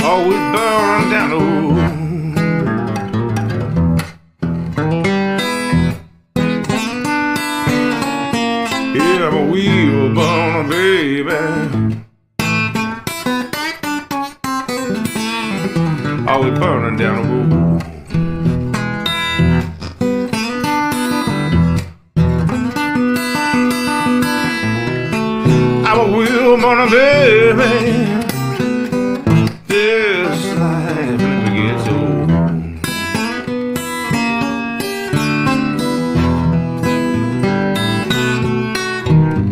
Always burn down the road. Yeah, my wheel burn, baby. Always burning down the road. I'm a wheel burner, baby. This life never gets old.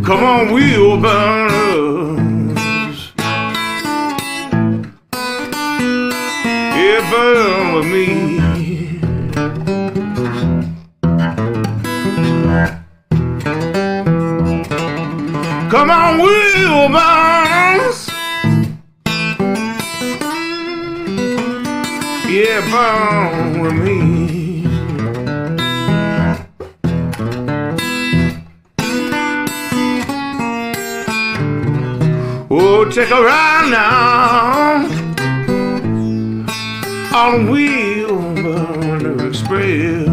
Come on, wheel burners. Yeah, burn with me. Come on, wheel burners. Yeah, burn with me. Oh, take a ride now on Wheel Burner Express.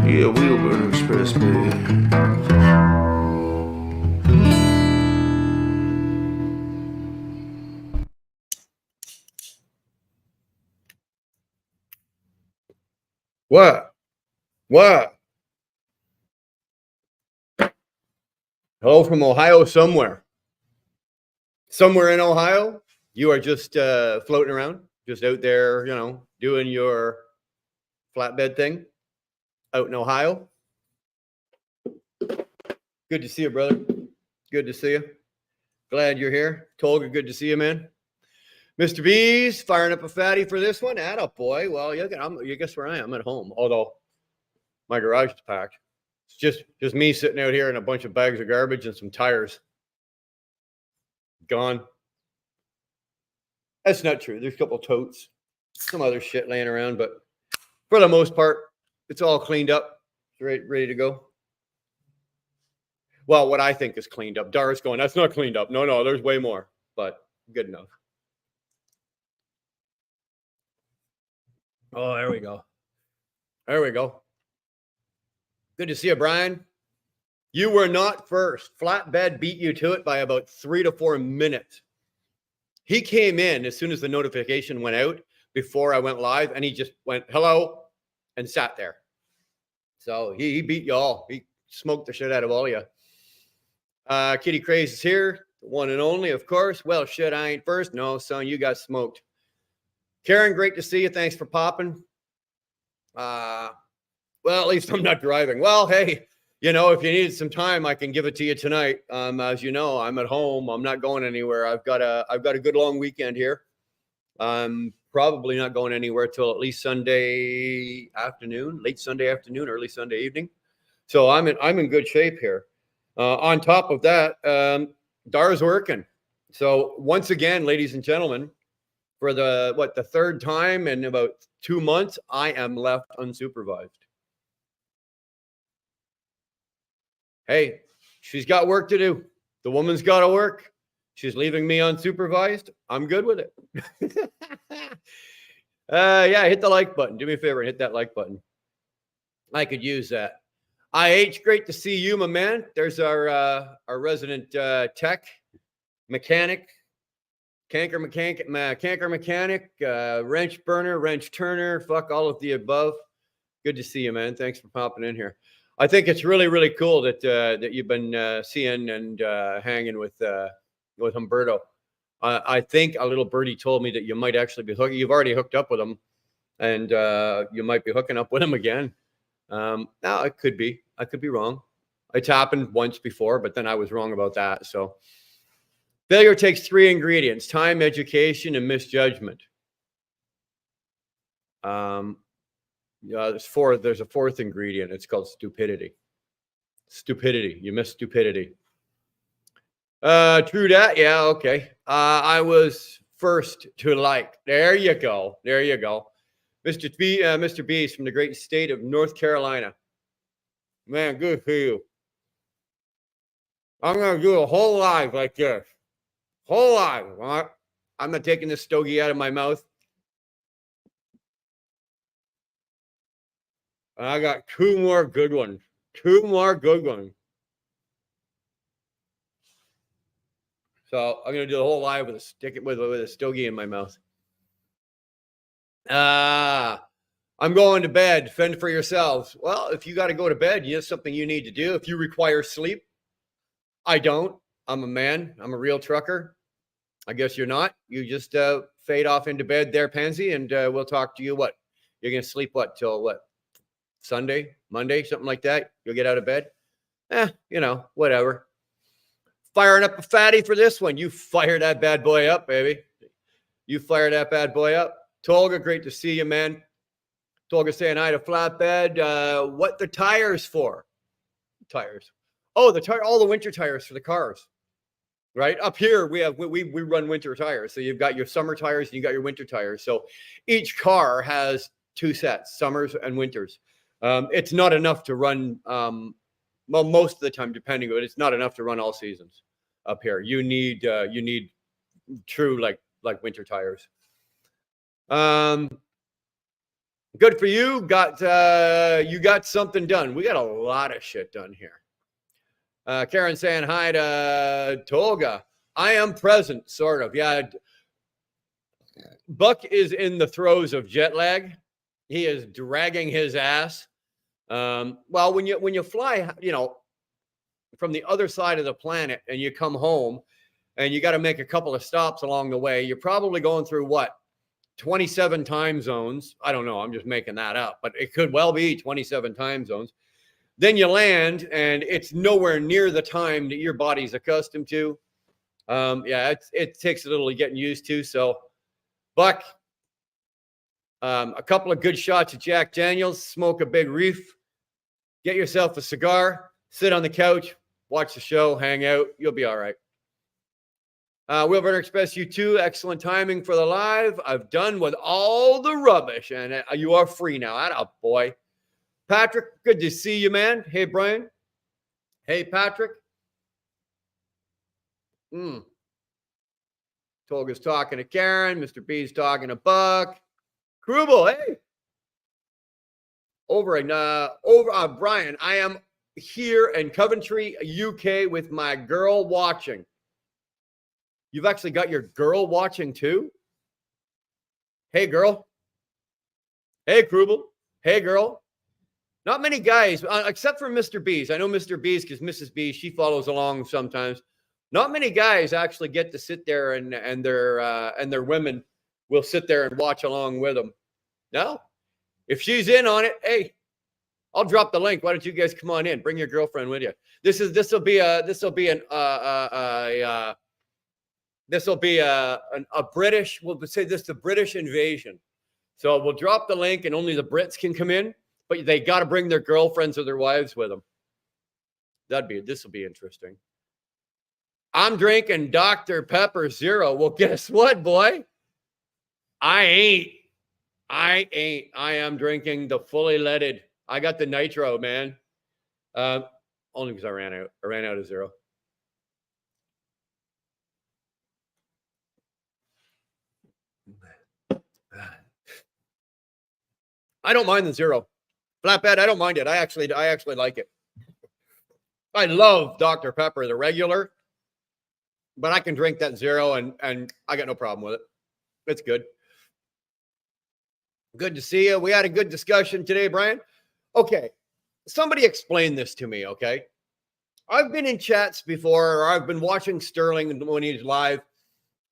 Yeah, Wheel Burner Express, baby. What? Hello from Ohio somewhere. Somewhere in Ohio, you are just floating around, just out there, you know, doing your flatbed thing out in Ohio. Good to see you, brother. Good to see you. Glad you're here. Tolga, good to see you, man. Mr. B's firing up a fatty for this one. Atta boy. Well, you guess where I am? I'm at home, although my garage is packed. It's just me sitting out here and a bunch of bags of garbage and some tires. Gone. That's not true. There's a couple of totes, some other shit laying around, but for the most part, it's all cleaned up. It's ready to go. Well, what I think is cleaned up. Dara's going, that's not cleaned up. No, there's way more, but good enough. Oh, there we go. There we go. Good to see you, Brian. You were not first. Flatbed beat you to it by about 3 to 4 minutes. He came in as soon as the notification went out before I went live, and he just went, hello, and sat there. So he beat you all. He smoked the shit out of all of you. Kitty Craze is here. The one and only, of course. Well, shit, I ain't first. No, son, you got smoked. Karen, great to see you. Thanks for popping. Well, at least I'm not driving. Well, hey, you know, if you needed some time, I can give it to you tonight. As you know, I'm at home. I'm not going anywhere. I've got a good long weekend here. I'm probably not going anywhere till at least Sunday afternoon, late Sunday afternoon, early Sunday evening. So I'm in good shape here. On top of that, Dara's working. So once again, ladies and gentlemen, for the third time in about 2 months, I am left unsupervised. Hey, she's got work to do. The woman's got to work. She's leaving me unsupervised. I'm good with it. Yeah, hit the like button. Do me a favor and hit that like button. I could use that. IH, great to see you, my man. There's our resident tech mechanic, canker mechanic, wrench burner, wrench turner, fuck all of the above. Good to see you, man. Thanks for popping in here. I think it's really, really cool that you've been seeing and hanging with Humberto. I think a little birdie told me that you might actually be hooking. You've already hooked up with him, and you might be hooking up with him again. No, it could be. I could be wrong. It's happened once before, but then I was wrong about that. So failure takes 3 ingredients: time, education, and misjudgment. There's 4. There's a 4th ingredient. It's called stupidity. Stupidity. You miss stupidity. True that. Yeah. Okay. I was first to like. There you go. There you go. Mr. Beast from the great state of North Carolina. Man, good for you. I'm going to do a whole live like this. Whole live. I'm not taking this stogie out of my mouth. And I got two more good ones. Two more good ones. So I'm going to do the whole live with a stogie in my mouth. I'm going to bed. Fend for yourselves. Well, if you got to go to bed, you have something you need to do. If you require sleep, I don't. I'm a man. I'm a real trucker. I guess you're not. You just fade off into bed there, Pansy, and we'll talk to you. What? You're going to sleep what? Till what? Sunday, Monday, something like that? You'll get out of bed? Whatever. Firing up a fatty for this one. You fire that bad boy up, baby. You fire that bad boy up. Tolga, great to see you, man. Tolga saying hi to Flatbed. What the tires for? Tires. Oh, all the winter tires for the cars. Right up here, we run winter tires. So you've got your summer tires and you got your winter tires. So each car has two sets, summers and winters. It's not enough to run. Well, most of the time, depending, but it's not enough to run all seasons up here. You need true like winter tires. Good for you. You got something done. We got a lot of shit done here. Karen saying hi to Tolga. I am present, sort of. Yeah. Buck is in the throes of jet lag. He is dragging his ass. Well, when you fly, from the other side of the planet and you come home and you got to make a couple of stops along the way, you're probably going through what? 27 time zones. I don't know. I'm just making that up, but it could well be 27 time zones. Then you land and it's nowhere near the time that your body's accustomed to. It takes a little getting used to. So, Buck, a couple of good shots of Jack Daniels, smoke a big reef, get yourself a cigar, sit on the couch, watch the show, hang out. You'll be all right. Wilburn Express, you too. Excellent timing for the live. I've done with all the rubbish and you are free now. Atta boy. Patrick, good to see you, man. Hey, Brian. Hey, Patrick. Tolga's talking to Karen. Mr. B's talking to Buck. Krubel, hey. Brian, I am here in Coventry, UK with my girl watching. You've actually got your girl watching too? Hey, girl. Hey, Krubel. Hey, girl. Not many guys, except for Mr. B's. I know Mr. B's because Mrs. B, she follows along sometimes. Not many guys actually get to sit there and their women will sit there and watch along with them. No, if she's in on it, hey, I'll drop the link. Why don't you guys come on in? Bring your girlfriend with you. This will be a British. We'll say this the British invasion. So we'll drop the link, and only the Brits can come in. But they got to bring their girlfriends or their wives with them. This will be interesting. I'm drinking Dr. Pepper Zero. Well, guess what, boy? I ain't. I am drinking the fully leaded. I got the nitro, man. Only because I ran out of zero. I don't mind the zero. Flatbed, I don't mind it. I actually like it. I love Dr. Pepper, the regular, but I can drink that zero and I got no problem with it. It's good. Good to see you. We had a good discussion today, Brian. Okay. Somebody explain this to me, okay? I've been in chats before, or I've been watching Sterling when he's live,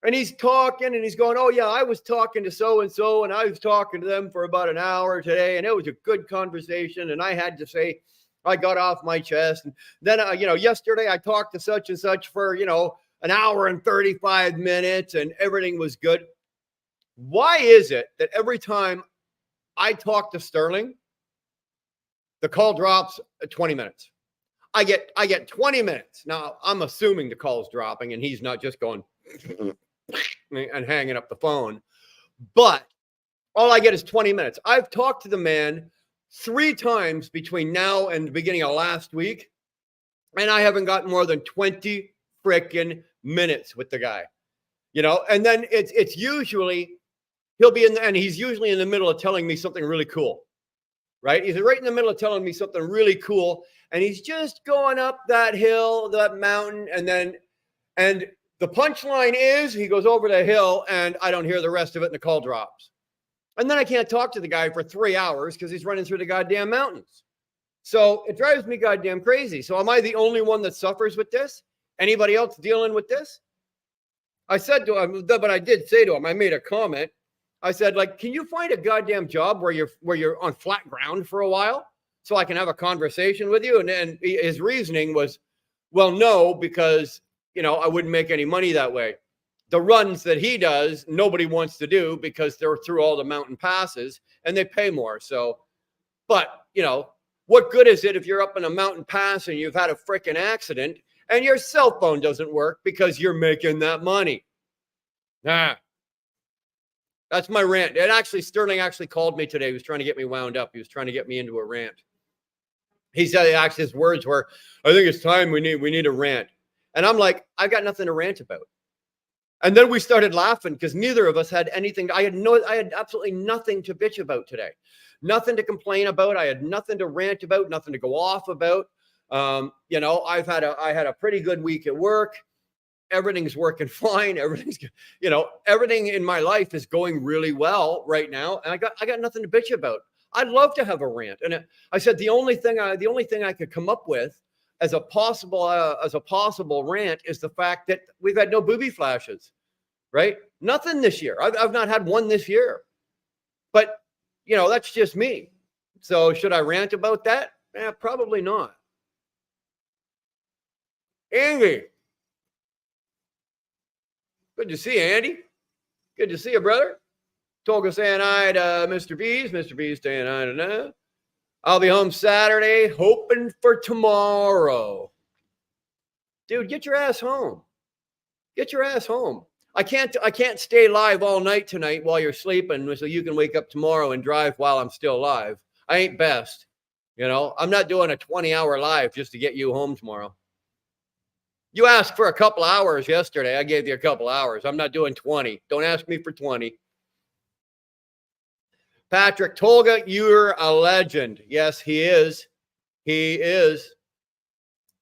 and he's talking and he's going, oh, yeah, I was talking to so-and-so, and I was talking to them for about an hour today, and it was a good conversation, and I had to say, I got off my chest. And then, yesterday I talked to such and such for, an hour and 35 minutes, and everything was good. Why is it that every time I talk to Sterling, the call drops at 20 minutes? I get 20 minutes. Now, I'm assuming the call's dropping and he's not just going, and hanging up the phone. But all I get is 20 minutes. I've talked to the man 3 times between now and the beginning of last week, and I haven't gotten more than 20 freaking minutes with the guy. And then it's usually he'll be and he's usually in the middle of telling me something really cool, right? He's right in the middle of telling me something really cool, and he's just going up that hill, that mountain, and the punchline is he goes over the hill, and I don't hear the rest of it, and the call drops. And then I can't talk to the guy for 3 hours because he's running through the goddamn mountains. So it drives me goddamn crazy. So am I the only one that suffers with this? Anybody else dealing with this? I said to him, but I did say to him, I made a comment. I said, like, can you find a goddamn job where you're on flat ground for a while so I can have a conversation with you? And his reasoning was, well, no, because, I wouldn't make any money that way. The runs that he does, nobody wants to do because they're through all the mountain passes and they pay more. So, but, what good is it if you're up in a mountain pass and you've had a freaking accident and your cell phone doesn't work because you're making that money? That's my rant. And actually, Sterling actually called me today. He was trying to get me wound up. He was trying to get me into a rant. He said, actually, his words were, I think it's time we need a rant. And I'm like, I've got nothing to rant about. And then we started laughing because neither of us had anything. I had absolutely nothing to bitch about today. Nothing to complain about. I had nothing to rant about, nothing to go off about. I had a pretty good week at work. Everything's working fine. Everything in my life is going really well right now. And I got nothing to bitch about. I'd love to have a rant. And I said, the only thing I could come up with as a possible rant is the fact that we've had no booby flashes, right? Nothing this year. I've not had one this year, but that's just me. So should I rant about that? Probably not. Andy, good to see you, Andy. Good to see you, brother. Tolga saying hi to Mr. B's. Mr. B's saying hi to now. I'll be home Saturday, hoping for tomorrow. Dude, get your ass home. Get your ass home. I can't stay live all night tonight while you're sleeping so you can wake up tomorrow and drive while I'm still alive. I ain't best. I'm not doing a 20-hour live just to get you home tomorrow. You asked for a couple hours yesterday. I gave you a couple hours. I'm not doing 20. Don't ask me for 20. Patrick Tolga, you're a legend. Yes, he is. He is.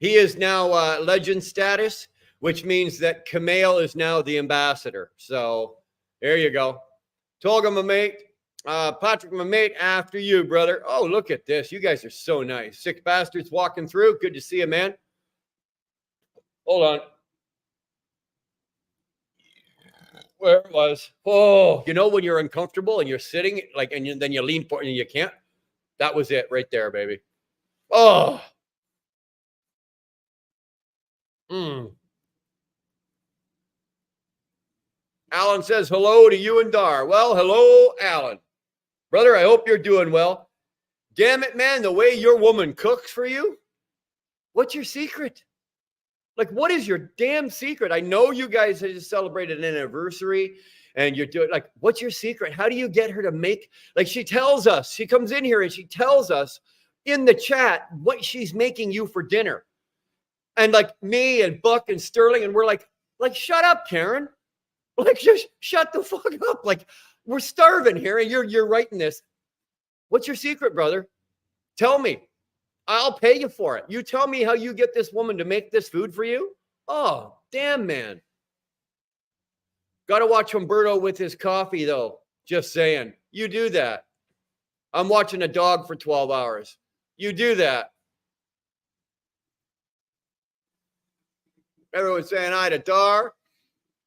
He is now legend status, which means that Kumail is now the ambassador. So there you go. Tolga, my mate. Patrick, my mate, after you, brother. Oh, look at this. You guys are so nice. 6 bastards walking through. Good to see you, man. Hold on. Where it was? Oh, when you're uncomfortable and you're sitting and then you lean forward and you can't. That was it right there, baby. Oh. Alan says hello to you and Dar. Well, hello, Alan. Brother, I hope you're doing well. Damn it, man, the way your woman cooks for you. What's your secret? Like, what is your damn secret? I know you guys have just celebrated an anniversary and you're doing what's your secret? How do you get her to make, she tells us, she comes in here and she tells us in the chat what she's making you for dinner. And me and Buck and Sterling, and we're like, shut up, Karen. Just shut the fuck up. We're starving here and you're writing this. What's your secret, brother? Tell me. I'll pay you for it. You tell me how you get this woman to make this food for you. Oh, damn, man. Got to watch Humberto with his coffee, though. Just saying. You do that. I'm watching a dog for 12 hours. You do that. Everyone's saying hi to Dar.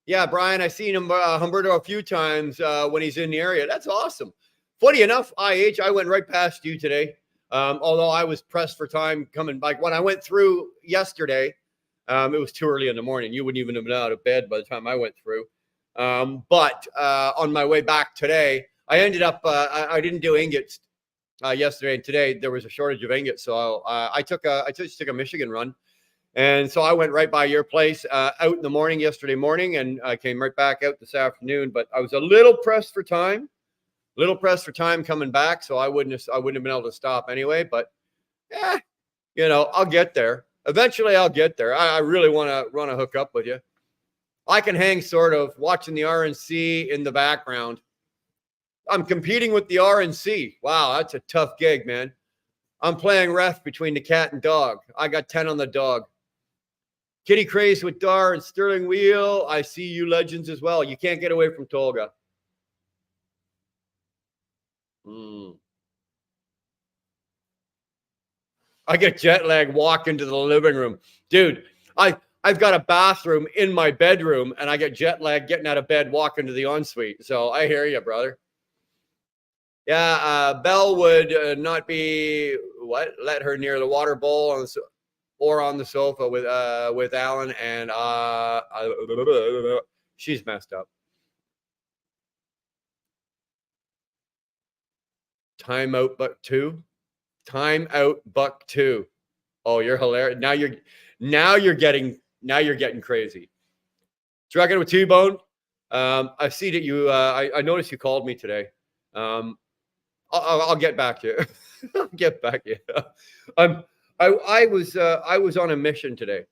Yeah, Brian, I've seen him, Humberto a few times when he's in the area. That's awesome. Funny enough, I went right past you today. Although I was pressed for time coming back. When I went through yesterday, it was too early in the morning. You wouldn't even have been out of bed by the time I went through. But on my way back today, I ended up, I didn't do ingots yesterday, and today there was a shortage of ingots. So I just took a Michigan run And so I went right by your place out in the morning yesterday morning, and I came right back out this afternoon. But I was a little pressed for time, coming back, so I wouldn't have been able to stop anyway. But yeah, I'll get there. Eventually, I'll get there. I really want to hook up with you. I can hang sort of watching the RNC in the background. I'm competing with the RNC. Wow, that's a tough gig, man. I'm playing ref between the cat and dog. I got 10 on the dog. Kitty Craze with Dar and Sterling Wheel. I see you legends as well. You can't get away from Tolga. I get jet lag walking to the living room. Dude, I've got a bathroom in my bedroom, and I get jet lag getting out of bed walking to the ensuite. So I hear you, brother. Yeah, Belle would not be let her near the water bowl or on the sofa with Alan, and she's messed up. Timeout buck two. Buck two. Oh, you're hilarious. Now you're getting crazy. Trucking with T-Bone. I see that you. I noticed you called me today. I'll get back to you. I'll get back to you. I was on a mission today,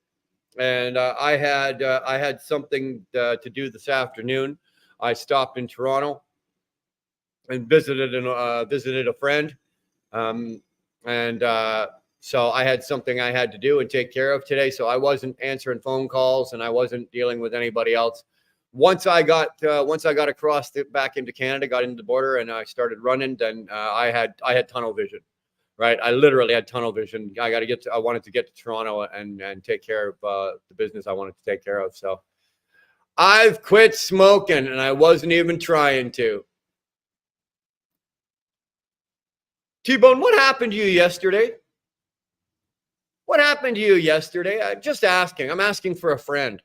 and I had something to do this afternoon. I stopped in Toronto and visited a friend, and so I had something I had to do and take care of today. So I wasn't answering phone calls, and I wasn't dealing with anybody else. Once I got across back into Canada, got into the border, and I started running, then I had tunnel vision, right? I literally had tunnel vision. I wanted to get to Toronto and take care of the business I wanted to take care of. So I've quit smoking, and I wasn't even trying to. T-Bone, what happened to you yesterday? What happened to you yesterday? I'm just asking. I'm asking for a friend.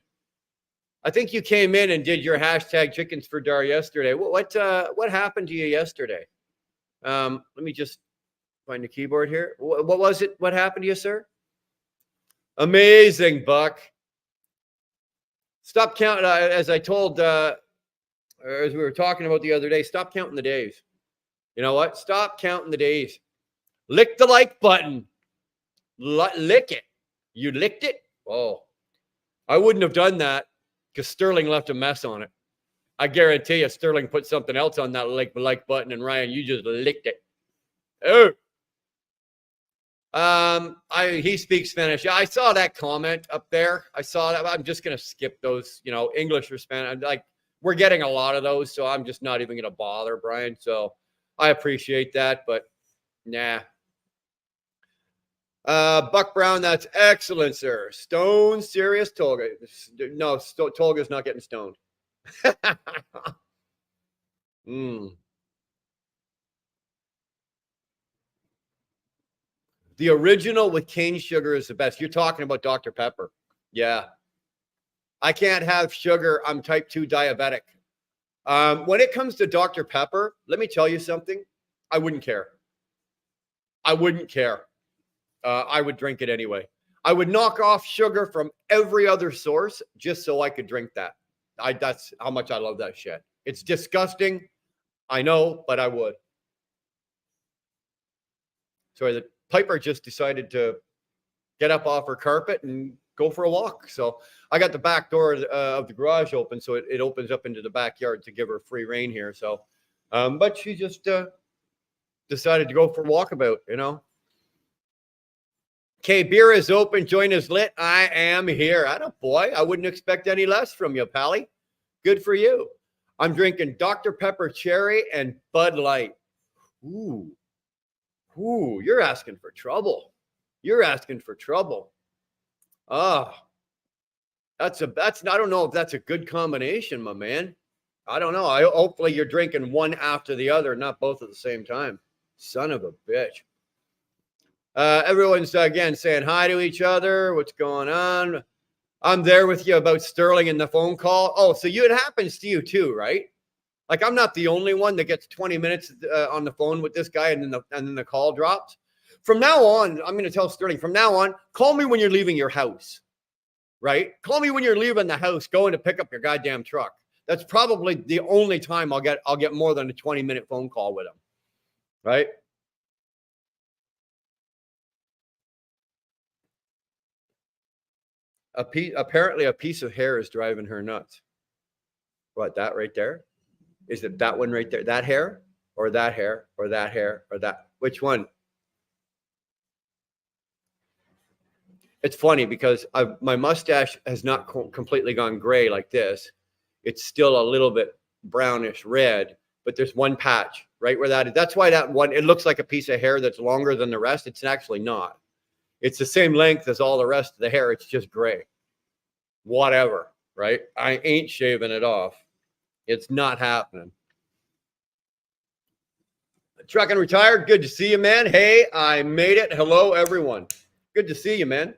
I think you came in and did your hashtag chickens for Dar yesterday. What happened to you yesterday? Let me just find the keyboard here. What was it? What happened to you, sir? Amazing, Buck. Stop counting. As I told, as we were talking about the other day, stop counting the days. You know what? Stop counting the days. Lick the like button. Lick it. You licked it? Oh, I wouldn't have done that because Sterling left a mess on it. I guarantee you Sterling put something else on that like button, and Ryan, you just licked it. Oh. He speaks Spanish. I saw that comment up there. I saw that. I'm just going to skip those, English or Spanish. We're getting a lot of those, so I'm just not even going to bother, Brian. So I appreciate that, but nah. Buck Brown, that's excellent, sir. Stone serious Tolga. No, Tolga's not getting stoned. The original with cane sugar is the best. You're talking about Dr. Pepper. Yeah. I can't have sugar. I'm type 2 diabetic. When it comes to Dr. Pepper, let me tell you something. I wouldn't care. I wouldn't care. I would drink it anyway. I would knock off sugar from every other source just so I could drink that. That's how much I love that shit. It's disgusting. I know, but I would. Sorry, the Piper just decided to get up off her carpet and go for a walk. So I got the back door of the garage open, so it opens up into the backyard to give her free reign here. So, but she just decided to go for a walkabout, Okay, beer is open. Join us lit. I am here. Boy, I wouldn't expect any less from you, Pally. Good for you. I'm drinking Dr. Pepper Cherry and Bud Light. Ooh, you're asking for trouble. You're asking for trouble. I don't know if that's a good combination, my man. I don't know. Hopefully you're drinking one after the other, not both at the same time. Son of a bitch. Everyone's again saying hi to each other. What's going on? I'm there with you about Sterling and the phone call. Oh, so it happens to you too, right? Like I'm not the only one that gets 20 minutes on the phone with this guy, and then the call drops. From now on, I'm going to tell Sterling. From now on, call me when you're leaving your house. right? Call me when you're leaving the house, going to pick up your goddamn truck. That's probably the only time I'll get more than a 20-minute phone call with him, right? Apparently a piece of hair is driving her nuts. What, that right there? Is it that one right there? That hair or that hair or that hair or that? Which one? It's funny because my mustache has not completely gone gray like this. It's still a little bit brownish red, but there's one patch right where that is. That's why that one, it looks like a piece of hair that's longer than the rest. It's actually not. It's the same length as all the rest of the hair. It's just gray. Whatever, right? I ain't shaving it off. It's not happening. Trucking Retired, good to see you, man. Hey, I made it. Hello, everyone. Good to see you, man.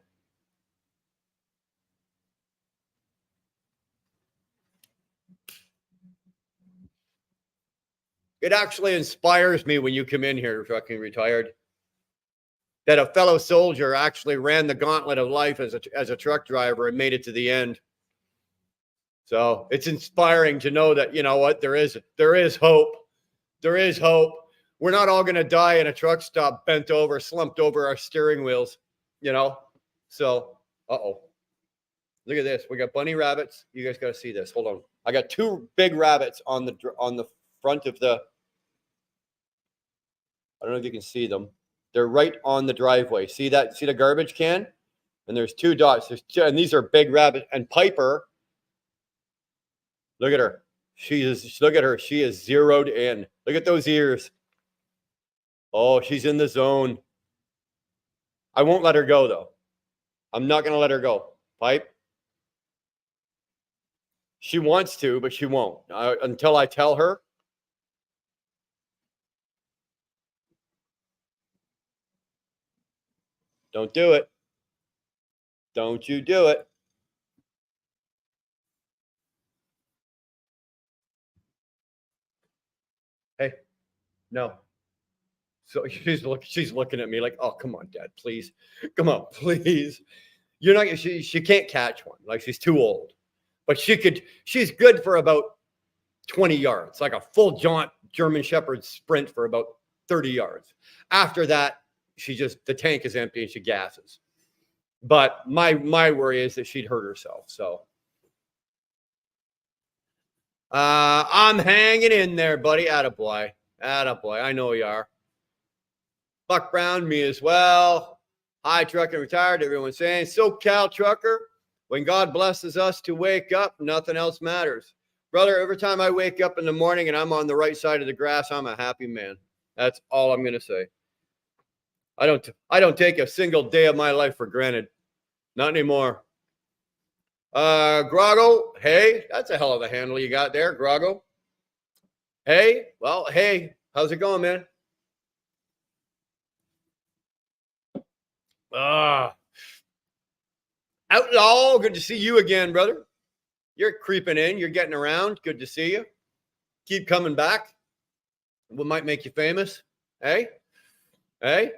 It actually inspires me when you come in here, Trucking Retired, that a fellow soldier actually ran the gauntlet of life as a truck driver and made it to the end. So it's inspiring to know that, you know what, there is hope. There is hope. We're not all going to die in a truck stop, bent over, slumped over our steering wheels, you know? So, look at this. We got bunny rabbits. You guys got to see this. Hold on. I got two big rabbits on the front of the, I don't know if you can see them. They're right on the driveway. See that? See the garbage can? And there's two dots. There's two, and these are big rabbits. And Piper, look at her. Look at her. She is zeroed in. Look at those ears. Oh, she's in the zone. I won't let her go, though. I'm not going to let her go. Pipe. She wants to, but she won't. Until I tell her. Don't do it. Don't you do it. Hey, no. So she's looking at me like, oh, come on, Dad, please. Come on, please. You're not, she can't catch one. Like, she's too old. But she's good for about 20 yards, like a full jaunt German Shepherd sprint for about 30 yards. After that, the tank is empty and she gasses. But my worry is that she'd hurt herself. So I'm hanging in there, buddy. Attaboy. Attaboy. I know you are. Buck Brown, me as well. Hi, Trucking Retired. Everyone's saying, SoCal Trucker, when God blesses us to wake up, nothing else matters. Brother, every time I wake up in the morning and I'm on the right side of the grass, I'm a happy man. That's all I'm going to say. I don't take a single day of my life for granted. Not anymore. Groggo, hey, that's a hell of a handle you got there, Groggo. Hey, well, hey, how's it going, man? Outlaw, good to see you again, brother. You're creeping in. You're getting around. Good to see you. Keep coming back. We might make you famous. Hey? Hey?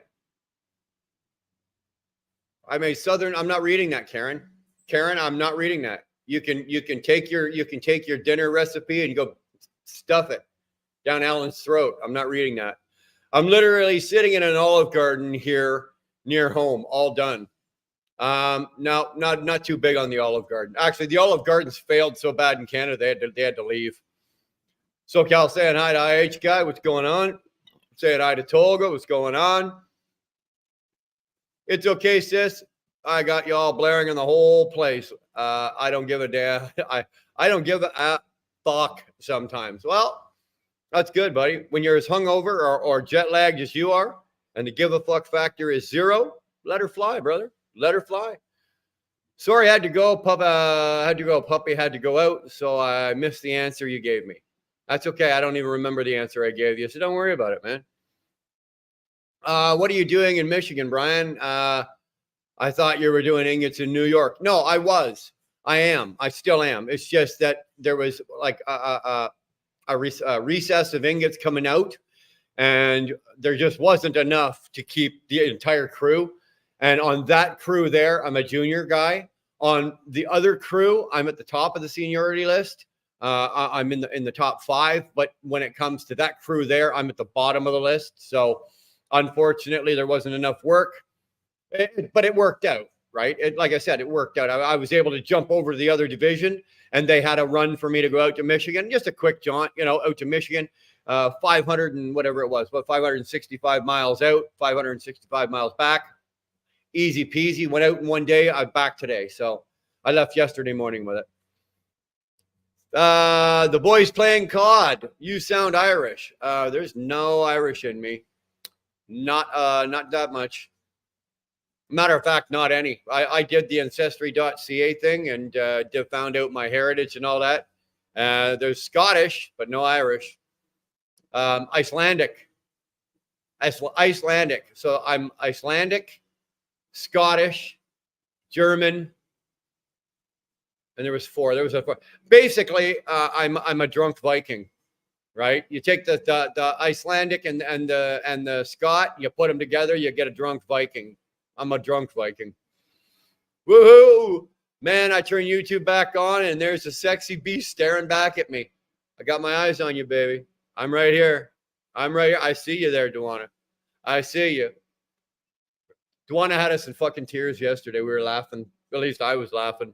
I'm not reading that, Karen. Karen, I'm not reading that. You can take your dinner recipe and go stuff it down Alan's throat. I'm not reading that. I'm literally sitting in an Olive Garden here near home, all done. No, not too big on the Olive Garden. Actually, the Olive Gardens failed so bad in Canada they had to leave. SoCal saying hi to IH guy, what's going on? Saying hi to Tolga, what's going on? It's okay, sis. I got y'all blaring in the whole place. I don't give a damn. I don't give a fuck sometimes. Well, that's good, buddy. When you're as hungover or jet lagged as you are, and the give a fuck factor is 0, let her fly, brother. Let her fly. Sorry, I had to go. Puppy had to go out, so I missed the answer you gave me. That's okay. I don't even remember the answer I gave you, so don't worry about it, man. What are you doing in Michigan, Brian? I thought you were doing ingots in New York. No, I was. I am. I still am. It's just that there was like a recess of ingots coming out, and there just wasn't enough to keep the entire crew. And on that crew there, I'm a junior guy. On the other crew, I'm at the top of the seniority list. I'm in the top 5, but when it comes to that crew there, I'm at the bottom of the list. So unfortunately, there wasn't enough work, but it worked out, right? Like I said, it worked out. I was able to jump over to the other division, and they had a run for me to go out to Michigan, just a quick jaunt, out to Michigan, 500 and whatever it was, but 565 miles out, 565 miles back. Easy peasy. Went out in one day. I'm back today. So I left yesterday morning with it. The boys playing COD. You sound Irish. There's no Irish in me. Not that much. Matter of fact, not any. I did the ancestry.ca thing and found out my heritage and all that. There's Scottish, but no Irish. Icelandic. Icelandic. So I'm Icelandic, Scottish, German, and there was 4. There was a 4. Basically, I'm a drunk Viking, right? You take the Icelandic and the Scot, you put them together, you get a drunk Viking. I'm a drunk Viking. Woohoo! Man, I turn YouTube back on, and there's a sexy beast staring back at me. I got my eyes on you, baby. I'm right here. I'm right here. I see you there, Duana. I see you. Duana had us in fucking tears yesterday. We were laughing. At least I was laughing,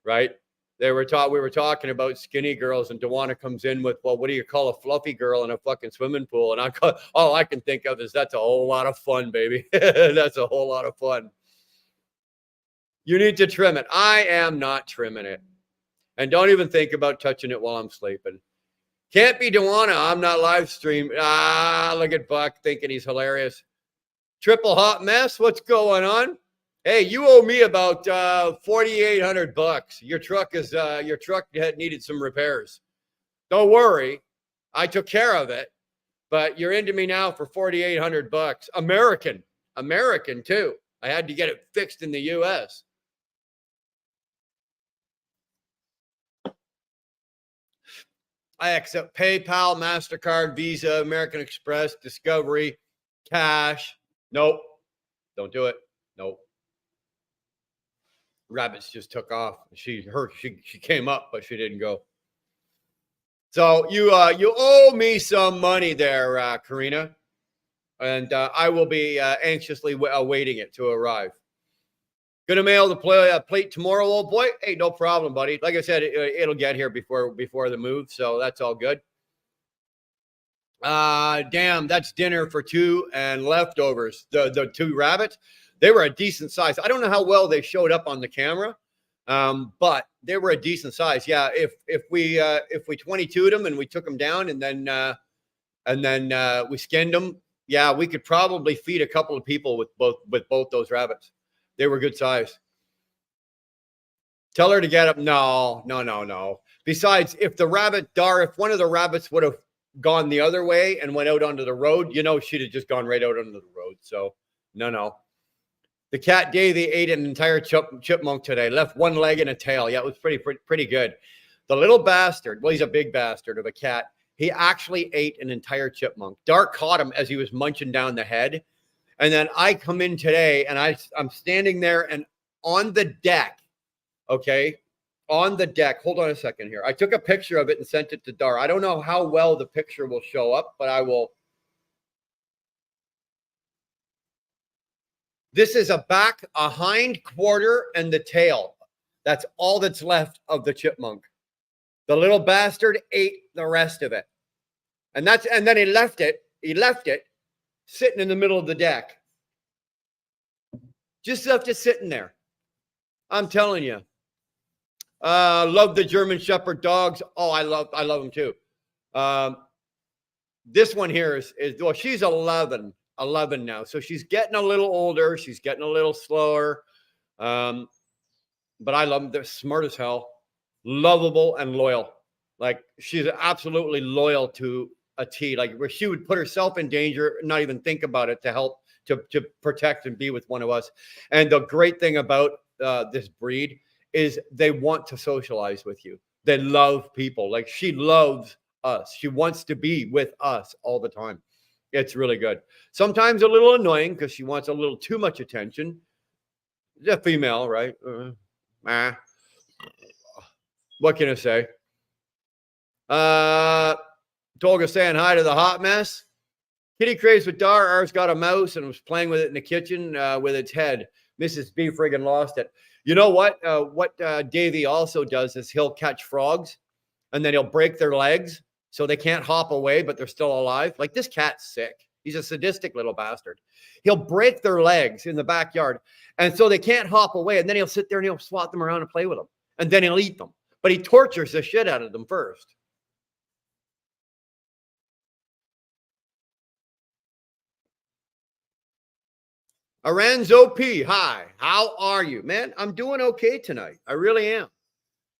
right? We were talking about skinny girls, and Duana comes in with, well, what do you call a fluffy girl in a fucking swimming pool? And all I can think of is that's a whole lot of fun, baby. That's a whole lot of fun. You need to trim it. I am not trimming it. And don't even think about touching it while I'm sleeping. Can't be Duana. I'm not live streaming. Look at Buck thinking he's hilarious. Triple hot mess. What's going on? Hey, you owe me about $4,800. Your truck had needed some repairs. Don't worry, I took care of it. But you're into me now for $4,800. American too. I had to get it fixed in the U.S. I accept PayPal, MasterCard, Visa, American Express, Discovery, cash. Nope. Don't do it. Nope. Rabbits just took off. She came up, but she didn't go. So you owe me some money there, Karina, and I will be anxiously awaiting it to arrive. Gonna mail the plate tomorrow, old boy. Hey, no problem, buddy. Like I said, it'll get here before the move, so that's all good. Damn, that's dinner for 2 and leftovers. The 2 rabbits, they were a decent size. I don't know how well they showed up on the camera, but they were a decent size. Yeah, if we 22'd them and we took them down and then we skinned them, yeah, we could probably feed a couple of people with both those rabbits. They were good size. Tell her to get up. No. Besides, if one of the rabbits would have gone the other way and went out onto the road, she'd have just gone right out onto the road. So no. The cat Davy ate an entire chipmunk today, left one leg and a tail. Yeah, it was pretty good. The little bastard, well, he's a big bastard of a cat. He actually ate an entire chipmunk. Dark caught him as he was munching down the head. And then I come in today and I'm standing there and on the deck, okay, on the deck. Hold on a second here. I took a picture of it and sent it to Dar. I don't know how well the picture will show up, but I will. This is a hind quarter and the tail. That's all that's left of the chipmunk. The little bastard ate the rest of it. And then he left it sitting in the middle of the deck. Just left it sitting there. I'm telling you. Love the German Shepherd dogs. Oh, I love them too. This one here is well, she's 11 now. So she's getting a little older. She's getting a little slower. But I love them. They're smart as hell, lovable and loyal. Like she's absolutely loyal to a T, like where she would put herself in danger, not even think about it to help to protect and be with one of us. And the great thing about this breed is they want to socialize with you. They love people. Like she loves us. She wants to be with us all the time. It's really good. Sometimes a little annoying because she wants a little too much attention. She's a female, right? What can I say? Tolga saying hi to the hot mess. Kitty craves with Dar. Ours got a mouse and was playing with it in the kitchen with its head. Mrs. B friggin' lost it. You know what? What Davey also does is he'll catch frogs and then he'll break their legs so they can't hop away, but they're still alive. Like, this cat's sick. He's a sadistic little bastard. He'll break their legs in the backyard, and so they can't hop away. And then he'll sit there and he'll swat them around and play with them, and then he'll eat them. But he tortures the shit out of them first. Aranzo P, hi. How are you, man? I'm doing okay tonight. I really am.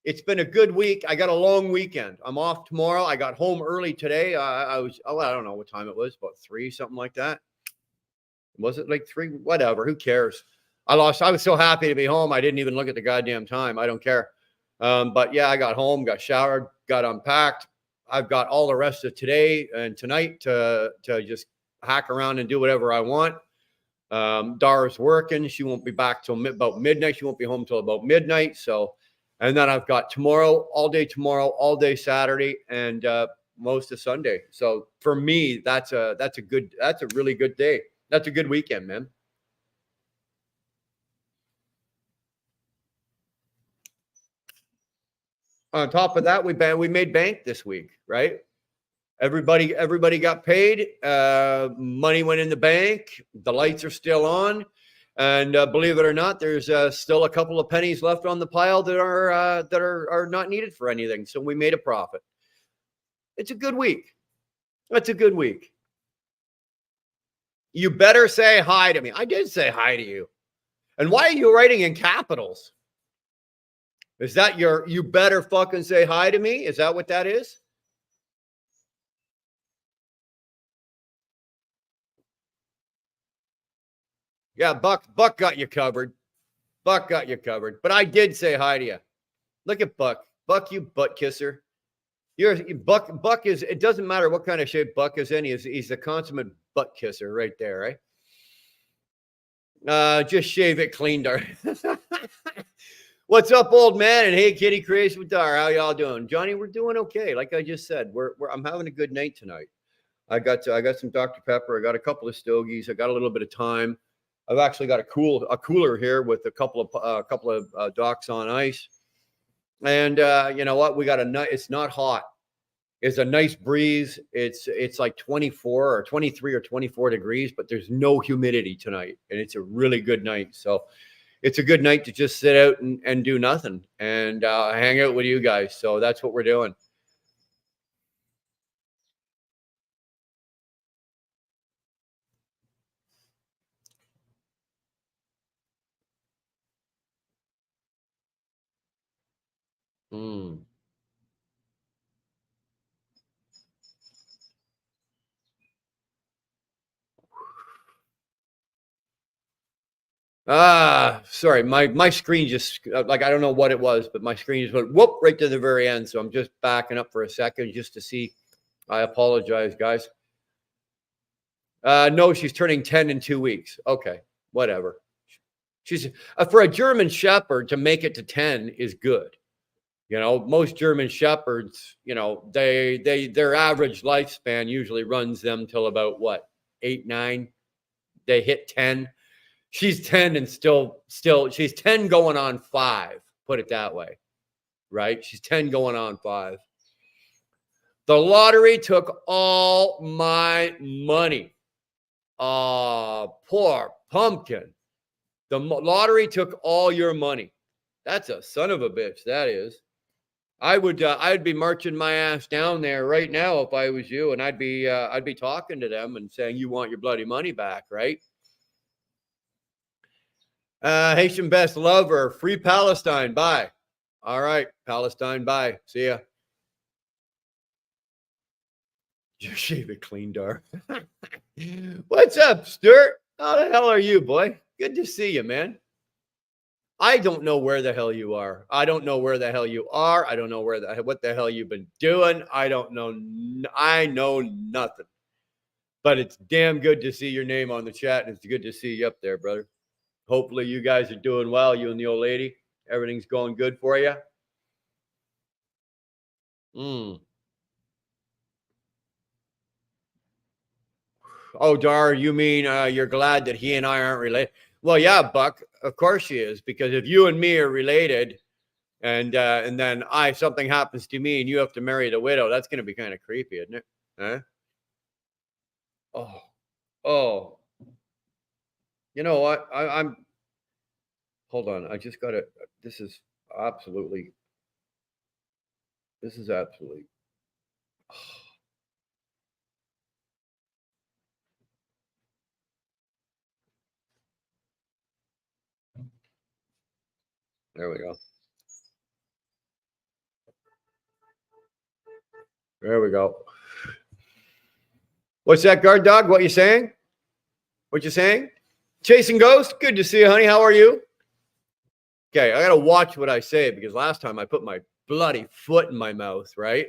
It's been a good week. I got a long weekend. I'm off tomorrow. I got home early today. I don't know what time it was, about 3, something like that. Was it like 3? Whatever. Who cares? I was so happy to be home. I didn't even look at the goddamn time. I don't care. But yeah, I got home, got showered, got unpacked. I've got all the rest of today and tonight to just hack around and do whatever I want. Dara's working. She won't be back till about midnight. She won't be home till about midnight. So, and then I've got tomorrow, all day Saturday, and most of Sunday. So for me, that's a really good day. That's a good weekend, man. On top of that, we made bank this week, right? Everybody got paid. Money went in the bank. The lights are still on, and believe it or not, there's still a couple of pennies left on the pile that are not needed for anything. So we made a profit. It's a good week. That's a good week. You better say hi to me. I did say hi to you. And why are you writing in capitals? Is that you better fucking say hi to me? Is that what that is? Yeah, Buck got you covered. Buck got you covered. But I did say hi to you. Look at Buck. Buck, you butt kisser. Buck is, it doesn't matter what kind of shape Buck is in. He's a consummate butt kisser right there, right? Just shave it clean, Dar. What's up, old man? And hey, Kitty Creation with Dar. How y'all doing? Johnny, we're doing okay. Like I just said, I'm having a good night tonight. I got some Dr. Pepper. I got a couple of stogies. I got a little bit of time. I've actually got a cooler here with a couple of docks on ice. And you know what? We got it's not hot. It's a nice breeze. It's like 24 or 23 or 24 degrees, but there's no humidity tonight. And it's a really good night. So it's a good night to just sit out and do nothing and hang out with you guys. So that's what we're doing. Mm. Sorry, my screen just like, I don't know what it was, but my screen just went whoop right to the very end. So I'm just backing up for a second just to see. I apologize, guys. No, she's turning 10 in 2 weeks. Okay, whatever. She's for a German Shepherd to make it to 10 is good. You know, most German Shepherds, you know, their average lifespan usually runs them till about what, 8, 9. They hit 10. She's 10 and still she's 10 going on 5. Put it that way, right? She's 10 going on 5. The lottery took all my money. Poor pumpkin. The lottery took all your money. That's a son of a bitch. That is. I'd be marching my ass down there right now if I was you, and I'd be talking to them and saying, you want your bloody money back, right? Haitian best lover, free Palestine, bye. All right, Palestine, bye. See ya. Just shave it clean, Dar. What's up, Stuart? How the hell are you, boy? Good to see you, man. I don't know where the hell you are. I don't know where the hell you are. I don't know what the hell you've been doing. I don't know. I know nothing. But it's damn good to see your name on the chat, and it's good to see you up there, brother. Hopefully you guys are doing well, you and the old lady. Everything's going good for you? Mm. Oh, Dar, you mean you're glad that he and I aren't related? Well, yeah, Buck. Of course she is, because if you and me are related, and then something happens to me and you have to marry the widow, that's going to be kind of creepy, isn't it? Huh? Oh, oh. You know what? I'm. Hold on. I just got to. This is absolutely. This is absolutely. There we go. There we go. What's that, guard dog? What you saying? What you saying? Chasing Ghost. Good to see you, honey. How are you? Okay, I gotta watch what I say, because last time I put my bloody foot in my mouth, right?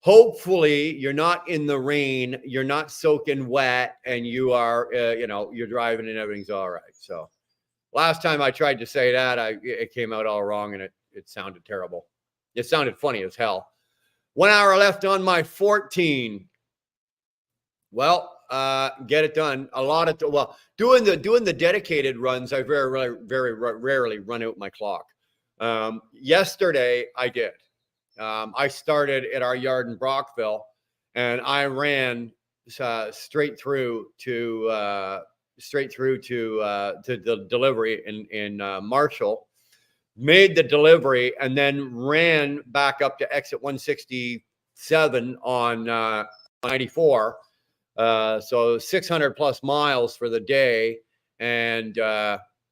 Hopefully you're not in the rain, you're not soaking wet, and you are, you're driving and everything's all right. So last time I tried to say that, it came out all wrong, and it sounded terrible. It sounded funny as hell. 1 hour left on my 14. Well, get it done. A lot of doing the dedicated runs, I very rarely run out my clock. Yesterday I did. I started at our yard in Brockville, and I ran straight through to the delivery in Marshall. Made the delivery and then ran back up to exit 167 on 94. So 600 plus miles for the day, and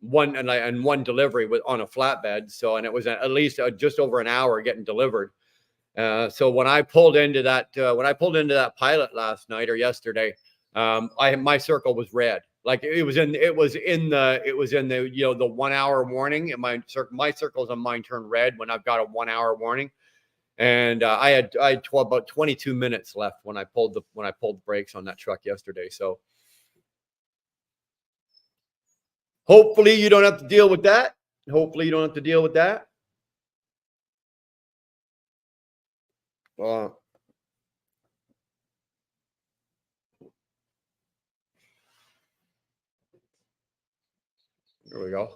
one delivery on a flatbed. So, and it was at least just over an hour getting delivered. So when I pulled into that pilot last night or yesterday, my circle was red. Like it was in the the 1 hour warning, and my circles on mine turn red when I've got a 1 hour warning. And I had about 22 minutes left when I pulled the brakes on that truck yesterday. So hopefully you don't have to deal with that. There we go.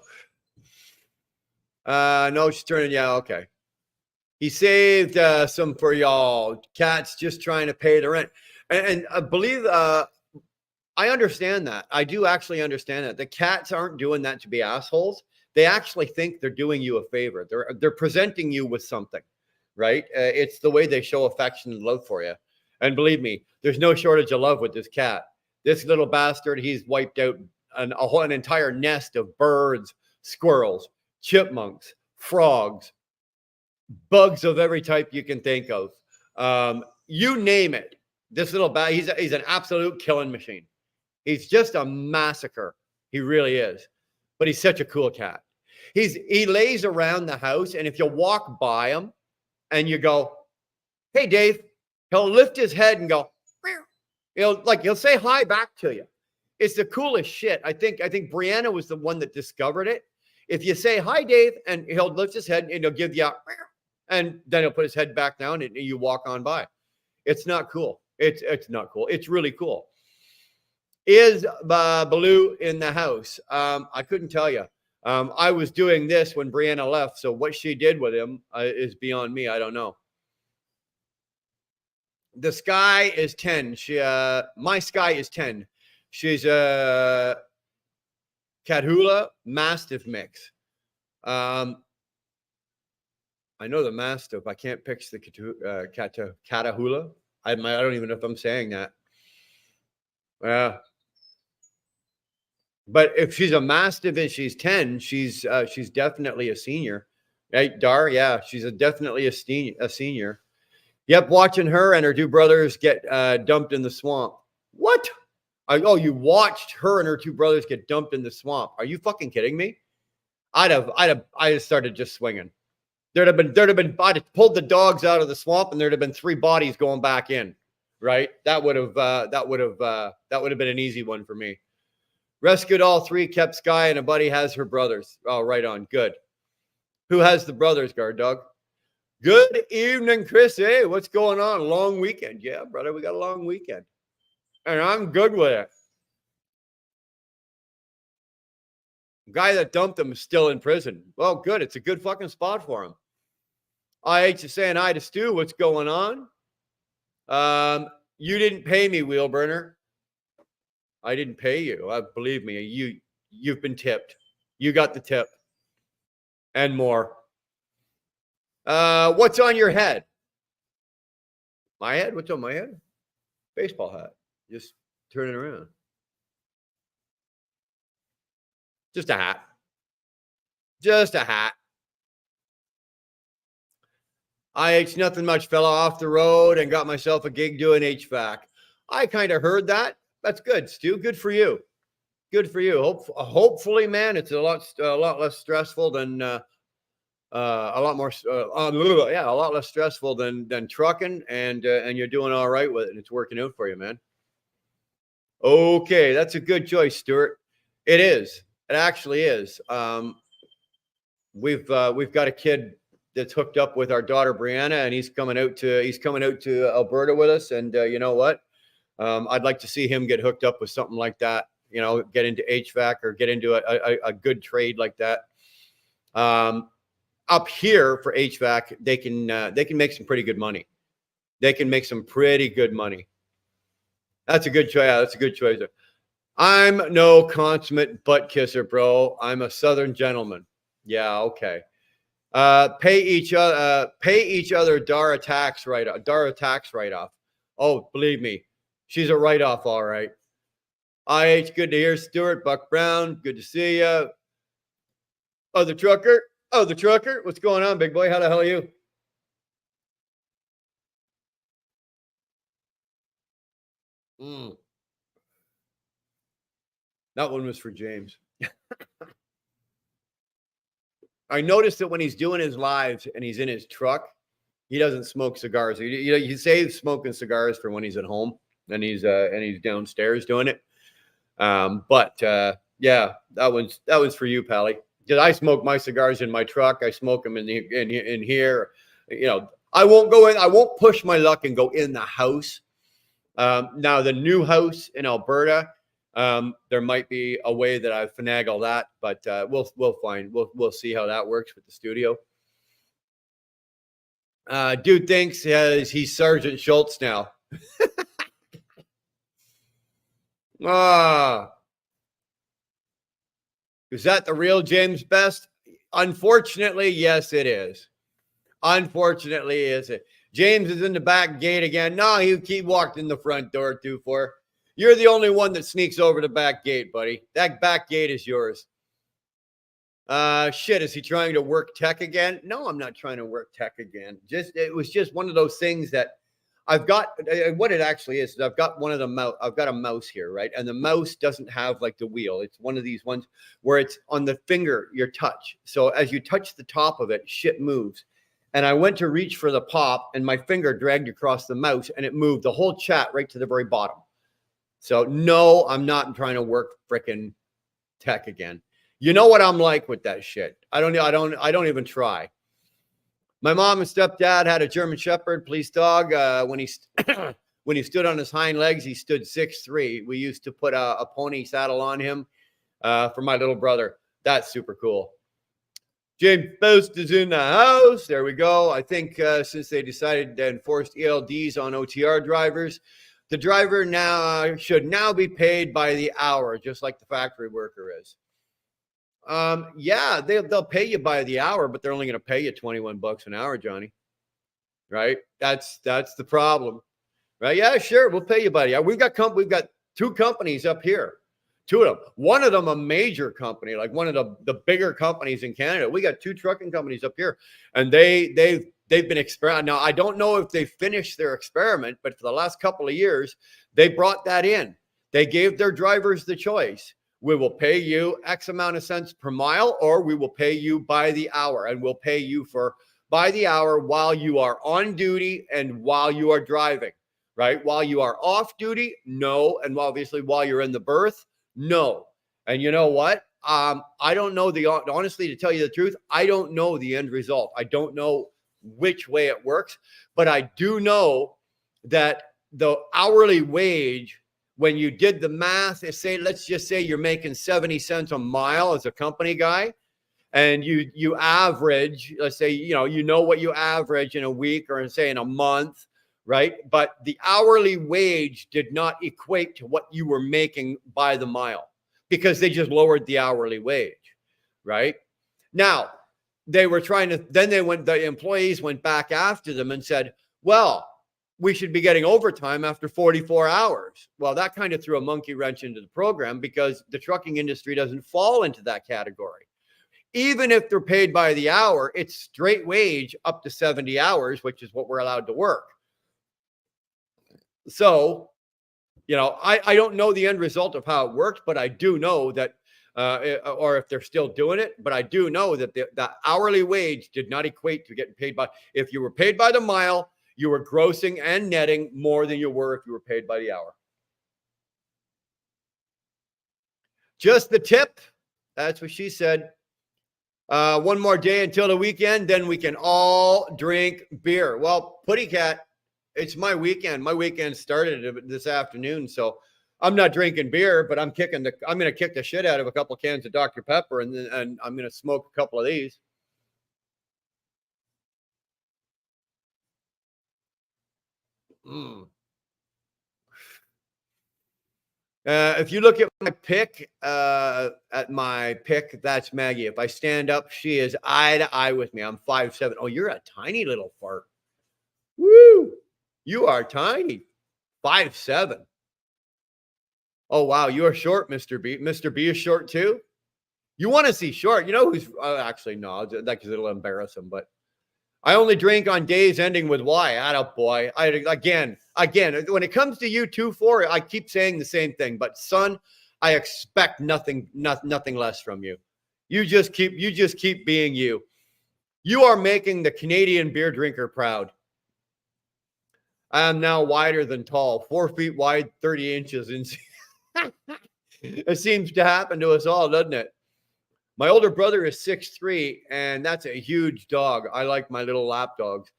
No, she's turning. Yeah, okay. He saved some for y'all. Cat's just trying to pay the rent, and I believe I understand that. I do actually understand that. The cats aren't doing that to be assholes. They actually think they're doing you a favor. They're presenting you with something, right? It's the way they show affection and love for you. And believe me, there's no shortage of love with this cat. This little bastard, he's wiped out an entire nest of birds, squirrels, chipmunks, frogs, bugs of every type you can think of. You name it. This little he's an absolute killing machine. He's just a massacre. He really is. But he's such a cool cat. He lays around the house, and if you walk by him and you go, "Hey, Dave," he'll lift his head and go, he'll say hi back to you. It's the coolest shit. I think Brianna was the one that discovered it. If you say hi, Dave, and he'll lift his head and he'll give you and then he'll put his head back down and you walk on by. It's not cool. It's not cool. It's really cool. Is Baloo in the house? I couldn't tell you. I was doing this when Brianna left, so what she did with him is beyond me. I don't know. The sky is 10. My sky is 10. She's a Catahoula Mastiff mix. I know the Mastiff. I can't pitch the Catahoula. I don't even know if I'm saying that. But if she's a Mastiff and she's 10, she's definitely a senior. Right, Dar? Yeah, she's definitely a senior. Yep, watching her and her two brothers get dumped in the swamp. What? Oh, you watched her and her two brothers get dumped in the swamp. Are you fucking kidding me? I'd have started just swinging. I'd have pulled the dogs out of the swamp, and there'd have been 3 bodies going back in. Right? That would have been an easy one for me. Rescued all 3, kept Sky, and a buddy has her brothers. Oh, right on. Good. Who has the Brothers Guard, dog? Good evening, Chris. Hey, what's going on? Long weekend. Yeah, brother, we got a long weekend. And I'm good with it. Guy that dumped him is still in prison. Well, good. It's a good fucking spot for him. IH is saying hi to Stu. What's going on? You didn't pay me, Wheelburner. I didn't pay you. Believe me, you've been tipped. You got the tip. And more. What's on your head? My head? What's on my head? Baseball hat. Just turn it around. Just a hat. Just a hat. IH nothing much, fell off the road and got myself a gig doing HVAC. I kind of heard that. That's good, Stu. Good for you. Good for you. Hopefully, man, it's a lot less stressful than a lot less stressful than trucking, and you're doing all right with it. And it's working out for you, man. Okay, that's a good choice, Stuart. It is. It actually is. We've got a kid that's hooked up with our daughter Brianna, and he's coming out to Alberta with us. And you know what? I'd like to see him get hooked up with something like that. You know, get into HVAC or get into a good trade like that. Up here for HVAC, they can make some pretty good money. They can make some pretty good money. That's a good choice. Yeah, that's a good choice. I'm no consummate butt kisser, bro. I'm a Southern gentleman. Yeah, okay. Pay each other Dara tax write-off. Oh, believe me, she's a write-off, all right. IH, good to hear. Stuart, Buck Brown, good to see you. Oh, the trucker. What's going on, big boy? How the hell are you? That one was for James. I noticed that when he's doing his lives and he's in his truck, he doesn't smoke cigars. You save smoking cigars for when he's at home and he's downstairs doing it. Yeah, that was for you, Pally. Because I smoke my cigars in my truck. I smoke them in here. You know, I won't push my luck and go in the house. Now the new house in Alberta, there might be a way that I finagle that, but we'll find. We'll see how that works with the studio. Dude thinks he's Sergeant Schultz now. Is that the real James Best? Unfortunately, yes, it is. Unfortunately, is it? James is in the back gate again. No, he walked in the front door too far. You're the only one that sneaks over the back gate, buddy. That back gate is yours. Shit, is he trying to work tech again? No, I'm not trying to work tech again. It was just one of those things that I've got. What it actually is I've got I've got a mouse here, right? And the mouse doesn't have like the wheel. It's one of these ones where it's on the finger, your touch. So as you touch the top of it, shit moves. And I went to reach for the pop and my finger dragged across the mouse and it moved the whole chat right to the very bottom. So no, I'm not trying to work frickin' tech again. You know what I'm like with that shit. I don't even try. My mom and stepdad had a German Shepherd police dog. When he stood on his hind legs, he stood 6'3". We used to put a pony saddle on him for my little brother. That's super cool. James Post is in the house. There we go. I think since they decided to enforce ELDs on OTR drivers, the driver should now be paid by the hour, just like the factory worker is. Yeah, they'll pay you by the hour, but they're only going to pay you $21 an hour, Johnny. Right? That's the problem. Right? Yeah, sure. We'll pay you by the hour. We've got two companies up here. Two of them. One of them a major company, like one of the bigger companies in Canada. We got two trucking companies up here, and they've been experimenting. Now, I don't know if they finished their experiment, but for the last couple of years, they brought that in. They gave their drivers the choice. We will pay you X amount of cents per mile, or we will pay you by the hour, and we'll pay you by the hour while you are on duty and while you are driving, right? While you are off duty, no. And obviously while you're in the berth, no. And you know what? I don't know honestly, to tell you the truth, I don't know the end result. I don't know which way it works, but I do know that the hourly wage, when you did the math, let's just say you're making 70 cents a mile as a company guy, and you average, let's say, you know what you average in a week or say in a month, right? But the hourly wage did not equate to what you were making by the mile, because they just lowered the hourly wage, right? Now, they were trying to, then the employees went back after them and said, well, we should be getting overtime after 44 hours. Well, that kind of threw a monkey wrench into the program, because the trucking industry doesn't fall into that category. Even if they're paid by the hour, it's straight wage up to 70 hours, which is what we're allowed to work. So, I don't know the end result of how it worked, but I do know that, or if they're still doing it, but I do know that the hourly wage did not equate to getting paid by, if you were paid by the mile, you were grossing and netting more than you were if you were paid by the hour. Just the tip. That's what she said. One more day until the weekend, then we can all drink beer. Well, Putty Cat, it's my weekend. My weekend started this afternoon, so I'm not drinking beer, but I'm going to kick the shit out of a couple cans of Dr. Pepper, and I'm going to smoke a couple of these. If you look at my pick, that's Maggie. If I stand up, she is eye to eye with me. I'm 5'7". Oh, you're a tiny little fart. Woo! You are tiny. 5'7". Oh, wow. You are short, Mr. B. Mr. B is short too. You want to see short. You know who's actually, no, because it'll embarrass him, but I only drink on days ending with Y. Attaboy. Again, when it comes to you 2-4, I keep saying the same thing, but son, I expect nothing less from you. You just keep being you. You are making the Canadian beer drinker proud. I am now wider than tall, 4 feet wide, 30 inches. It seems to happen to us all, doesn't it? My older brother is 6'3", and that's a huge dog. I like my little lap dogs.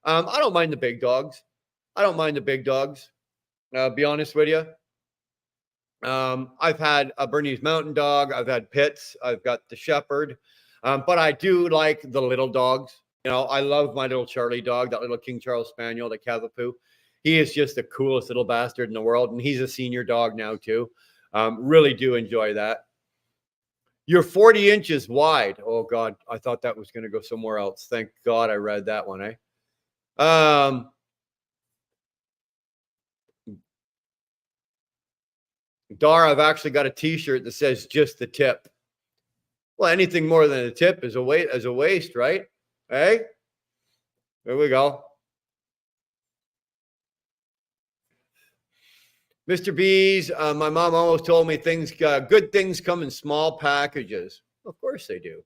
I don't mind the big dogs. Be honest with you. I've had a Bernese Mountain Dog. I've had pits. I've got the Shepherd. But I do like the little dogs. I love my little Charlie dog, that little King Charles Spaniel, the Cavapoo. He is just the coolest little bastard in the world. And he's a senior dog now too. Really do enjoy that. You're 40 inches wide. Oh, God. I thought that was going to go somewhere else. Thank God I read that one, eh? Dar, I've actually got a T-shirt that says just the tip. Well, anything more than a tip is a waste, right? Hey? There we go. Mr. B's, my mom always told me good things come in small packages. Of course they do.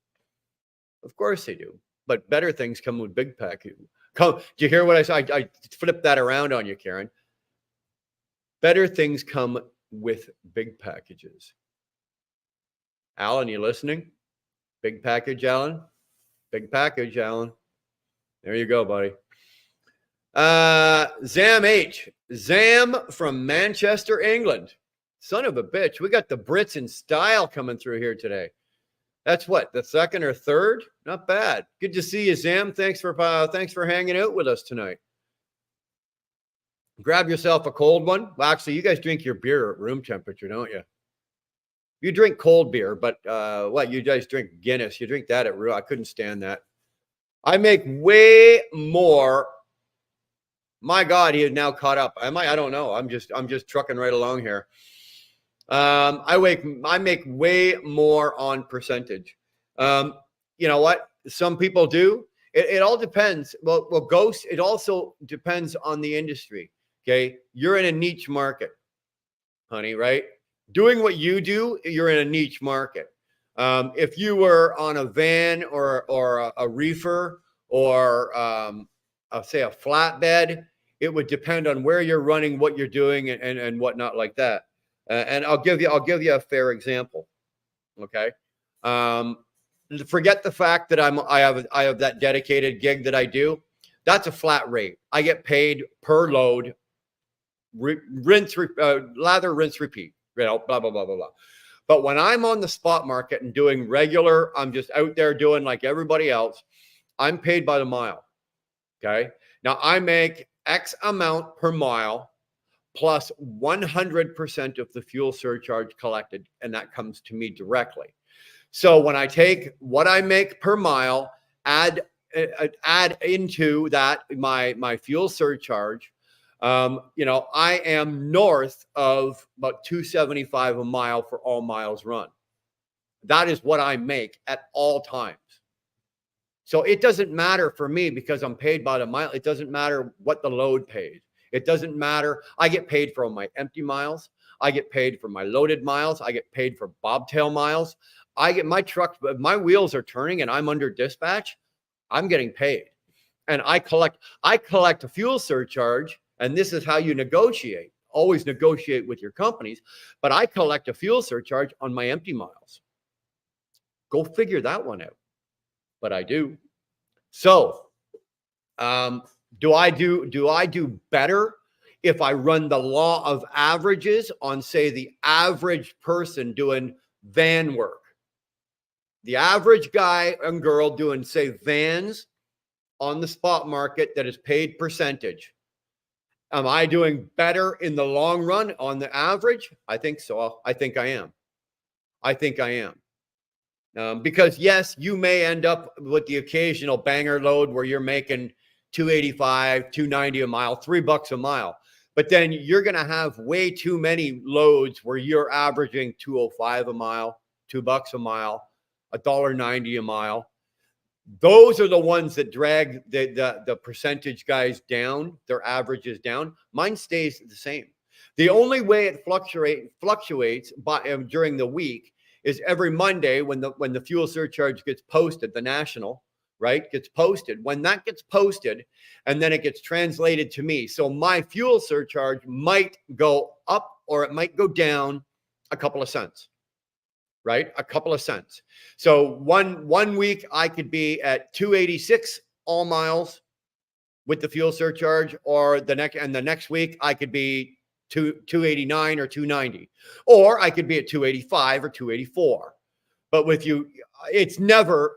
Of course they do. But better things come with big packages. Do you hear what I said? I flipped that around on you, Karen. Better things come with big packages. Alan, you listening? Big package, Alan? Big package, Alan. There you go, buddy. Zam H. Zam from Manchester, England. Son of a bitch. We got the Brits in style coming through here today. That's what, the second or third? Not bad. Good to see you, Zam. Thanks for hanging out with us tonight. Grab yourself a cold one. Well, actually, you guys drink your beer at room temperature, don't you? You drink cold beer, but you guys drink Guinness. You drink that at room. I couldn't stand that. I make way more. My God, he is now caught up. Am I? I don't know. I'm just trucking right along here. I make way more on percentage. You know what? Some people do. It all depends. Well, Ghost, it also depends on the industry. Okay. You're in a niche market, honey, right? Doing what you do, you're in a niche market. If you were on a van or a reefer or I'll say a flatbed, it would depend on where you're running, what you're doing, and whatnot like that. And I'll give you a fair example. Okay. Forget the fact that I have that dedicated gig that I do. That's a flat rate. I get paid per load, lather, rinse, repeat. Blah blah blah blah blah. But when I'm on the spot market and doing regular, I'm just out there doing like everybody else. I'm paid by the mile. Okay. Now I make X amount per mile plus 100% of the fuel surcharge collected, and that comes to me directly. So when I take what I make per mile, add into that my fuel surcharge, I am north of about 275 a mile for all miles run. That is what I make at all times. So it doesn't matter for me because I'm paid by the mile. It doesn't matter what the load pays. It doesn't matter. I get paid for my empty miles. I get paid for my loaded miles. I get paid for bobtail miles. I get my truck, my wheels are turning and I'm under dispatch. I'm getting paid. And I collect a fuel surcharge. And this is how you negotiate. Always negotiate with your companies. But I collect a fuel surcharge on my empty miles. Go figure that one out. But I do. So, do I do better if I run the law of averages on, say, the average person doing van work? The average guy and girl doing, say, vans on the spot market that is paid percentage. Am I doing better in the long run on the average? I think so. I think I am. Because yes, you may end up with the occasional banger load where you're making 285, 290 a mile, $3 a mile. But then you're going to have way too many loads where you're averaging 205 a mile, $2 a mile, $1.90 a mile. Those are the ones that drag the percentage guys down, their averages down. Mine stays the same. The only way it fluctuates during the week is every Monday when the fuel surcharge gets posted, the national, right, gets posted. When that gets posted, and then it gets translated to me. So my fuel surcharge might go up or it might go down a couple of cents, right? A couple of cents. So one week I could be at 286 all miles with the fuel surcharge, or the next week I could be 289 or 290, or I could be at 285 or 284. But with you, there's never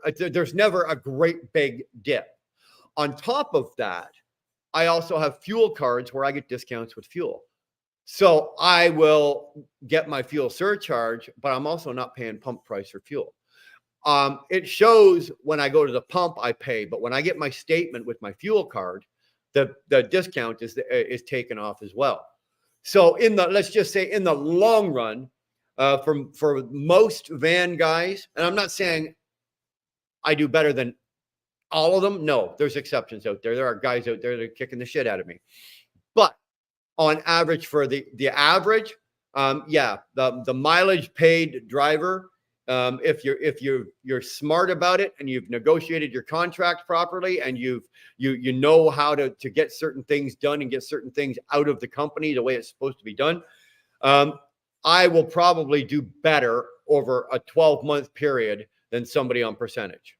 a great big dip. On top of that, I also have fuel cards where I get discounts with fuel. So I will get my fuel surcharge, but I'm also not paying pump price for fuel. It shows when I go to the pump, I pay, but when I get my statement with my fuel card, the discount is taken off as well. So let's just say in the long run, for most van guys, and I'm not saying I do better than all of them. No, there's exceptions out there. There are guys out there that are kicking the shit out of me. But on average, for the average, the mileage paid driver, if you're smart about it and you've negotiated your contract properly and you know how to get certain things done and get certain things out of the company the way it's supposed to be done, I will probably do better over a 12-month period than somebody on percentage.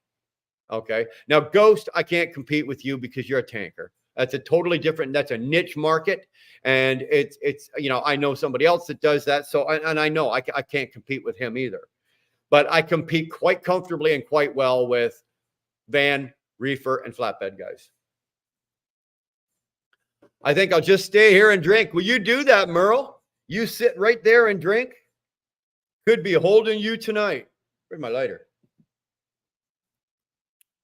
Okay. Now, Ghost, I can't compete with you because you're a tanker. That's a totally different, that's a niche market. And it's, I know somebody else that does that. So, and I know I can't compete with him either, but I compete quite comfortably and quite well with van, reefer, and flatbed guys. I think I'll just stay here and drink. Will you do that, Merle? You sit right there and drink. Could be holding you tonight. Where's my lighter?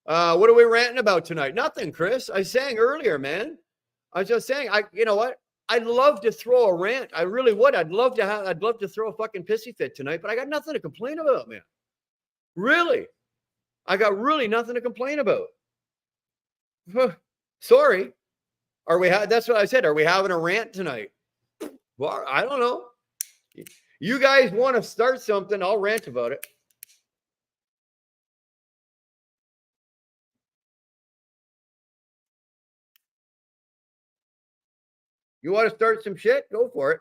What are we ranting about tonight? Nothing, Chris. I sang earlier, man. I was just saying, you know what? I'd love to throw a rant. I really would. I'd love to throw a fucking pissy fit tonight, but I got nothing to complain about, man. Really. I got really nothing to complain about. Sorry. That's what I said. Are we having a rant tonight? Well, I don't know. You guys want to start something, I'll rant about it. You want to start some shit? Go for it.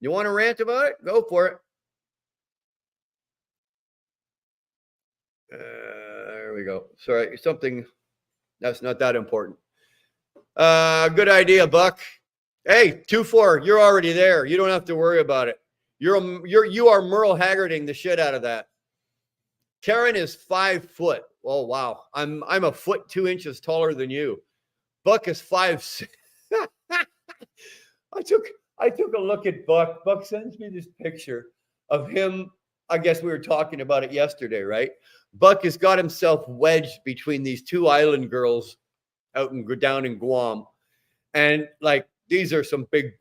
You want to rant about it? Go for it. There we go. Sorry, something that's not that important. Good idea, Buck. Hey, 2-4. You're already there. You don't have to worry about it. You are Merle Haggarding the shit out of that. Karen is 5 foot. Oh wow. I'm a foot 2 inches taller than you. Buck is 5'6". I took a look at Buck. Buck sends me this picture of him. I guess we were talking about it yesterday, right? Buck has got himself wedged between these two island girls down in Guam. And like these are some big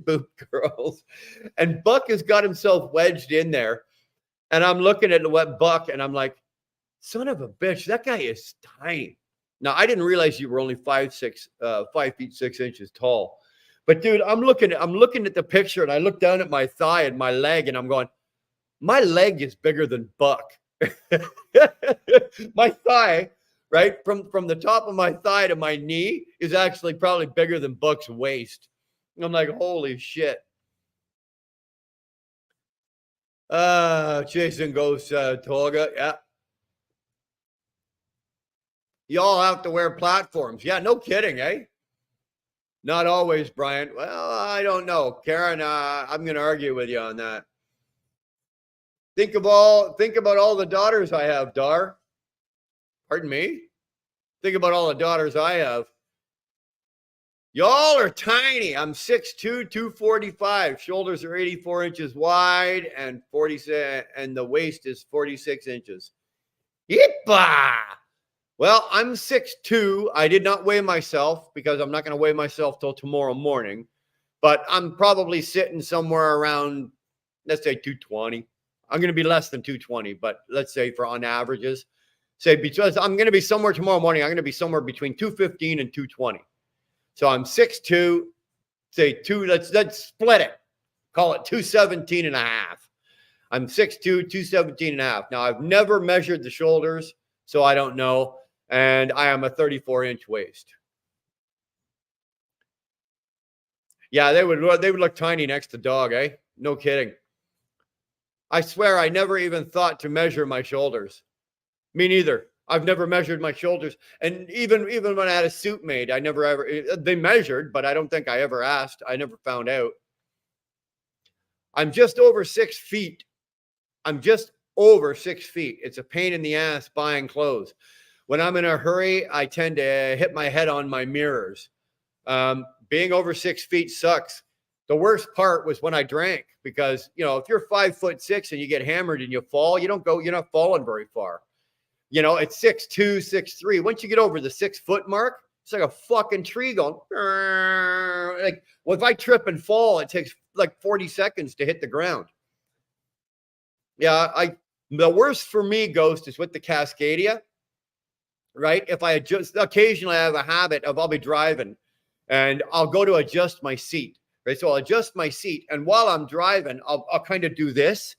boob girls. And Buck has got himself wedged in there. And I'm looking at what Buck and I'm like, son of a bitch, that guy is tiny. Now I didn't realize you were only 5'6", 5 feet 6 inches tall. But dude, I'm looking at the picture and I look down at my thigh and my leg and I'm going, my leg is bigger than Buck. My thigh, right? From the top of my thigh to my knee is actually probably bigger than Buck's waist. I'm like, holy shit. Jason goes, Tolga. Yeah. Y'all have to wear platforms. Yeah, no kidding, eh? Not always, Brian. Well, I don't know. Karen, I'm going to argue with you on that. Think about all the daughters I have, Dar. Pardon me? Think about all the daughters I have. Y'all are tiny. I'm 6'2", 245. Shoulders are 84 inches wide and 46, and the waist is 46 inches. Yippa! Well, I'm 6'2". I did not weigh myself because I'm not going to weigh myself till tomorrow morning. But I'm probably sitting somewhere around, let's say 220. I'm going to be less than 220, but let's say for on averages, say because I'm going to be somewhere tomorrow morning, I'm going to be somewhere between 215 and 220. So I'm 6'2", say two, let's split it. Call it 217 and a half. I'm 6'2", 217 and a half. Now I've never measured the shoulders, so I don't know. And I am a 34-inch waist. Yeah, they would look tiny next to dog, eh? No kidding. I swear I never even thought to measure my shoulders. Me neither. I've never measured my shoulders. And even when I had a suit made, I never ever, they measured, but I don't think I ever asked. I never found out. I'm just over 6 feet. I'm just over 6 feet. It's a pain in the ass buying clothes. When I'm in a hurry, I tend to hit my head on my mirrors. Being over 6 feet sucks. The worst part was when I drank because, you know, if you're 5'6" and you get hammered and you fall, you're not falling very far. You know, it's 6'2", 6'3". Once you get over the 6 foot mark, it's like a fucking tree going. Like, well, if I trip and fall, it takes like 40 seconds to hit the ground. Yeah, the worst for me, Ghost, is with the Cascadia. Right? If I adjust, occasionally I have a habit of I'll be driving and I'll go to adjust my seat. Right. So I'll adjust my seat. And while I'm driving, I'll kind of do this.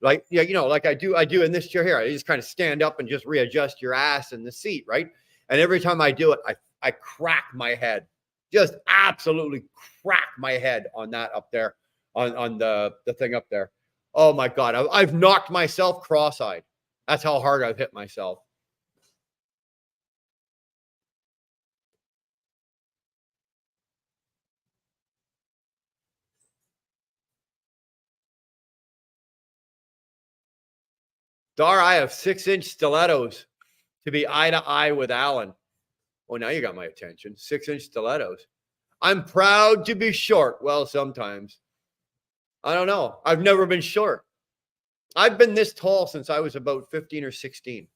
Like, yeah, you know, like I do in this chair here. I just kind of stand up and just readjust your ass in the seat. Right. And every time I do it, I crack my head. Just absolutely crack my head on that up there, on the thing up there. Oh my God. I've knocked myself cross-eyed. That's how hard I've hit myself. Dar, I have 6-inch stilettos to be eye to eye with Alan. Oh, now you got my attention. 6-inch stilettos. I'm proud to be short. Well, sometimes. I don't know. I've never been short. I've been this tall since I was about 15 or 16.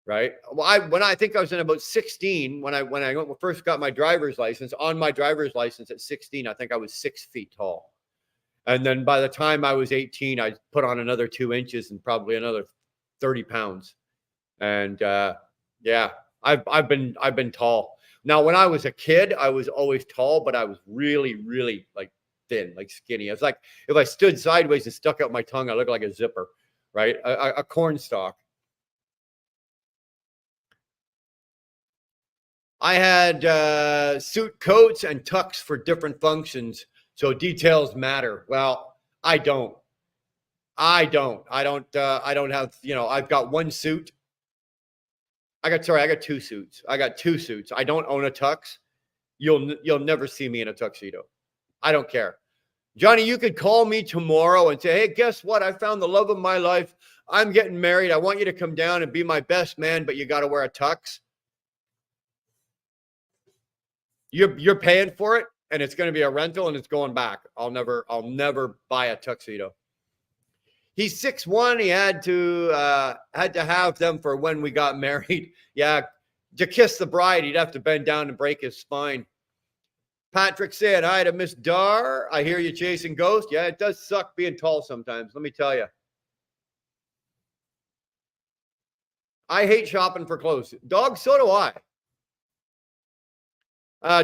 Right? Well, when I think I was in about 16, when I first got my driver's license, on my driver's license at 16, I think I was 6 feet tall. And then by the time I was 18, I put on another 2 inches and probably another 30 pounds. And yeah, I've been tall. Now, when I was a kid, I was always tall, but I was really, really like thin, like skinny. It's like if I stood sideways and stuck out my tongue, I looked like a zipper, right? A corn stalk. I had suit coats and tux for different functions. So details matter. Well, I don't. I don't have, I've got one suit. I got two suits. I got two suits. I don't own a tux. You'll never see me in a tuxedo. I don't care. Johnny, you could call me tomorrow and say, hey, guess what? I found the love of my life. I'm getting married. I want you to come down and be my best man, but you got to wear a tux. You're paying for it, and it's going to be a rental, and it's going back. I'll never buy a tuxedo. He's 6'1". He had to have them for when we got married. Yeah, to kiss the bride, he'd have to bend down and break his spine. Patrick said hi to Miss Dar. I hear you chasing ghosts. Yeah, it does suck being tall sometimes. Let me tell you. I hate shopping for clothes. Dog, so do I.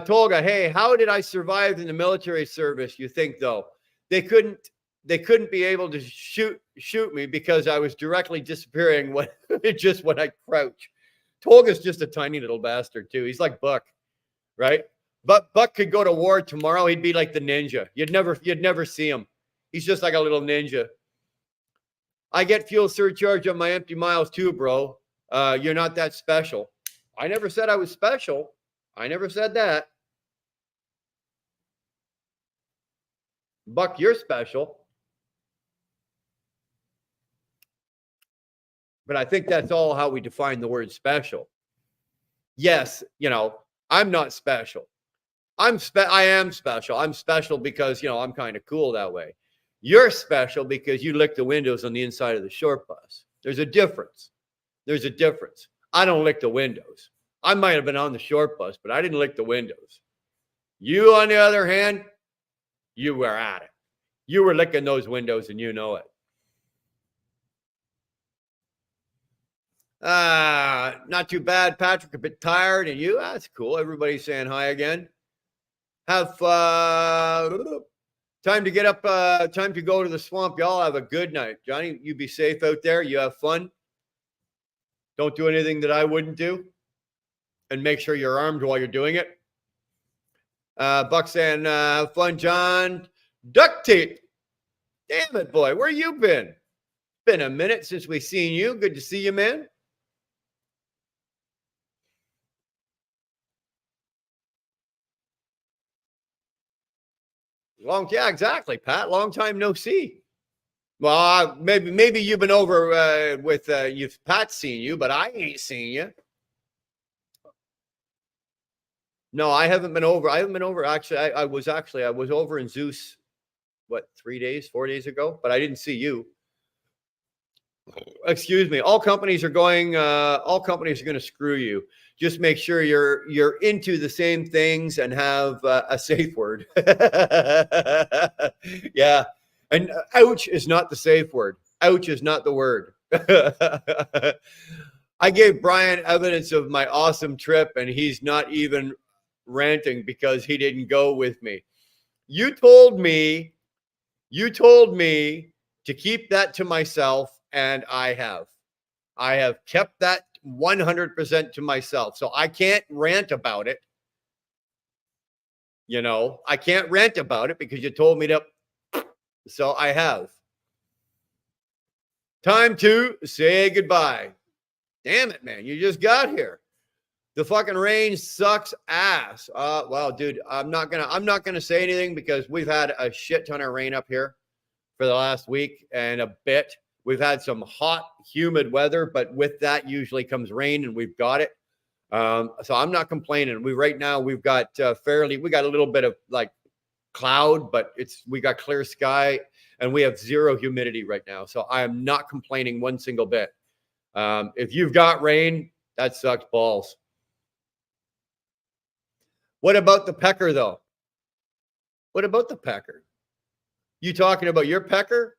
Tolga, hey, how did I survive in the military service? You think though they couldn't be able to shoot me because I was directly disappearing when I crouch. Tolga's just a tiny little bastard too. He's like Buck, right? But Buck could go to war tomorrow. He'd be like the ninja. You'd never see him. He's just like a little ninja. I get fuel surcharge on my empty miles too, bro. You're not that special. I never said I was special. I never said that. Buck, you're special. But I think that's all how we define the word special. Yes, I'm not special. I am special. I'm special because, I'm kind of cool that way. You're special because you lick the windows on the inside of the short bus. There's a difference. I don't lick the windows. I might have been on the short bus, but I didn't lick the windows. You, on the other hand, you were at it. You were licking those windows and you know it. Not too bad, Patrick. A bit tired, and you? That's cool. Everybody's saying hi again. Have time to get up. Time to go to the swamp. Y'all have a good night. Johnny, you be safe out there. You have fun. Don't do anything that I wouldn't do, and make sure you're armed while you're doing it. Buck saying, have fun, John. Duct tape. Damn it, boy. Where you been? Been a minute since we seen you. Good to see you, man. Yeah, exactly, Pat. Long time no see. Well, maybe you've been over with Pat's seen you, but I ain't seen you. No, I haven't been over. Actually, I was over in Zeus, 4 days ago, but I didn't see you. Excuse me. All companies are going to screw you. Just make sure you're into the same things and have a safe word. Yeah. And ouch is not the safe word. Ouch is not the word. I gave Brian evidence of my awesome trip, and he's not even ranting because he didn't go with me. You told me to keep that to myself, and I have kept that 100% to myself. So I can't rant about it. I can't rant about it because you told me to. So I have. Time to say goodbye. Damn it, man. You just got here. The fucking rain sucks ass. Well, dude, I'm not gonna say anything because we've had a shit ton of rain up here for the last week and a bit. We've had some hot, humid weather, but with that usually comes rain, and we've got it. So I'm not complaining. We've got we got a little bit of like cloud, but we got clear sky, and we have zero humidity right now. So I am not complaining one single bit. If you've got rain, that sucks balls. What about the pecker, though? What about the pecker? You talking about your pecker?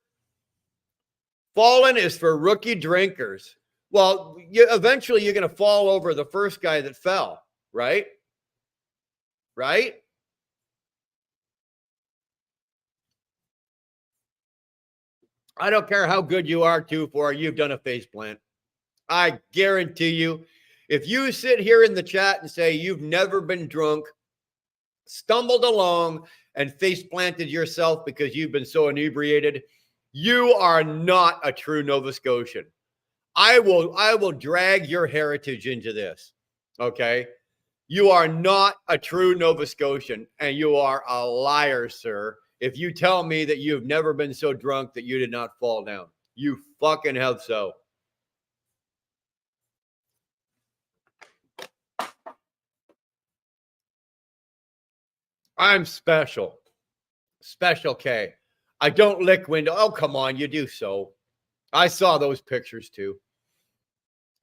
Fallen is for rookie drinkers. Well, eventually you're going to fall over the first guy that fell, right? Right? I don't care how good you are, 2-4, you've done a face plant. I guarantee you, if you sit here in the chat and say you've never been drunk, stumbled along, and face planted yourself because you've been so inebriated, You are not a true Nova Scotian. I will drag your heritage into this. Okay. You are not a true Nova Scotian, and you are a liar, sir. If you tell me that you've never been so drunk that you did not fall down, you fucking have so. I'm special. Special K. I don't lick window. Oh, come on. You do so. I saw those pictures too.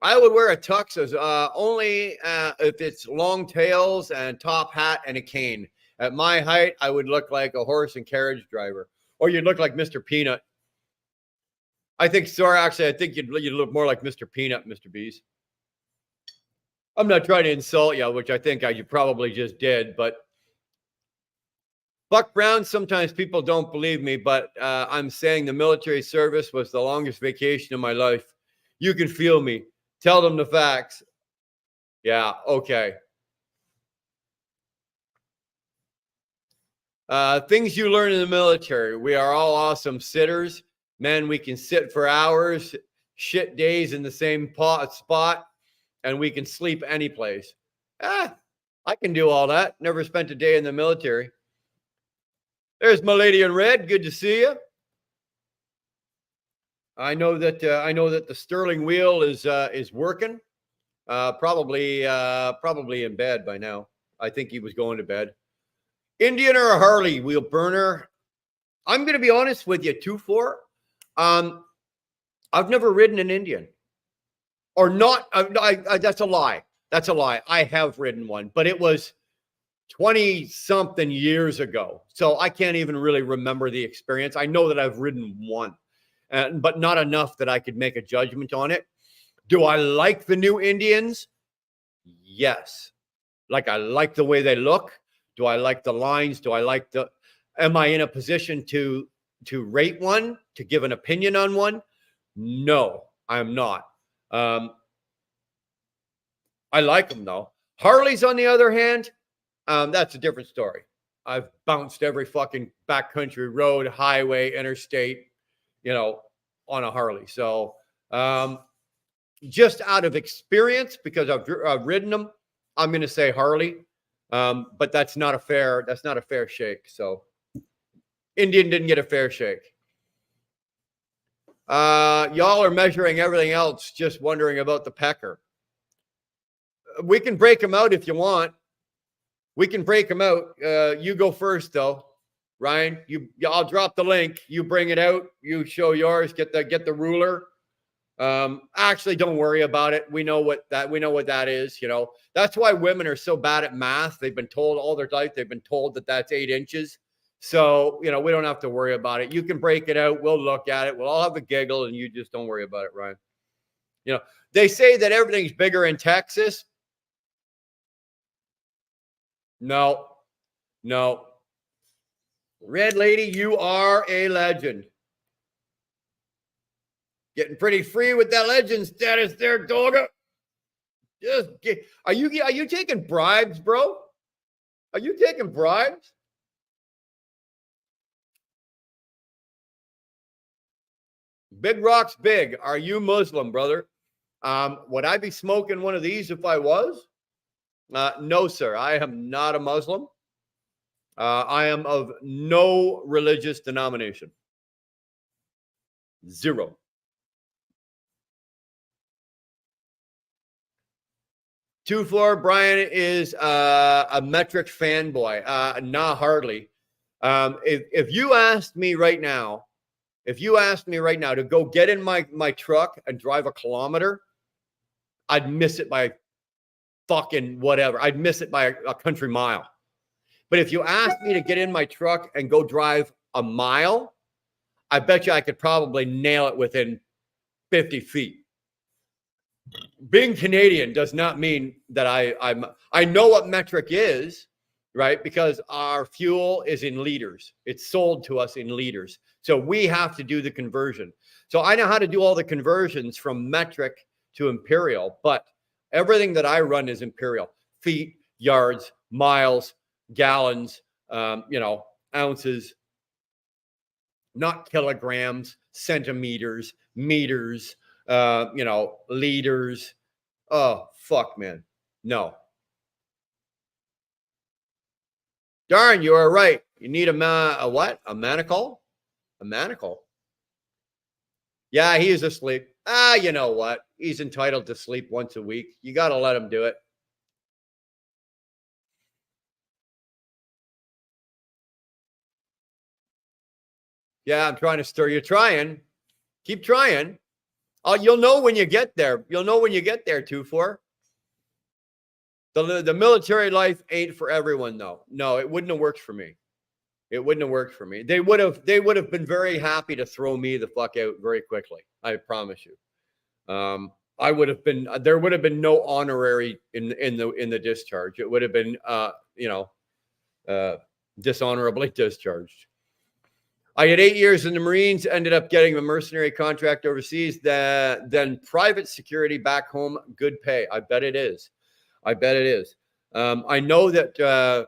I would wear a tux as only if it's long tails and top hat and a cane. At my height, I would look like a horse and carriage driver, or you'd look like Mr. Peanut. I think, sorry, actually, I think you'd look more like Mr. Peanut, Mr. Beast. I'm not trying to insult you, which I think you probably just did, but Buck Brown, sometimes people don't believe me, but I'm saying the military service was the longest vacation of my life. You can feel me. Tell them the facts. Yeah, okay. Things you learn in the military. We are all awesome sitters. Men, we can sit for hours, shit days in the same spot, and we can sleep any place. I can do all that. Never spent a day in the military. There's my lady in red. Good to see you. I know that the Sterling wheel is working. Probably in bed by now. I think he was going to bed. Indian or a Harley wheel burner? I'm going to be honest with you, 2-4. I've never ridden an Indian, or not. That's a lie. That's a lie. I have ridden one, but it was 20 something years ago. So I can't even really remember the experience. I know that I've ridden one, but not enough that I could make a judgment on it. Do I like the new Indians? Yes. Like, I like the way they look. Do I like the lines? Am I in a position to rate one, to give an opinion on one? No, I'm not. I like them though. Harleys, on the other hand, that's a different story. I've bounced every fucking backcountry road, highway, interstate, on a Harley. So, just out of experience, because I've ridden them, I'm going to say Harley. But that's not a fair shake. So Indian didn't get a fair shake. Y'all are measuring everything else, just wondering about the pecker. We can break them out if you want. We can break them out. You go first, though, Ryan. I'll drop the link. You bring it out. You show yours. Get the ruler. Actually, don't worry about it. We know what that is. That's why women are so bad at math. They've been told all their life. They've been told that that's 8 inches. So, we don't have to worry about it. You can break it out. We'll look at it. We'll all have a giggle, and you just don't worry about it, Ryan. They say that everything's bigger in Texas. No. Red lady, you are a legend. Getting pretty free with that legend status there, Dogga. Are you taking bribes, bro? Are you taking bribes? Big Rock's big. Are you Muslim, brother? Would I be smoking one of these if I was? No, sir. I am not a Muslim. I am of no religious denomination. Zero. Brian is a metric fanboy. Nah, hardly. If you asked me right now to go get in my truck and drive a kilometer, I'd miss it by fucking whatever. I'd miss it by a country mile. But if you asked me to get in my truck and go drive a mile, I bet you I could probably nail it within 50 feet. Being Canadian does not mean that I know what metric is, right? Because our fuel is in liters. It's sold to us in liters. So we have to do the conversion. So I know how to do all the conversions from metric to imperial, but everything that I run is imperial. Feet, yards, miles, gallons, ounces. not kilograms, centimeters, meters, liters. Oh, fuck, man. No. Darn, you are right. You need a what? A manacle? A manacle? Yeah, he is asleep. You know what? He's entitled to sleep once a week. You got to let him do it. Yeah, I'm trying to stir. You're trying. Keep trying. Oh, you'll know when you get there. You'll know when you get there, 2-4. The military life ain't for everyone, though. No, it wouldn't have worked for me. It wouldn't have worked for me. They would have been very happy to throw me the fuck out very quickly. I promise you. I would have been there would have been no honorary in the discharge. It would have been dishonorably discharged. I had 8 years in the Marines, ended up getting a mercenary contract overseas, then private security back home, good pay. I bet it is. I know that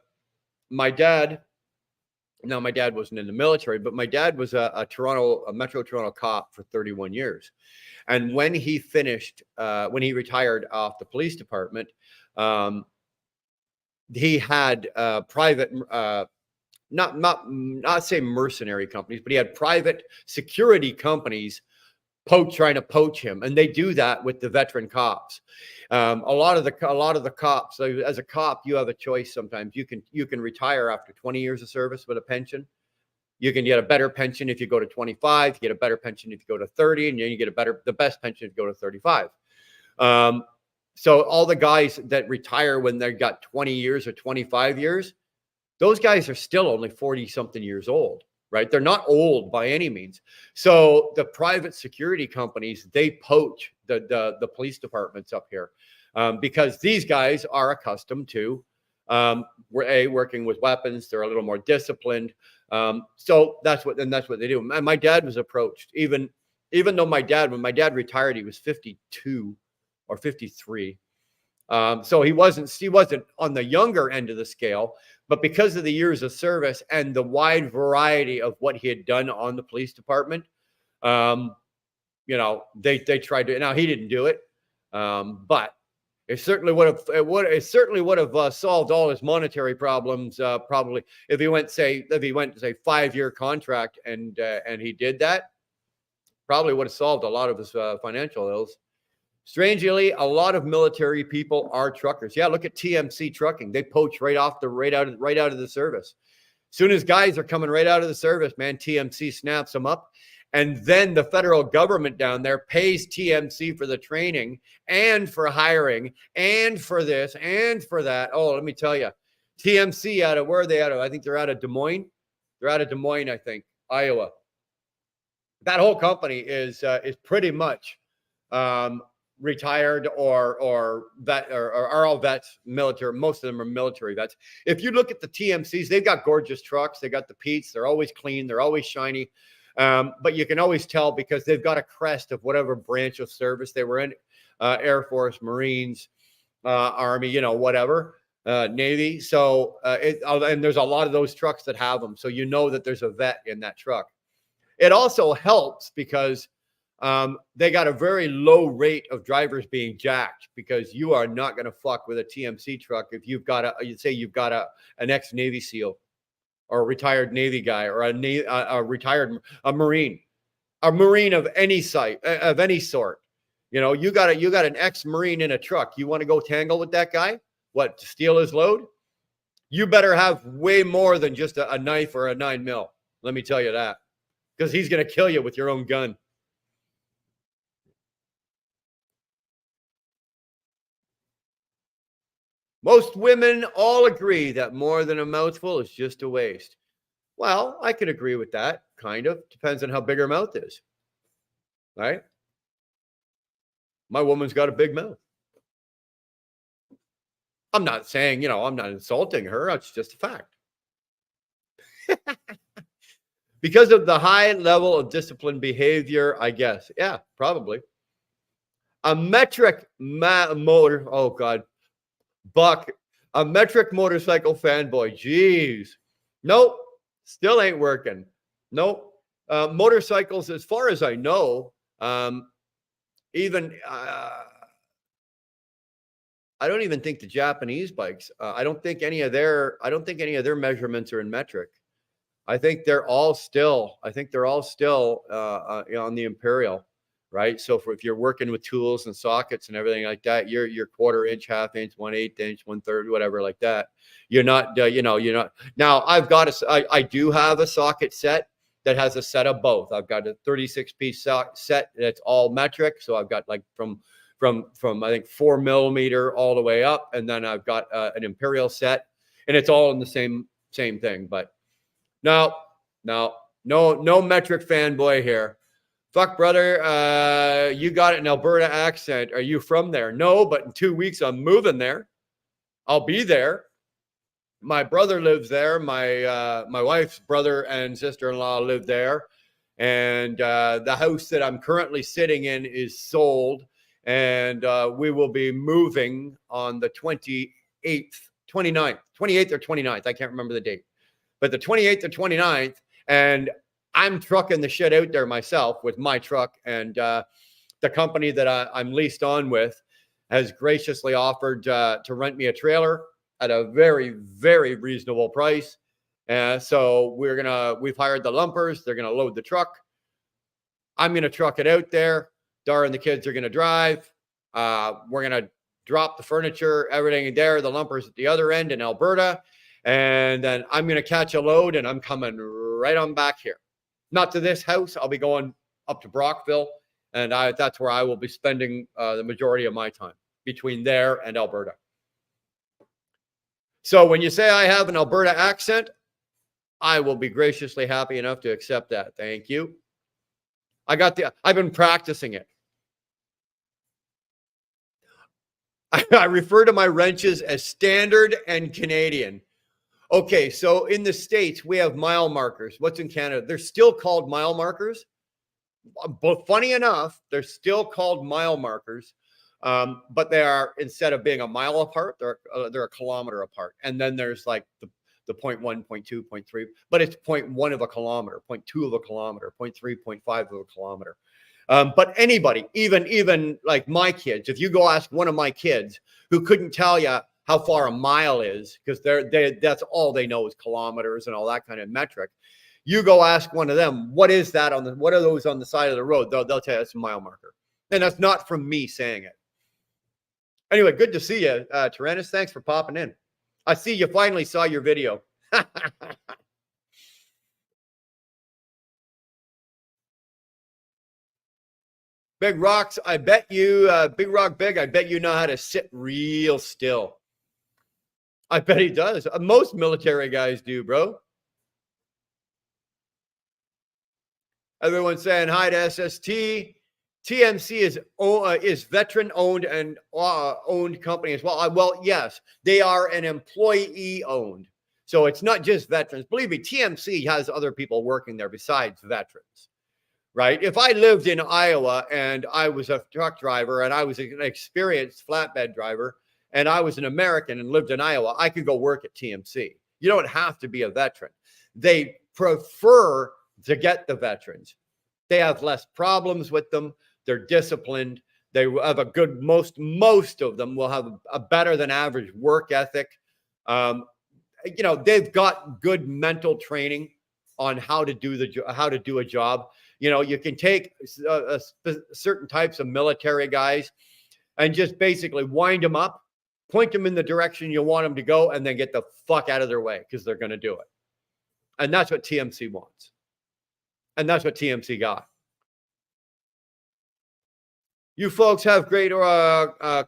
my dad, now my dad wasn't in the military, but my dad was a Metro Toronto cop for 31 years. And when he finished, when he retired off the police department, he had private, not say mercenary companies, but he had private security companies trying to poach him, and they do that with the veteran cops. A lot of the cops, so as a cop, you have a choice. Sometimes you can retire after 20 years of service with a pension. You can get a better pension if you go to 25. You get a better pension if you go to 30, and then you get the best pension if you go to 35. So all the guys that retire when they've got 20 years or 25 years, those guys are still only 40 something years old, right? They're not old by any means. So the private security companies, they poach the police departments up here because these guys are accustomed to working with weapons. They're a little more disciplined. So that's what they do. And my dad was approached, even though when my dad retired, he was 52 or 53. So he wasn't on the younger end of the scale, but because of the years of service and the wide variety of what he had done on the police department, they tried to. Now he didn't do it, but it certainly would have solved all his monetary problems. Probably if he went say 5-year contract and he did that, probably would have solved a lot of his financial ills. Strangely, a lot of military people are truckers. Yeah, look at TMC Trucking. They poach right out of the service. Soon as guys are coming right out of the service, man, TMC snaps them up. And then the federal government down there pays TMC for the training and for hiring and for this and for that. Oh, let me tell you, TMC where are they out of? I think they're out of Des Moines. They're out of Des Moines, I think, Iowa. That whole company is pretty much retired or vet or are all vets, military. Most of them are military vets. If you look at the TMCs, they've got gorgeous trucks. They got the Pete's. They're always clean. They're always shiny. But you can always tell because they've got a crest of whatever branch of service they were in, Air Force, Marines, Army, whatever, Navy. So, and there's a lot of those trucks that have them. So you know that there's a vet in that truck. It also helps because they got a very low rate of drivers being jacked because you are not going to fuck with a TMC truck if you've got an ex-Navy SEAL or a retired Navy guy or a Marine of any sort. You got an ex-Marine in a truck. You want to go tangle with that guy? What, to steal his load? You better have way more than just a knife or a 9mm. Let me tell you that, because he's going to kill you with your own gun. Most women all agree that more than a mouthful is just a waste. Well, I could agree with that, kind of. Depends on how big her mouth is, right? My woman's got a big mouth. I'm not saying, I'm not insulting her. It's just a fact. Because of the high level of disciplined behavior, I guess. Yeah, probably. A metric motor. Oh, God. Buck, a metric motorcycle fanboy. Jeez. Nope. Still ain't working. Nope. Motorcycles, as far as I know, even I don't even think the Japanese bikes. I don't think any of their measurements are in metric. I think they're all still. on the imperial, right? So if you're working with tools and sockets and everything like that, you're quarter inch, half inch, 1/8 inch, 1/3, whatever like that. You're not. You're not. Now I do have a socket set that has a set of both. I've got a 36-piece set that's all metric. So I've got like from I think 4mm all the way up, and then I've got an imperial set, and it's all in the same thing. But no metric fanboy here. Fuck, brother. You got an Alberta accent. Are you from there? No, but in 2 weeks I'm moving there. I'll be there. My brother lives there. My wife's brother and sister-in-law live there. And the house that I'm currently sitting in is sold. And we will be moving on the 28th or 29th. I can't remember the date. But the 28th or 29th. And I'm trucking the shit out there myself with my truck. And the company that I'm leased on with has graciously offered to rent me a trailer at a very, very reasonable price. So we've hired the lumpers. They're going to load the truck. I'm going to truck it out there. Dar and the kids are going to drive. We're going to drop the furniture, everything there, the lumpers at the other end in Alberta. And then I'm going to catch a load and I'm coming right on back here. Not to this house. I'll be going up to Brockville. And that's where I will be spending the majority of my time, between there and Alberta. So when you say I have an Alberta accent, I will be graciously happy enough to accept that. Thank you. I've been practicing it. I refer to my wrenches as standard and Canadian. Okay, so in the States, we have mile markers. What's in Canada? They're still called mile markers. But funny enough, they're still called mile markers. But they are, instead of being a mile apart, they're a kilometer apart. And then there's like the 0.1, 0.2, 0.3, but it's 0.1 of a kilometer, 0.2 of a kilometer, 0.3, 0.5 of a kilometer. But anybody, even like my kids, if you go ask one of my kids who couldn't tell you how far a mile is, because that's all they know is kilometers and all that kind of metric. You go ask one of them, what is that what are those on the side of the road? They'll tell you it's a mile marker. And that's not from me saying it. Anyway, good to see you, Tyrannus. Thanks for popping in. I see you finally saw your video. Big Rocks, I bet you, Big Rock Big, I bet you know how to sit real still. I bet he does. Most military guys do, bro. Everyone's saying hi to SST. TMC is veteran owned and owned company as well. Well, yes, they are an employee owned. So it's not just veterans. Believe me, TMC has other people working there besides veterans, right? If I lived in Iowa and I was a truck driver and I was an experienced flatbed driver and I was an American and lived in Iowa, I could go work at TMC. You don't have to be a veteran. They prefer to get the veterans. They have less problems with them. They're disciplined. They have a good, most of them will have a better than average work ethic. They've got good mental training on how to do a job. You can take certain types of military guys and just basically wind them up, point them in the direction you want them to go, and then get the fuck out of their way because they're going to do it. And that's what TMC wants. And that's what TMC got. You folks have great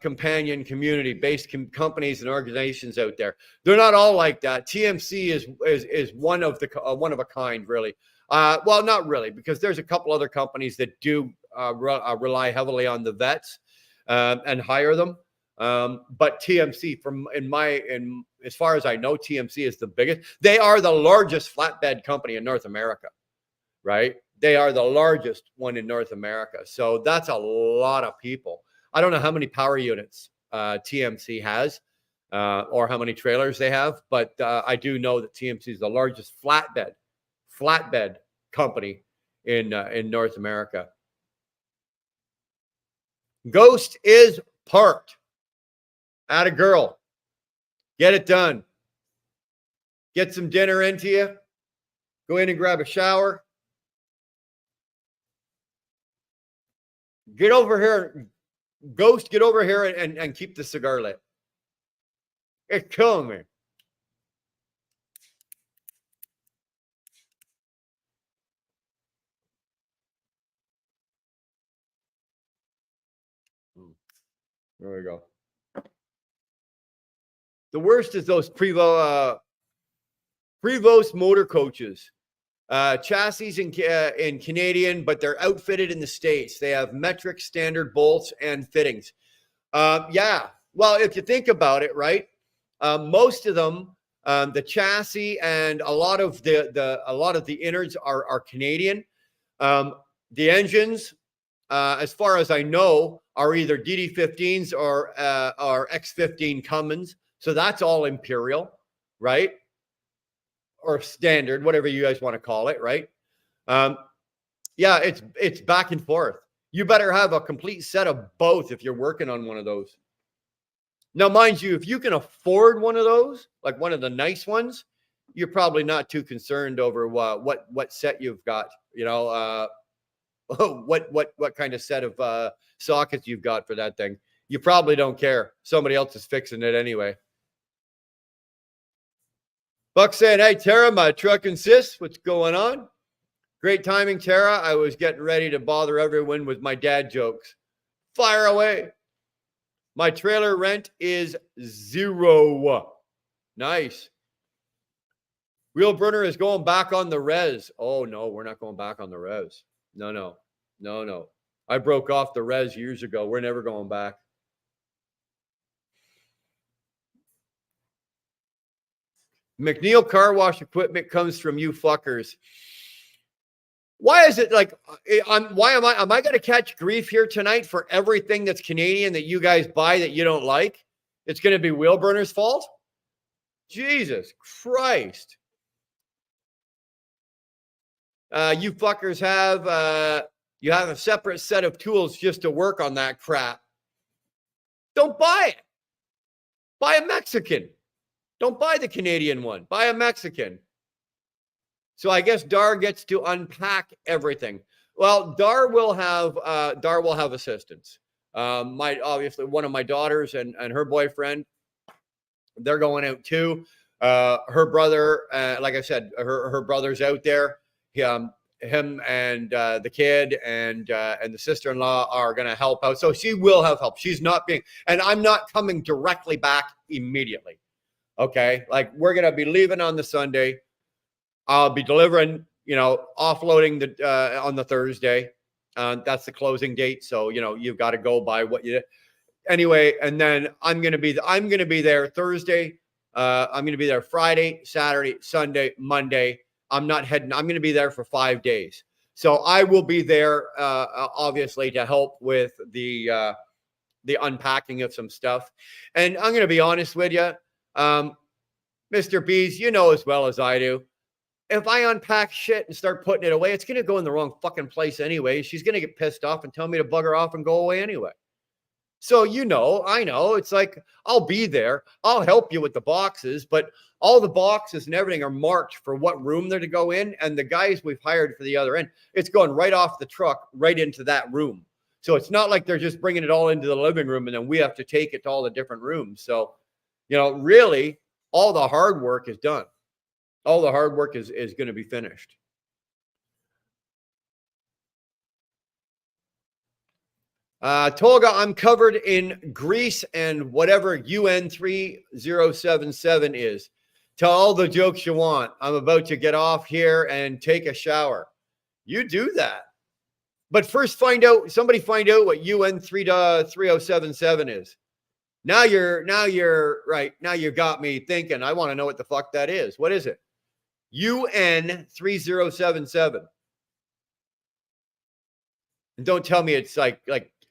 companion community-based companies and organizations out there. They're not all like that. TMC is one of a kind, really. Well, not really, because there's a couple other companies that do rely heavily on the vets and hire them. But TMC, as far as I know, TMC is the biggest. They are the largest flatbed company in North America, right? They are the largest one in North America. So that's a lot of people. I don't know how many power units TMC has or how many trailers they have, but I do know that TMC is the largest flatbed company in North America. Ghost is parked. Atta girl. Get it done. Get some dinner into you. Go in and grab a shower. Get over here. Ghost, get over here and keep the cigar lit. It's killing me. There we go. The worst is those Prevost motor coaches. Chassis in Canadian, but they're outfitted in the States. They have metric standard bolts and fittings. Yeah. Well, if you think about it, right? Most of them, the chassis and a lot of the innards are Canadian. The engines, as far as I know, are either DD15s or X15 Cummins. So that's all Imperial, right? Or standard, whatever you guys want to call it, right? Yeah, it's back and forth. You better have a complete set of both if you're working on one of those. Now, mind you, if you can afford one of those, like one of the nice ones, you're probably not too concerned over what set you've got. You know, what kind of set of sockets you've got for that thing. You probably don't care. Somebody else is fixing it anyway. Buck saying, hey, Tara, my truck insists. What's going on? Great timing, Tara. I was getting ready to bother everyone with my dad jokes. Fire away. My trailer rent is $0. Nice. Wheel burner is going back on the res. Oh, no, we're not going back on the res. No. I broke off the res years ago. We're never going back. McNeil car wash equipment comes from you fuckers. Why is it like, am I going to catch grief here tonight for everything that's Canadian that you guys buy that you don't like? It's going to be Wheelburner's fault? Jesus Christ. You fuckers have, you have a separate set of tools just to work on that crap. Don't buy it. Buy a Mexican. Don't buy the Canadian one. Buy a Mexican. So I guess Dar gets to unpack everything. Well, Dar will have assistance. Obviously one of my daughters and her boyfriend, they're going out too. Her brother, like I said, her brother's out there. Him and the kid and the sister-in-law are going to help out. So she will have help. She's not being, and I'm not coming directly back immediately. Okay. Like we're going to be leaving on the Sunday. I'll be delivering, offloading on the Thursday. That's the closing date. So, you've got to go by what you, anyway. And then I'm going to be there Thursday. I'm going to be there Friday, Saturday, Sunday, Monday. I'm not heading. I'm going to be there for 5 days. So I will be there, obviously, to help with the unpacking of some stuff. And I'm going to be honest with you, Mr. Bees, you know as well as I do. If I unpack shit and start putting it away, it's going to go in the wrong fucking place anyway. She's going to get pissed off and tell me to bugger off and go away anyway. So, I know it's like, I'll be there. I'll help you with the boxes, but all the boxes and everything are marked for what room they're to go in. And the guys we've hired for the other end, it's going right off the truck, right into that room. So it's not like they're just bringing it all into the living room and then we have to take it to all the different rooms. So, really all the hard work is done. All the hard work is going to be finished. Tolga, I'm covered in grease and whatever UN 3077 is. Tell all the jokes you want. I'm about to get off here and take a shower. You do that. But first somebody find out what UN 3077 is. Now you're right. Now you got me thinking. I want to know what the fuck that is. What is it? UN 3077. And don't tell me it's like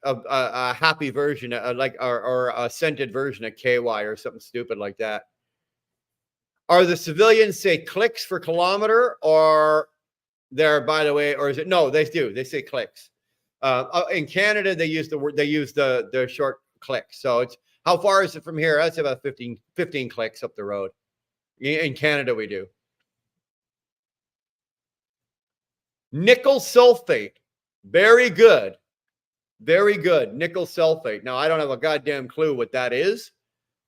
a happy version, or a scented version of KY or something stupid like that. Are the civilians say clicks for kilometer or there, by the way, or is it? No, they do. They say clicks. In Canada, they use the word. They use the short clicks. So it's how far is it from here? That's about 15 clicks up the road. In Canada, we do. Nickel sulfate. Very good. Very good. Nickel sulfate. Now, I don't have a goddamn clue what that is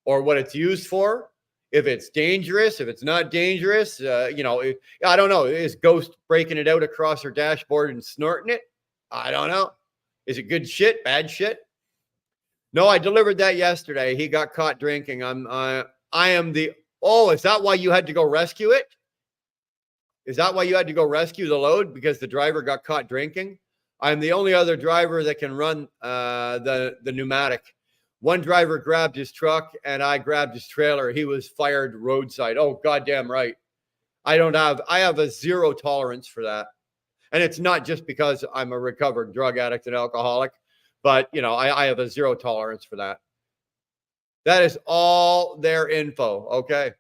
or what it's used for. If it's dangerous, if it's not dangerous, I don't know. Is Ghost breaking it out across her dashboard and snorting it? I don't know. Is it good shit? Bad shit? No, I delivered that yesterday. He got caught drinking. I am the. Oh, is that why you had to go rescue it? Is that why you had to go rescue the load? Because the driver got caught drinking? I'm the only other driver that can run the pneumatic. One driver grabbed his truck and I grabbed his trailer. He was fired roadside. Oh, goddamn right. I have a zero tolerance for that. And it's not just because I'm a recovered drug addict and alcoholic, but I have a zero tolerance for that. That is all their info. Okay.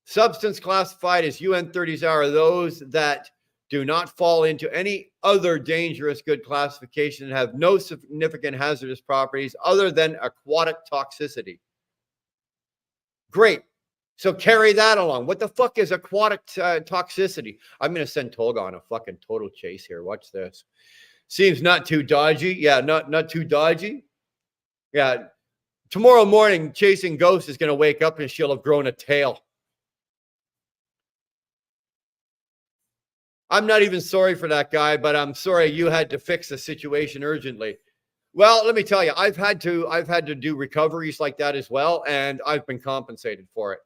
Substance classified as UN30s are those that do not fall into any other dangerous good classification and have no significant hazardous properties other than aquatic toxicity. Great. So carry that along. What the fuck is aquatic toxicity? I'm going to send Tolga on a fucking total chase here. Watch this. Seems not too dodgy. Yeah, not too dodgy. Yeah. Tomorrow morning, Chasing Ghost is going to wake up and she'll have grown a tail. I'm not even sorry for that guy, but I'm sorry you had to fix the situation urgently. Well, let me tell you, I've had to do recoveries like that as well, and I've been compensated for it.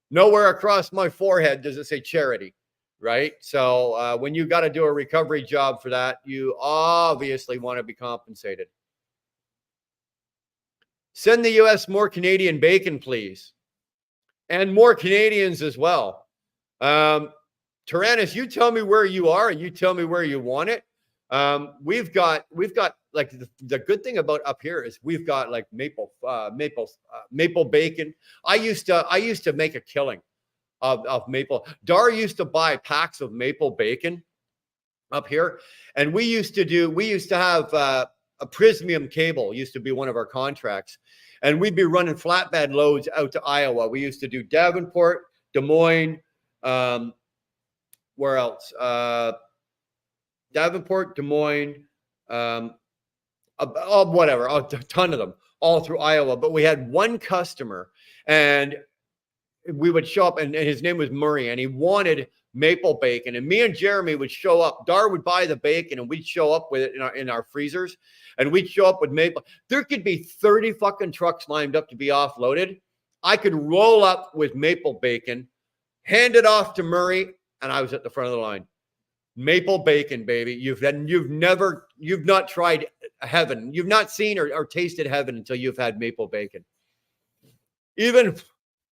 Nowhere across my forehead does it say charity, right? So when you got to do a recovery job for that, you obviously want to be compensated. Send the U.S. more Canadian bacon, please, and more Canadians as well. Tyrannus, you tell me where you are and you tell me where you want it. We've got like the good thing about up here is we've got like maple bacon. I used to make a killing of maple. Dar used to buy packs of maple bacon up here, and we used to have a Prismium cable used to be one of our contracts, and we'd be running flatbed loads out to Iowa. We used to do Davenport, Des Moines. Where else? Davenport, Des Moines, whatever, a ton of them all through Iowa. But we had one customer and we would show up and his name was Murray and he wanted maple bacon. And me and Jeremy would show up. Dar would buy the bacon and we'd show up with it in our freezers and we'd show up with maple. There could be 30 fucking trucks lined up to be offloaded. I could roll up with maple bacon, hand it off to Murray, and I was at the front of the line. Maple bacon, baby. You've not tried heaven. You've not seen or tasted heaven until you've had maple bacon. Even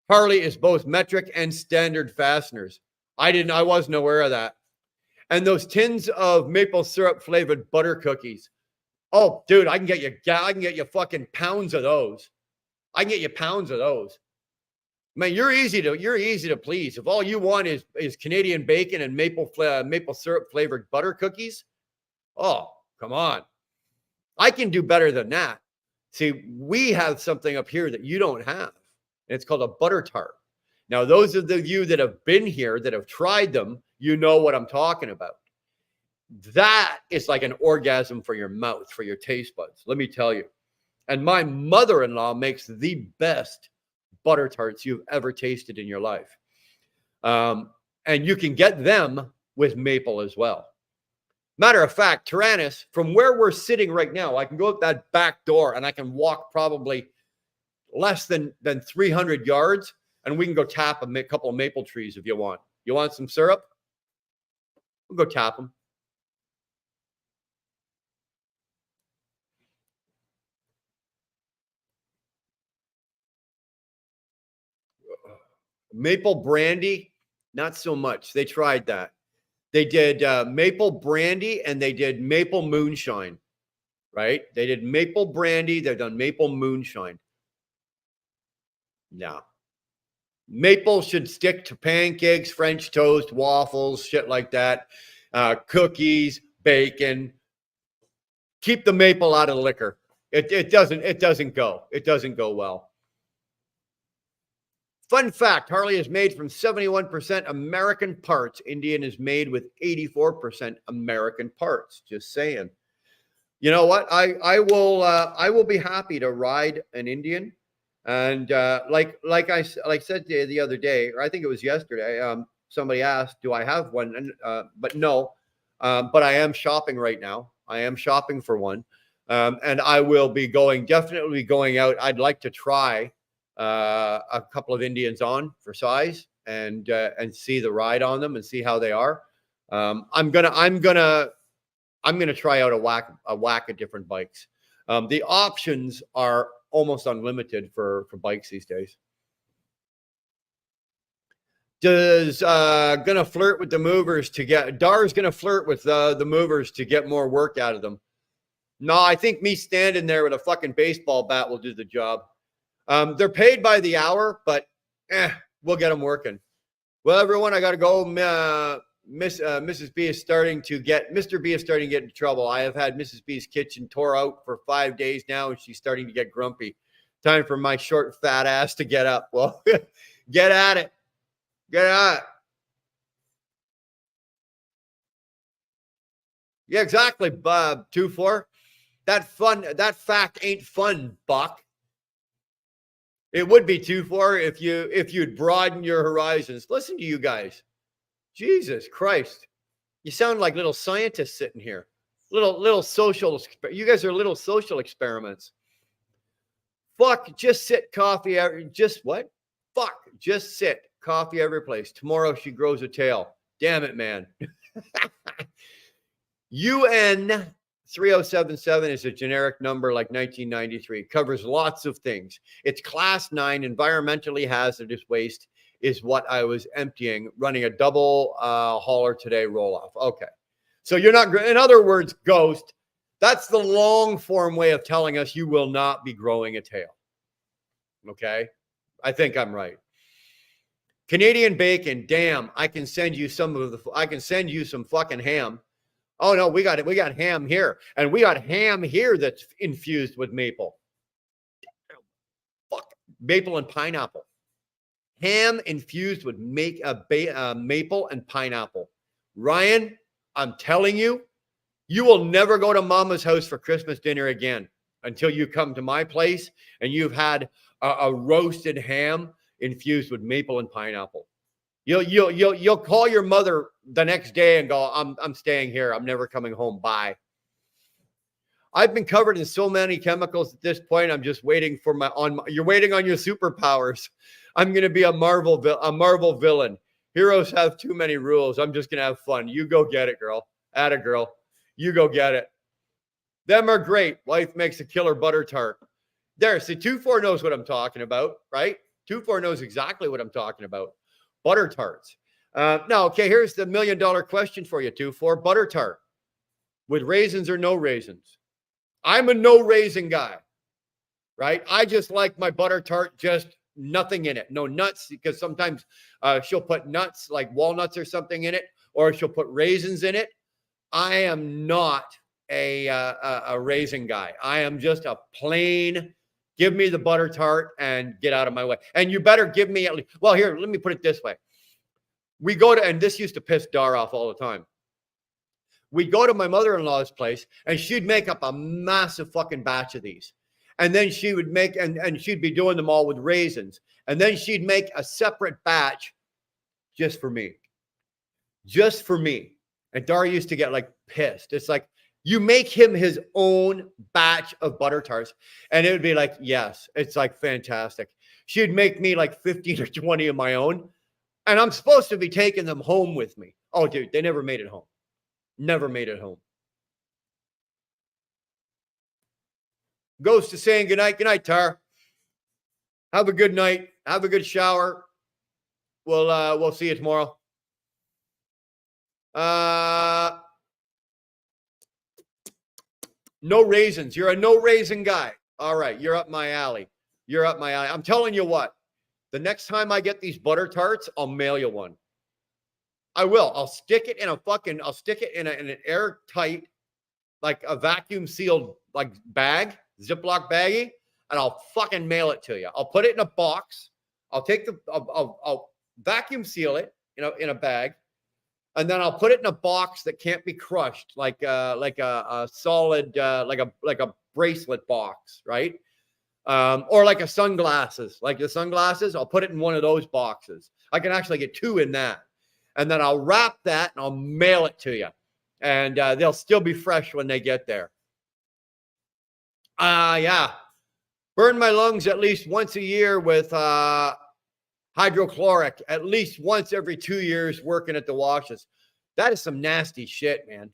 Harley is both metric and standard fasteners. I wasn't aware of that. And those tins of maple syrup flavored butter cookies. Oh, dude, I can get you fucking pounds of those. I can get you pounds of those. Man, you're easy to please. If all you want is Canadian bacon and maple syrup flavored butter cookies, oh, come on. I can do better than that. See, we have something up here that you don't have. And it's called a butter tart. Now, those of you that have been here, that have tried them, you know what I'm talking about. That is like an orgasm for your mouth, for your taste buds. Let me tell you. And my mother-in-law makes the best butter tarts you've ever tasted in your life. And you can get them with maple as well. Matter of fact, Tyrannus, from where we're sitting right now, I can go out that back door and I can walk probably less than 300 yards and we can go tap a couple of maple trees if you want. You want some syrup? We'll go tap them. Maple brandy, not so much. They tried that. They did maple brandy and they did maple moonshine, right? They did maple brandy. They've done maple moonshine. No. Maple should stick to pancakes, French toast, waffles, shit like that. cookies, bacon. Keep the maple out of the liquor. It doesn't go well. Fun fact, Harley is made from 71% American parts. Indian is made with 84% American parts. Just saying. You know what? I will be happy to ride an Indian. And like I said the other day, or I think it was yesterday, somebody asked, do I have one? And but no. But I am shopping right now. I am shopping for one. And I will be definitely going out. I'd like to try a couple of Indians on for size and see the ride on them and see how they are. I'm gonna try out a whack of different bikes. The options are almost unlimited for bikes these days. Does gonna flirt with the movers to get Dar's gonna flirt with the movers to get more work out of them. No, I think me standing there with a fucking baseball bat will do the job. They're paid by the hour, but we'll get them working. Well, everyone, I got to go. Mrs. B is starting to get, Mr. B is starting to get into trouble. I have had Mrs. B's kitchen tore out for 5 days now, and she's starting to get grumpy. Time for my short, fat ass to get up. Well, get at it. Get at it. Yeah, exactly, Bob. 2-4. That fact ain't fun, Buck. It would be 2-4 if you'd broaden your horizons. Listen to you guys. Jesus Christ. You sound like little scientists sitting here. Little social, you guys are little social experiments. Fuck, just sit coffee. Just what? Fuck, just sit coffee every place. Tomorrow she grows a tail. Damn it, man. UN 3077 is a generic number like 1993. Covers lots of things. It's class 9, environmentally hazardous waste is what I was emptying, running a double hauler today roll-off. Okay. So you're not, in other words, ghost, that's the long form way of telling us you will not be growing a tail. Okay. I think I'm right. Canadian bacon. Damn. I can send you some fucking ham. Oh no, we got ham here. And we got ham here that's infused with maple. Fuck. Maple and pineapple. Ham infused with maple and pineapple. Ryan, I'm telling you, you will never go to Mama's house for Christmas dinner again until you come to my place and you've had a roasted ham infused with maple and pineapple. You'll call your mother the next day and go, I'm staying here. I'm never coming home. Bye. I've been covered in so many chemicals at this point. I'm just waiting for you're waiting on your superpowers. I'm going to be a Marvel villain. Heroes have too many rules. I'm just going to have fun. You go get it, girl. Atta girl. You go get it. Them are great. Wife makes a killer butter tart. There. See, 2-4 knows what I'm talking about, right? 2-4 knows exactly what I'm talking about. Butter tarts. Now, okay, here's the $1 million question for you, 2-4. Butter tart with raisins or no raisins? I'm a no raisin guy, right? I just like my butter tart, just nothing in it. No nuts, because sometimes she'll put nuts like walnuts or something in it, or she'll put raisins in it. I am not a raisin guy. I am just a plain, give me the butter tart and get out of my way. And you better give me at least, well, here, let me put it this way. We go to, and this used to piss Dar off all the time. We'd go to my mother-in-law's place and she'd make up a massive fucking batch of these. And then she would make, and she'd be doing them all with raisins. And then she'd make a separate batch just for me. Just for me. And Dar used to get like pissed. It's like, you make him his own batch of butter tarts. And it would be like, yes, it's like fantastic. She'd make me like 15 or 20 of my own. And I'm supposed to be taking them home with me. Oh, dude, they never made it home. Never made it home. Ghost is saying good night. Good night, Tar. Have a good night. Have a good shower. We'll see you tomorrow. No raisins. You're a no raisin guy. All right, you're up my alley. You're up my alley. I'm telling you what. The next time I get these butter tarts, I'll mail you one. I will. I'll stick it in an airtight, like a vacuum sealed like bag, Ziploc baggie, and I'll fucking mail it to you. I'll put it in a box. I'll vacuum seal it, in a bag, and then I'll put it in a box that can't be crushed, like a solid, like a bracelet box, right? Or like the sunglasses. I'll put it in one of those boxes. I can actually get 2 in that, and then I'll wrap that and I'll mail it to you, and they'll still be fresh when they get there. Yeah. Burn my lungs at least once a year with hydrochloric, at least once every 2 years working at the washes. That is some nasty shit, man.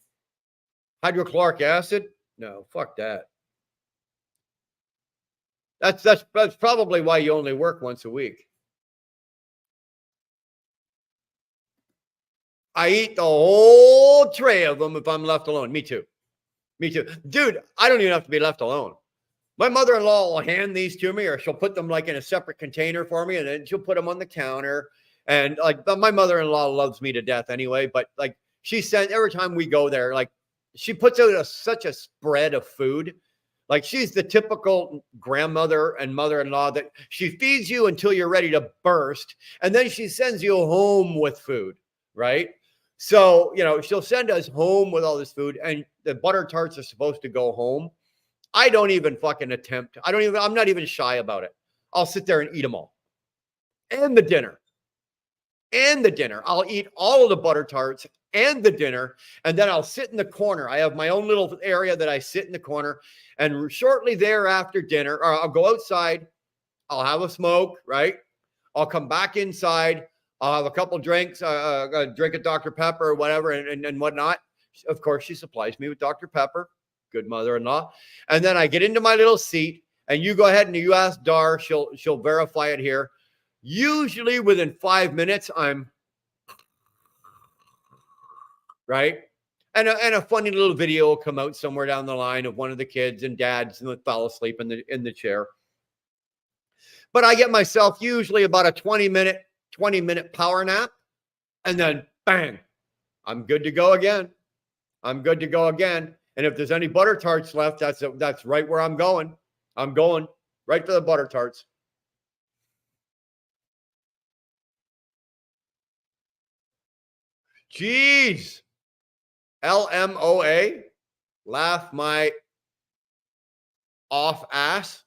Hydrochloric acid? No, fuck that. That's probably why you only work once a week. I eat the whole tray of them if I'm left alone. Me too. Dude, I don't even have to be left alone. My mother-in-law will hand these to me, or she'll put them like in a separate container for me, and then she'll put them on the counter. And like, my mother-in-law loves me to death anyway, but like, she sent every time we go there, like, she puts out such a spread of food. Like, she's the typical grandmother and mother-in-law that she feeds you until you're ready to burst, and then she sends you home with food, right? So, she'll send us home with all this food, and the butter tarts are supposed to go home. I don't even fucking attempt. I'm not even shy about it. I'll sit there and eat them all. And the dinner. I'll eat all of the butter tarts and the dinner. And then I'll sit in the corner. I have my own little area that I sit in the corner. And shortly thereafter dinner, or I'll go outside. I'll have a smoke, right? I'll come back inside. I'll have a couple drinks, a drink of Dr. Pepper or whatever and whatnot. Of course, she supplies me with Dr. Pepper. Good mother-in-law. And then I get into my little seat, and you go ahead and you ask Dar, she'll verify it here. Usually within 5 minutes, I'm right. And a funny little video will come out somewhere down the line of one of the kids and dads and fell asleep in the chair. But I get myself usually about a 20-minute power nap, and then bang, I'm good to go again. And if there's any butter tarts left, that's right where I'm going. I'm going right for the butter tarts. Jeez. LMOA. Laugh my off ass.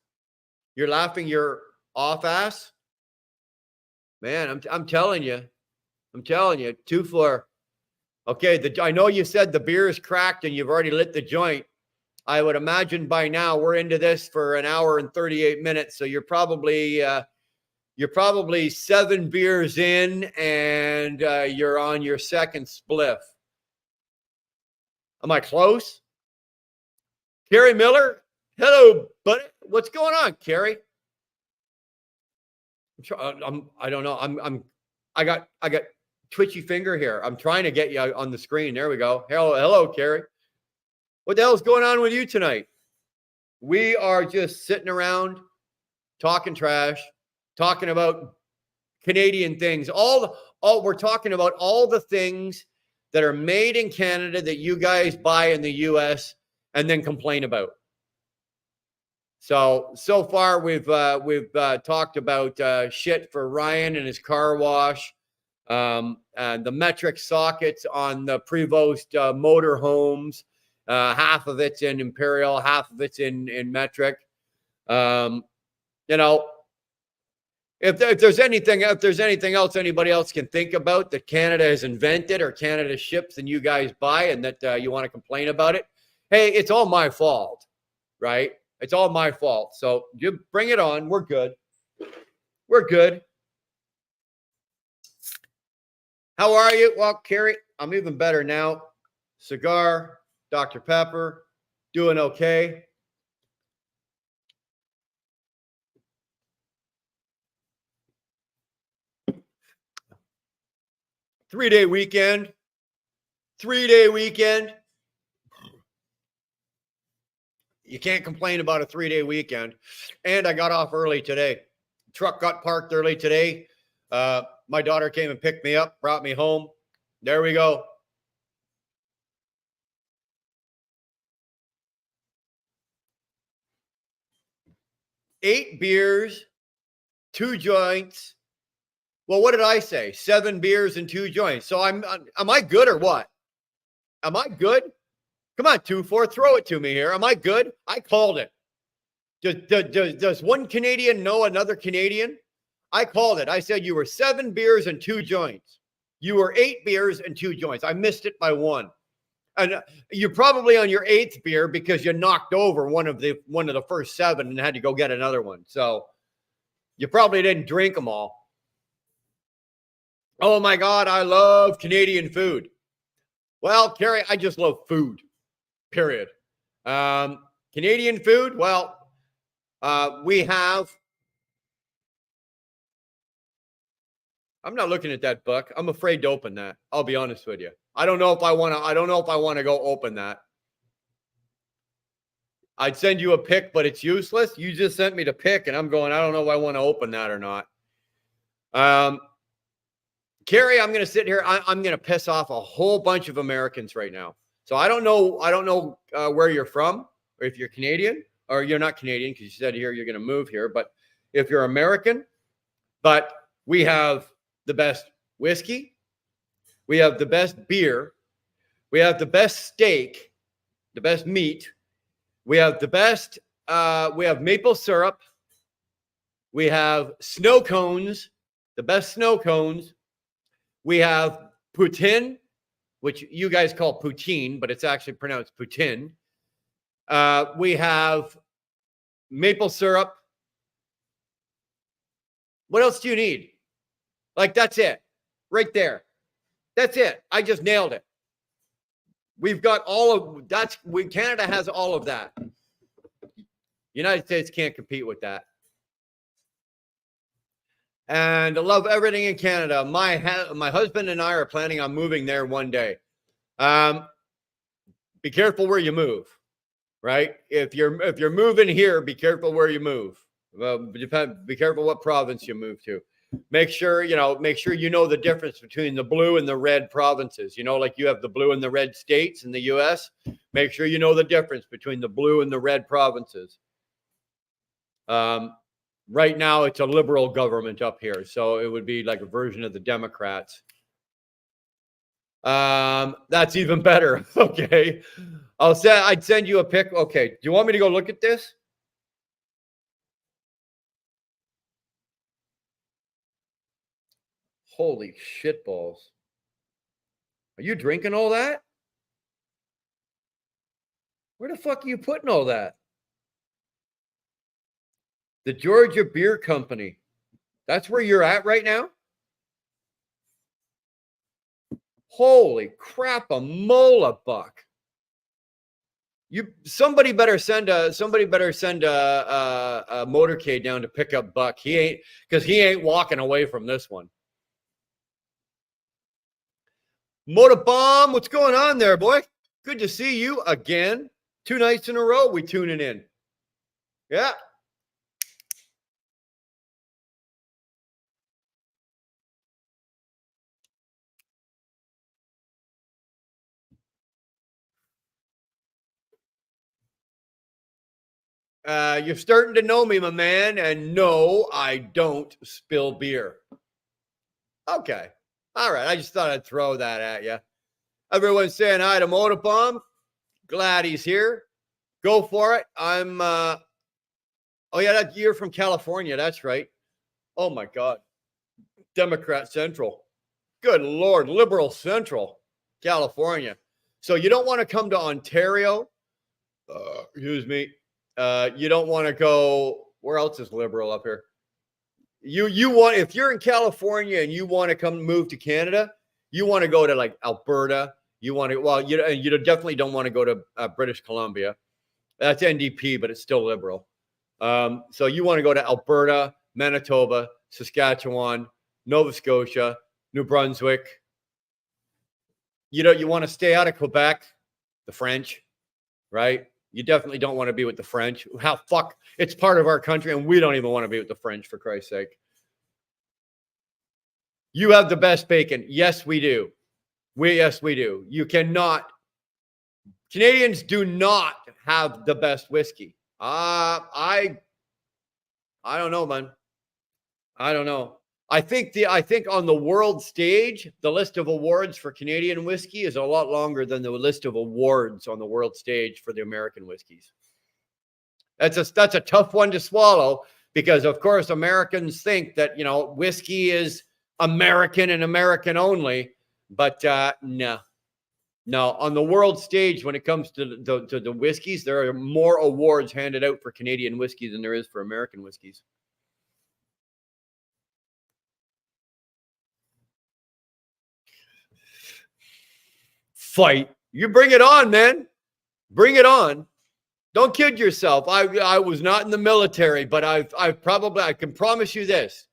You're laughing your off ass? Man, I'm telling you. 2-4. Okay, I know you said the beer is cracked and you've already lit the joint. I would imagine by now we're into this for an hour and 38 minutes. So you're probably 7 beers in, and you're on your second spliff. Am I close? Carrie Miller, hello, buddy. What's going on, Carrie? I don't know. I got twitchy finger here. I'm trying to get you on the screen. There we go. Hello, Carrie. What the hell's going on with you tonight? We are just sitting around talking trash, talking about Canadian things. We're talking about all the things that are made in Canada that you guys buy in the US and then complain about. So far we've talked about shit for Ryan and his car wash. And the metric sockets on the Prevost motor homes, half of it's in Imperial, half of it's in metric. If there's anything else anybody else can think about that Canada has invented or Canada ships and you guys buy and that you want to complain about it, hey, it's all my fault, right? It's all my fault. So you bring it on. We're good. How are you? Well, Carrie, I'm even better now. Cigar, Dr. Pepper, doing okay. Three-day weekend. You can't complain about a 3-day weekend. And I got off early today. Truck got parked early today. My daughter came and picked me up, brought me home. There we go. Eight beers, 2 joints. Well, what did I say? 7 beers and 2 joints. So am I good or what? Am I good? Come on, 2-4, throw it to me here. Am I good? I called it. Does one Canadian know another Canadian? I called it. I said you were 7 beers and 2 joints. You were 8 beers and 2 joints. I missed it by 1. And you're probably on your 8th beer because you knocked over one of the first 7 and had to go get another one. So you probably didn't drink them all. Oh my God, I love Canadian food. Well, Carrie, I just love food, period. Canadian food, well, we have, I'm not looking at that book. I'm afraid to open that. I'll be honest with you. I don't know if I want to go open that. I'd send you a pic, but it's useless. You just sent me the pic and I'm going, I don't know if I want to open that or not. Carrie, I'm going to sit here. I'm going to piss off a whole bunch of Americans right now. So I don't know where you're from, or if you're Canadian, or you're not Canadian because you said here you're going to move here. But if you're American, but we have the best whiskey, we have the best beer, we have the best steak, the best meat, we have the best. We have maple syrup, we have snow cones, the best snow cones. We have poutine, which you guys call poutine, but it's actually pronounced poutine. We have maple syrup. What else do you need? Like, that's it. Right there. That's it. I just nailed it. We've got all of that's Canada has all of that. United States can't compete with that. And I love everything in Canada. My husband and I are planning on moving there one day. Be careful where you move, right? If you're moving here, be careful where you move. Be careful what province you move to. Make sure you know the difference between the blue and the red provinces. You know, like you have the blue and the red states in the US. Make sure you know the difference between the blue and the red provinces. Right now, it's a liberal government up here, so it would be like a version of the Democrats. That's even better. Okay, I'd send you a pic. Okay, do you want me to go look at this? Holy shitballs! Are you drinking all that? Where the fuck are you putting all that? The Georgia Beer Company. That's where you're at right now? Holy crap, a mola buck. Somebody better send a motorcade down to pick up Buck. He ain't walking away from this one. Motorbomb, what's going on there, boy? Good to see you again. 2 nights in a row we tuning in. Yeah. You're starting to know me, my man, and no, I don't spill beer. Okay. All right. I just thought I'd throw that at you. Everyone's saying hi to Motorbomb. Glad he's here. Go for it. Oh yeah, you're from California. That's right. Oh my God. Democrat Central. Good Lord. Liberal Central. California. So you don't want to come to Ontario. Excuse me. You don't want to go. Where else is liberal up here? You want, if you're in California and you want to move to Canada, you want to go to like Alberta. You want to, well, you definitely don't want to go to British Columbia. That's NDP, but it's still liberal. So you want to go to Alberta, Manitoba, Saskatchewan, Nova Scotia, New Brunswick. You want to stay out of Quebec, the French, right? You definitely don't want to be with the French. It's part of our country, and we don't even want to be with the French, for Christ's sake. You have the best bacon. Yes, we do. Yes, we do. You cannot. Canadians do not have the best whiskey. I don't know, man. I don't know. I think on the world stage, the list of awards for Canadian whiskey is a lot longer than the list of awards on the world stage for the American whiskeys. That's a tough one to swallow because, of course, Americans think that, whiskey is American and American only. But no. On the world stage, when it comes to the whiskeys, there are more awards handed out for Canadian whiskey than there is for American whiskeys. Fight. You bring it on, man. Bring it on. Don't kid yourself. I was not in the military, but I can promise you this.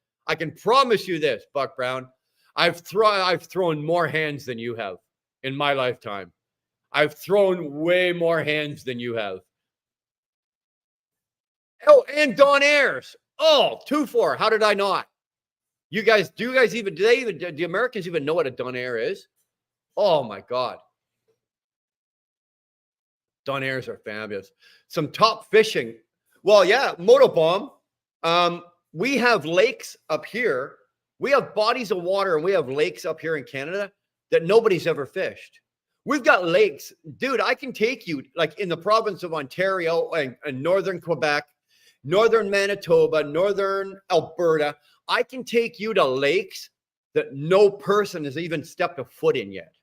Buck Brown. I've thrown more hands than you have in my lifetime. I've thrown way more hands than you have. Oh, and Don Ayres. Oh, 2-4. How did I not? Do the Americans even know what a Don Ayres is? Oh my God. Don Ayres are fabulous. Some top fishing. Well, yeah, Motobomb. We have lakes up here. We have bodies of water and we have lakes up here in Canada that nobody's ever fished. We've got lakes. Dude, I can take you like in the province of Ontario and northern Quebec, northern Manitoba, northern Alberta. I can take you to lakes that no person has even stepped a foot in yet.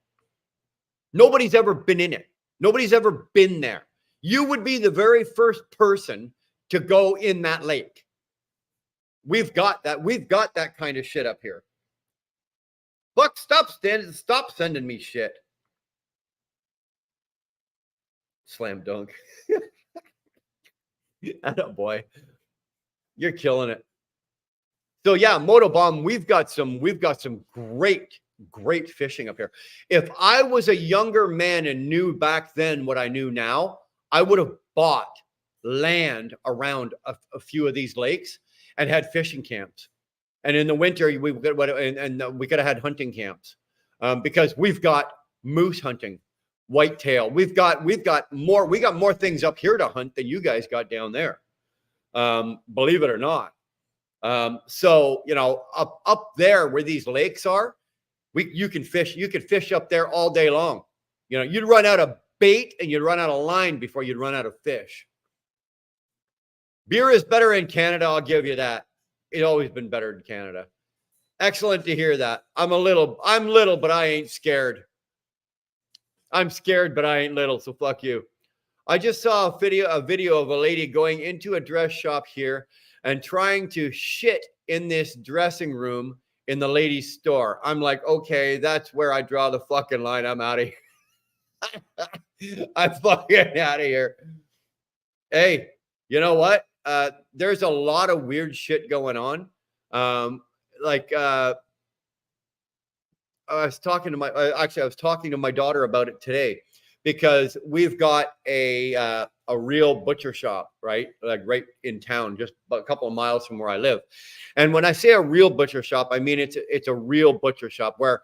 Nobody's ever been in it. Nobody's ever been there. You would be the very first person to go in that lake. We've got that. We've got that kind of shit up here. Buck, stop sending me shit. Slam dunk. Attaboy. You're killing it. So yeah, Motobomb, we've got some great fishing up here. If I was a younger man and knew back then what I knew now, I would have bought land around a few of these lakes and had fishing camps. And in the winter, we could have had hunting camps because we've got moose hunting, whitetail. We've got more things up here to hunt than you guys got down there. Believe it or not. So up there where these lakes are, you can fish up there all day long. You'd run out of bait and you'd run out of line before you'd run out of fish. Beer is better in Canada, I'll give you that. It's always been better in Canada. Excellent to hear that. I'm little, but I ain't scared. I'm scared, but I ain't little, so fuck you. I just saw a video of a lady going into a dress shop here and trying to shit in this dressing room in the ladies' store. I'm like, okay, that's where I draw the fucking line. I'm out of here. I'm fucking out of here. Hey, you know what? There's a lot of weird shit going on. I was talking to my daughter about it today because we've got a real butcher shop, right? Like right in town, just a couple of miles from where I live. And when I say a real butcher shop, I mean it's a real butcher shop where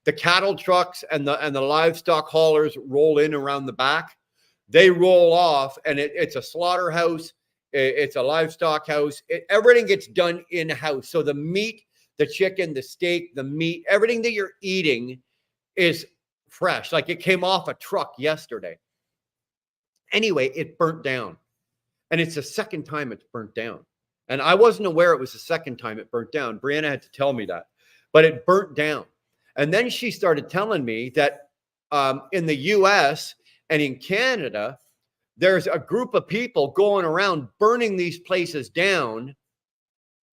the cattle trucks and the livestock haulers roll in around the back. They roll off, and it's a slaughterhouse. It's a livestock house. Everything gets done in-house. So the meat, the chicken, the steak, the meat, everything that you're eating is fresh. Like it came off a truck yesterday. Anyway, it burnt down. And it's the second time it's burnt down. And I wasn't aware it was the second time it burnt down. Brianna had to tell me that. But it burnt down. And then she started telling me that in the US and in Canada, there's a group of people going around burning these places down,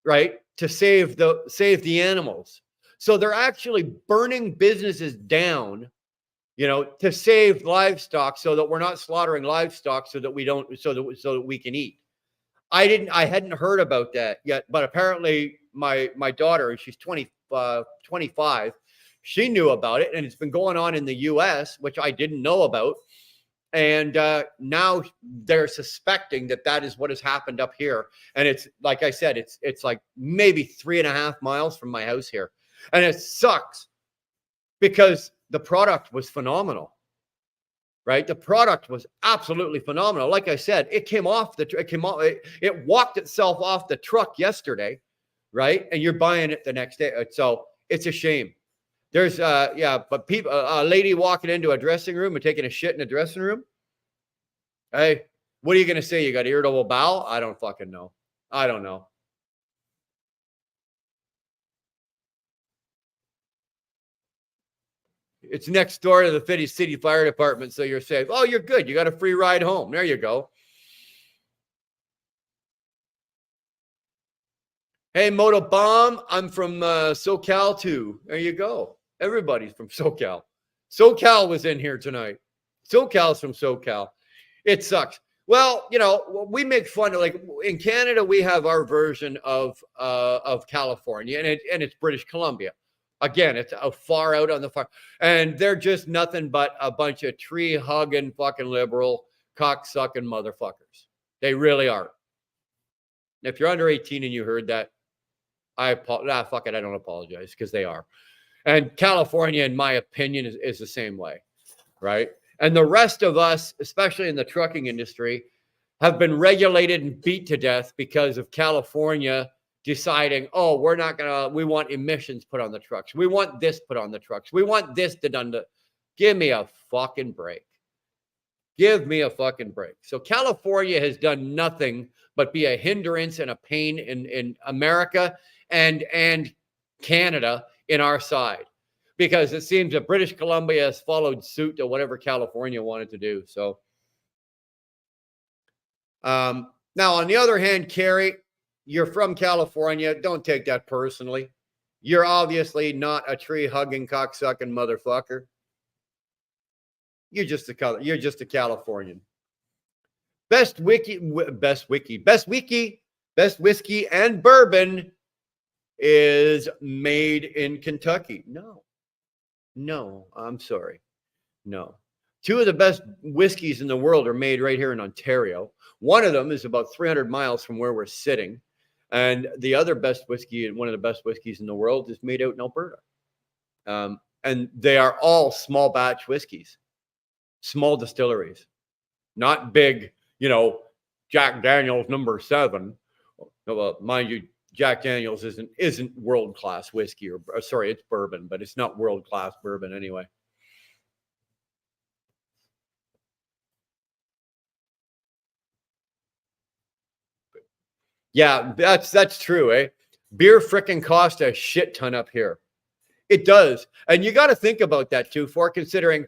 right, to save the animals. So they're actually burning businesses down, to save livestock, so that we're not slaughtering livestock, so that we can eat. I hadn't heard about that yet, but apparently my daughter, she's 25, she knew about it, and it's been going on in the US, which I didn't know about. And now they're suspecting that is what has happened up here. And it's like I said, it's like maybe 3.5 miles from my house here. And it sucks because the product was phenomenal, right? The product was absolutely phenomenal. Like I said, it walked itself off the truck yesterday, right? And you're buying it the next day. So it's a shame. There's but people, a lady walking into a dressing room and taking a shit in a dressing room. Hey, what are you gonna say? You got irritable bowel? I don't fucking know. I don't know. It's next door to the city fire department, so you're safe. Oh, you're good. You got a free ride home. There you go. Hey, Moto Bomb, I'm from SoCal too. There you go. Everybody's from SoCal. SoCal was in here tonight. SoCal's from SoCal. It sucks. Well, we make fun of, like, in Canada, we have our version of California, and it's British Columbia. Again, it's far out on the far, and they're just nothing but a bunch of tree hugging fucking liberal cocksucking motherfuckers. They really are. If you're under 18 and you heard that, fuck it, I don't apologize, because they are. And California, in my opinion, is the same way, right? And the rest of us, especially in the trucking industry, have been regulated and beat to death because of California deciding, oh, we want emissions put on the trucks. We want this put on the trucks. We want this done. Give me a fucking break. Give me a fucking break. So California has done nothing but be a hindrance and a pain in America and Canada in our side, because it seems that British Columbia has followed suit to whatever California wanted to do. So now, on the other hand, Carrie, you're from California. Don't take that personally. You're obviously not a tree hugging cocksucking motherfucker. You're just a Californian. Best whiskey and bourbon is made in Kentucky. No, I'm sorry. No. Two of the best whiskeys in the world are made right here in Ontario. One of them is about 300 miles from where we're sitting. And the other best whiskey, and one of the best whiskeys in the world, is made out in Alberta. And they are all small batch whiskeys, small distilleries, not big, Jack Daniel's number 7. Mind you, Jack Daniel's isn't world-class whiskey, or sorry, it's bourbon, but it's not world-class bourbon anyway. Yeah, that's true, eh? Beer frickin' costs a shit ton up here. It does. And you got to think about that too, for considering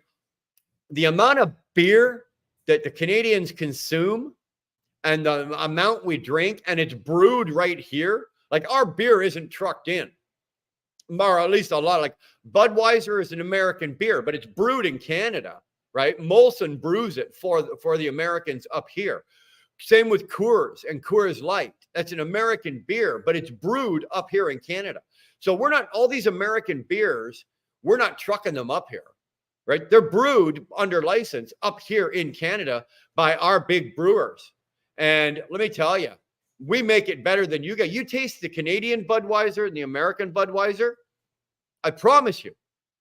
the amount of beer that the Canadians consume and the amount we drink, and it's brewed right here. Like, our beer isn't trucked in, or at least a lot. Like, Budweiser is an American beer, but it's brewed in Canada, right? Molson brews it for the Americans up here. Same with Coors and Coors Light. That's an American beer, but it's brewed up here in Canada. So we're not, all these American beers, we're not trucking them up here, right? They're brewed under license up here in Canada by our big brewers. And let me tell you, we make it better than you guys. You taste the Canadian Budweiser and the American Budweiser, I promise you,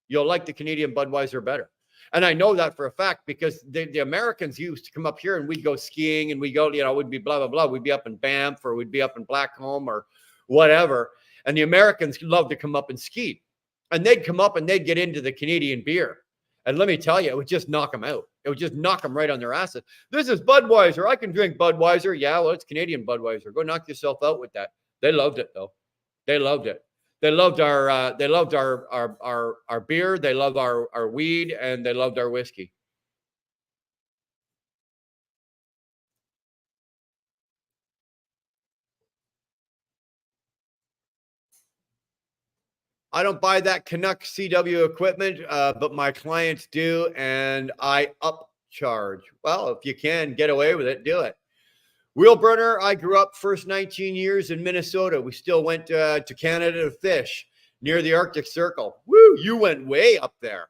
you'll like the Canadian Budweiser better. And I know that for a fact, because the Americans used to come up here and we'd go skiing and we'd go, we'd be blah, blah, blah. We'd be up in Banff, or we'd be up in Blackcomb or whatever. And the Americans love to come up and ski. And they'd come up and they'd get into the Canadian beer. And let me tell you, it would just knock them out. It would just knock them right on their asses. This is Budweiser. I can drink Budweiser. Yeah, well, it's Canadian Budweiser. Go knock yourself out with that. They loved it, though. They loved it. They loved our beer. They loved our weed, and they loved our whiskey. I don't buy that Canuck CW equipment, but my clients do, and I upcharge. Well, if you can get away with it, do it. Wheel burner, I grew up first 19 years in Minnesota. We still went to Canada to fish near the Arctic Circle. Woo, you went way up there.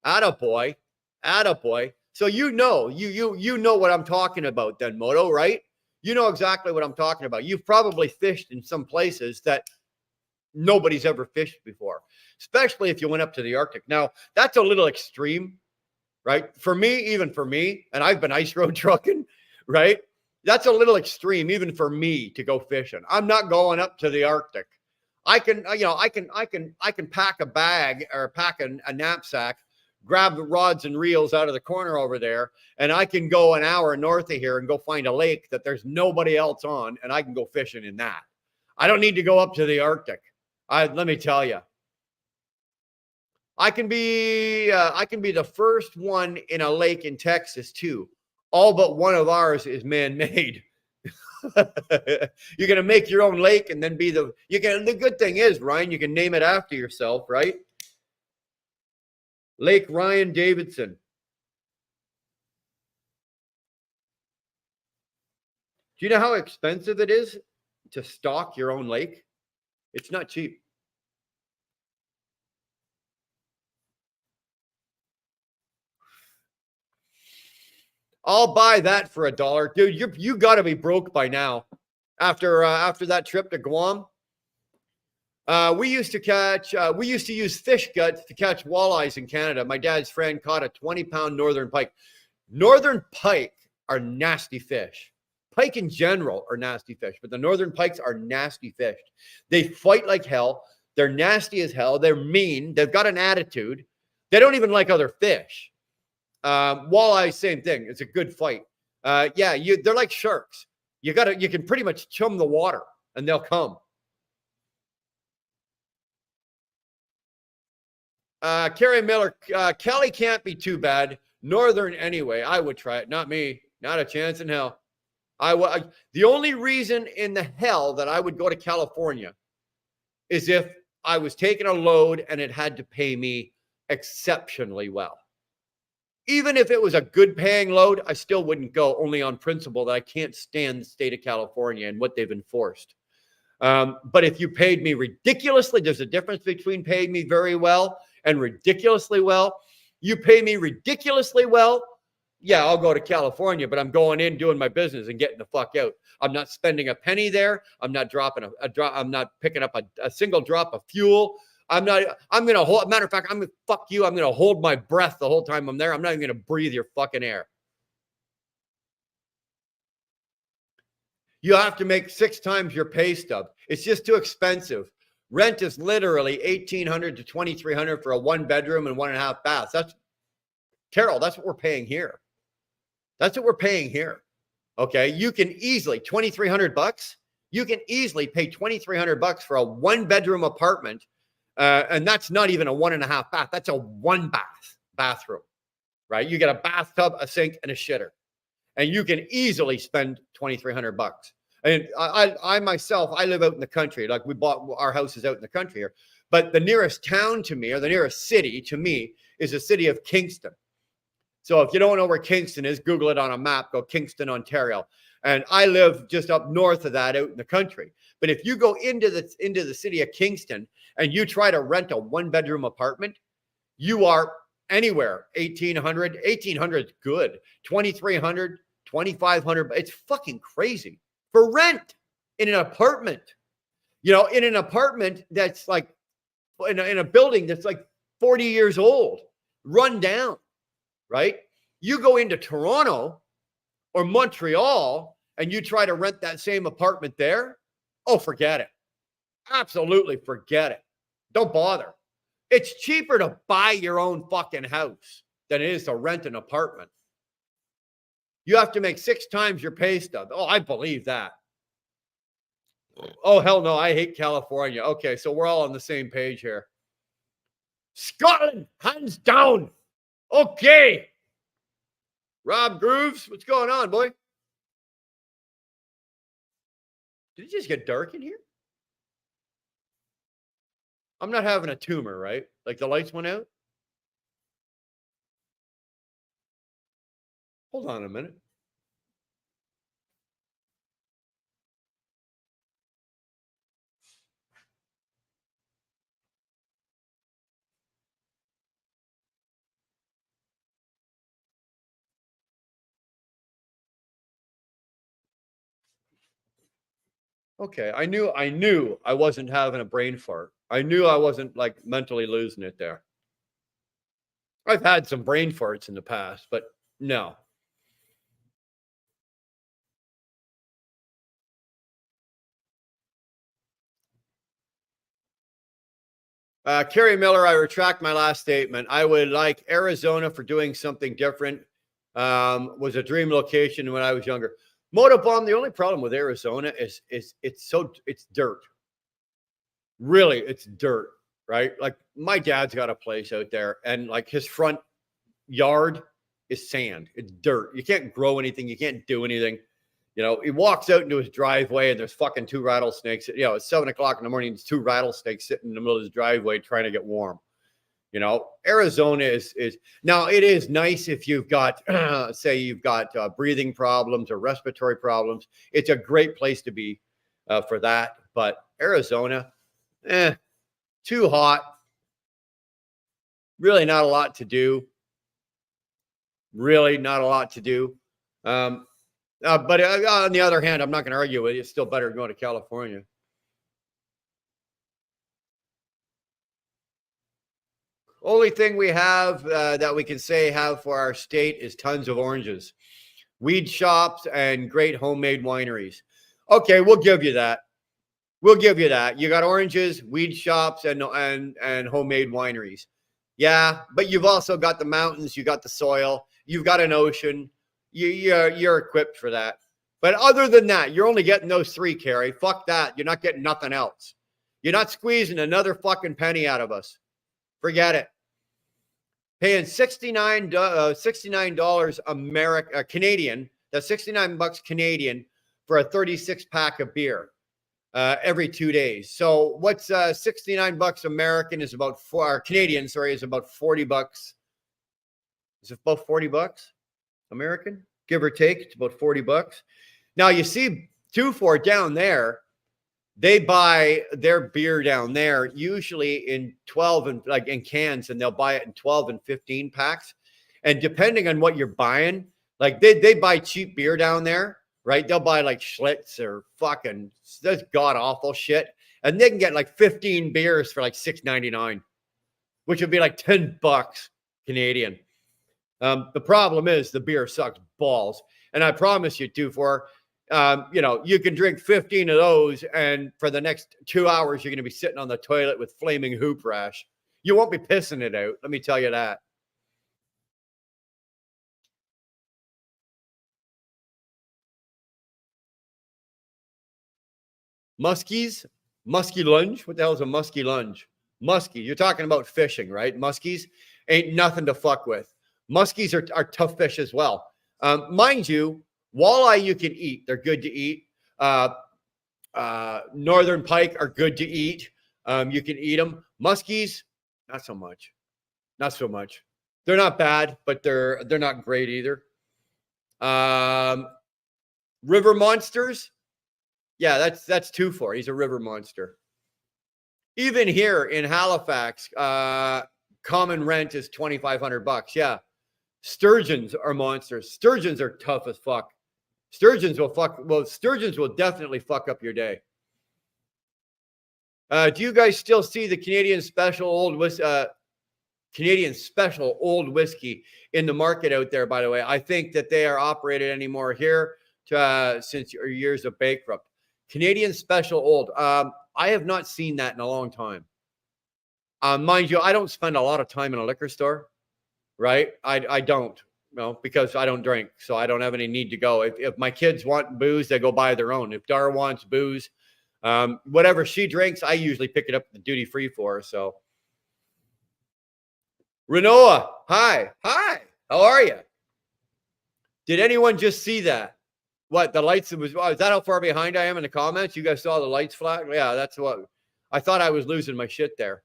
Attaboy. Attaboy. So you know what I'm talking about then, Moto, right? You know exactly what I'm talking about. You've probably fished in some places that nobody's ever fished before. especially if you went up to the Arctic. Now, that's a little extreme, right? For me, even for me, and I've been ice road trucking, right? That's a little extreme, even for me to go fishing. I'm not going up to the Arctic. I can, I can pack a bag or pack a knapsack, grab the rods and reels out of the corner over there, and I can go an hour north of here and go find a lake that there's nobody else on, and I can go fishing in that. I don't need to go up to the Arctic. Let me tell you, I can be the first one in a lake in Texas too. All but one of ours is man-made. You're gonna make your own lake and then be the good thing is, Ryan, you can name it after yourself, right? Lake Ryan Davidson. Do you know how expensive it is to stock your own lake? It's not cheap. I'll buy that for $1. Dude, you got to be broke by now. After that trip to Guam, we used to use fish guts to catch walleyes in Canada. My dad's friend caught a 20-pound northern pike. Northern pike are nasty fish. Pike in general are nasty fish, but the northern pikes are nasty fish. They fight like hell. They're nasty as hell. They're mean. They've got an attitude. They don't even like other fish. Walleye, same thing. It's a good fight. They're like sharks. You can pretty much chum the water and they'll come. Carrie Miller, Kelly can't be too bad. Northern anyway. I would try it. Not me. Not a chance in hell. The only reason in the hell that I would go to California is if I was taking a load and it had to pay me exceptionally well. Even if it was a good paying load, I still wouldn't go, only on principle that I can't stand the state of California and what they've enforced. But if you paid me ridiculously, there's a difference between paying me very well and ridiculously well. You pay me ridiculously well, yeah, I'll go to California, but I'm going in, doing my business and getting the fuck out. I'm not spending a penny there. I'm not dropping a drop. I'm not picking up a single drop of fuel. I'm going to hold, matter of fact, I'm going to fuck you. I'm going to hold my breath the whole time I'm there. I'm not even going to breathe your fucking air. You have to make 6 times your pay stub. It's just too expensive. Rent is literally $1,800 to $2,300 for a 1-bedroom and 1.5 baths. That's Carol. That's what we're paying here. That's what we're paying here. Okay. You can easily $2,300. You can easily pay $2,300 for a 1-bedroom apartment. And that's not even a 1.5 bath. That's a 1 bathroom, right? You get a bathtub, a sink, and a shitter. And you can easily spend $2,300. And I myself, I live out in the country. Like, we bought our houses out in the country here. But the nearest town to me, or the nearest city to me, is the city of Kingston. So if you don't know where Kingston is, Google it on a map, go Kingston, Ontario. And I live just up north of that, out in the country. But if you go into the city of Kingston and you try to rent a 1-bedroom apartment, you are anywhere $1,800. $1,800 is good. $2,300, $2,500. It's fucking crazy for rent in an apartment. You know, in an apartment that's like in a building that's like 40 years old, run down. Right? You go into Toronto or Montreal and you try to rent that same apartment there. Oh, forget it. Absolutely forget it. Don't bother. It's cheaper to buy your own fucking house than it is to rent an apartment. You have to make 6 times your pay stub. Oh, I believe that. Oh, hell no. I hate California. Okay, so we're all on the same page here. Scotland, hands down. Okay. Rob Grooves, what's going on, boy? Did it just get dark in here? I'm not having a tumor, right? Like the lights went out? Hold on a minute. Okay, I knew I wasn't having a brain fart. I knew I wasn't like mentally losing it there. I've had some brain farts in the past, but no. Kerry Miller, I retract my last statement. I would like Arizona for doing something different. Was a dream location when I was younger. Motobomb, the only problem with Arizona is it's dirt. Really, it's dirt, right? Like my dad's got a place out there, and like his front yard is sand. It's dirt. You can't grow anything. You can't do anything. You know, he walks out into his driveway and there's fucking two rattlesnakes. You know, it's 7 o'clock in the morning. There's two rattlesnakes sitting in the middle of his driveway trying to get warm. You know, Arizona is now it is nice if you've got, say, you've got breathing problems or respiratory problems. It's a great place to be for that. But Arizona, too hot. Really not a lot to do. Really not a lot to do. But on the other hand, I'm not going to argue with you. It's still better than going to California. Only thing we have that we can say have for our state is tons of oranges, weed shops, and great homemade wineries. Okay, we'll give you that. We'll give you that. You got oranges, weed shops, and homemade wineries. Yeah, but you've also got the mountains. You got the soil. You've got an ocean. You're equipped for that. But other than that, you're only getting those three, Carrie. Fuck that. You're not getting nothing else. You're not squeezing another fucking penny out of us. Forget it. Paying $69 Canadian. That's $69 Canadian for a 36 pack of beer every 2 days. So what's $69 American is about Canadian, sorry, is about $40. Is it about $40 American? Give or take, it's about $40. Now you see 2-4 down there, they buy their beer down there usually in 12 and like in cans, and they'll buy it in 12 and 15 packs. And depending on what you're buying, like they buy cheap beer down there, right? They'll buy like Schlitz or fucking that's god awful shit, and they can get like 15 beers for like $6.99, which would be like $10 Canadian. The problem is the beer sucks balls, and I promise you, 2-4. You know, you can drink 15 of those, and for the next 2 hours, you're going to be sitting on the toilet with flaming hoop rash. You won't be pissing it out. Let me tell you that. Muskies, musky lunge. What the hell is a musky lunge? Muskie. You're talking about fishing, right? Muskies ain't nothing to fuck with. Muskies are tough fish as well. Mind you, walleye you can eat. They're good to eat. Northern pike are good to eat. You can eat them. Muskies, not so much. Not so much. They're not bad, but they're not great either. River monsters. Yeah, that's 2-4. He's a river monster. Even here in Halifax, common rent is $2,500. Yeah. Sturgeons are monsters. Sturgeons are tough as fuck. Sturgeons will definitely fuck up your day. Do you guys still see the Canadian Special Old Whiskey in the market out there, by the way? I think that they are operated anymore here since your years of bankrupt. Canadian Special Old. I have not seen that in a long time. Mind you, I don't spend a lot of time in a liquor store. Right? I don't, because I don't drink, so I don't have any need to go. If my kids want booze, they go buy their own. If Dar wants booze, whatever she drinks, I usually pick it up at the duty free for her. So, Renoa, hi, how are you? Did anyone just see that? What the lights? Is that how far behind I am in the comments? You guys saw the lights flag? Yeah, that's what I thought. I was losing my shit there.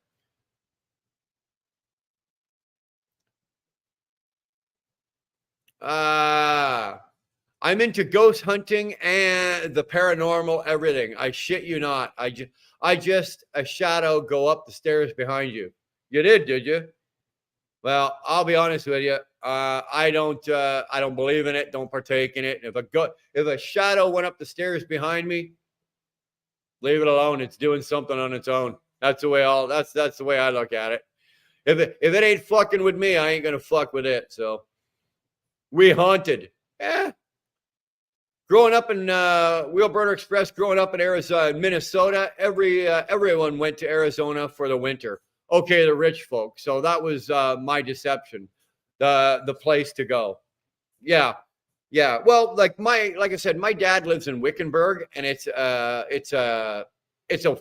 I'm into ghost hunting and the paranormal, everything. I shit you not. I just a shadow go up the stairs behind you. You did you? Well, I'll be honest with you. I don't believe in it. Don't partake in it. If a shadow went up the stairs behind me, leave it alone. It's doing something on its own. That's the way that's the way I look at it. If it ain't fucking with me, I ain't gonna fuck with it. So we haunted. Eh. Growing up in Wheelburner Express, growing up in Arizona, Minnesota, everyone went to Arizona for the winter. Okay, the rich folks. So that was my deception, the place to go. Yeah, yeah. Well, like I said, my dad lives in Wickenburg, and it's a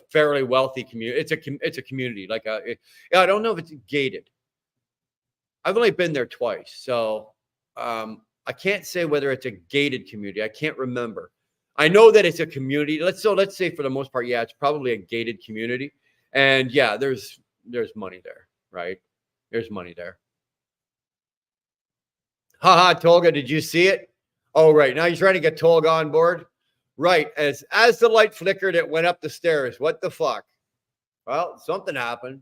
fairly wealthy community. It's a community. I don't know if it's gated. I've only been there twice, so I can't say whether it's a gated community. I can't remember. I know that it's a community. Let's say for the most part, yeah, it's probably a gated community. And yeah, there's money there, right? There's money there. Haha, Tolga, did you see it? Oh, right. Now you're trying to get Tolga on board. Right. As the light flickered, it went up the stairs. What the fuck? Well, something happened.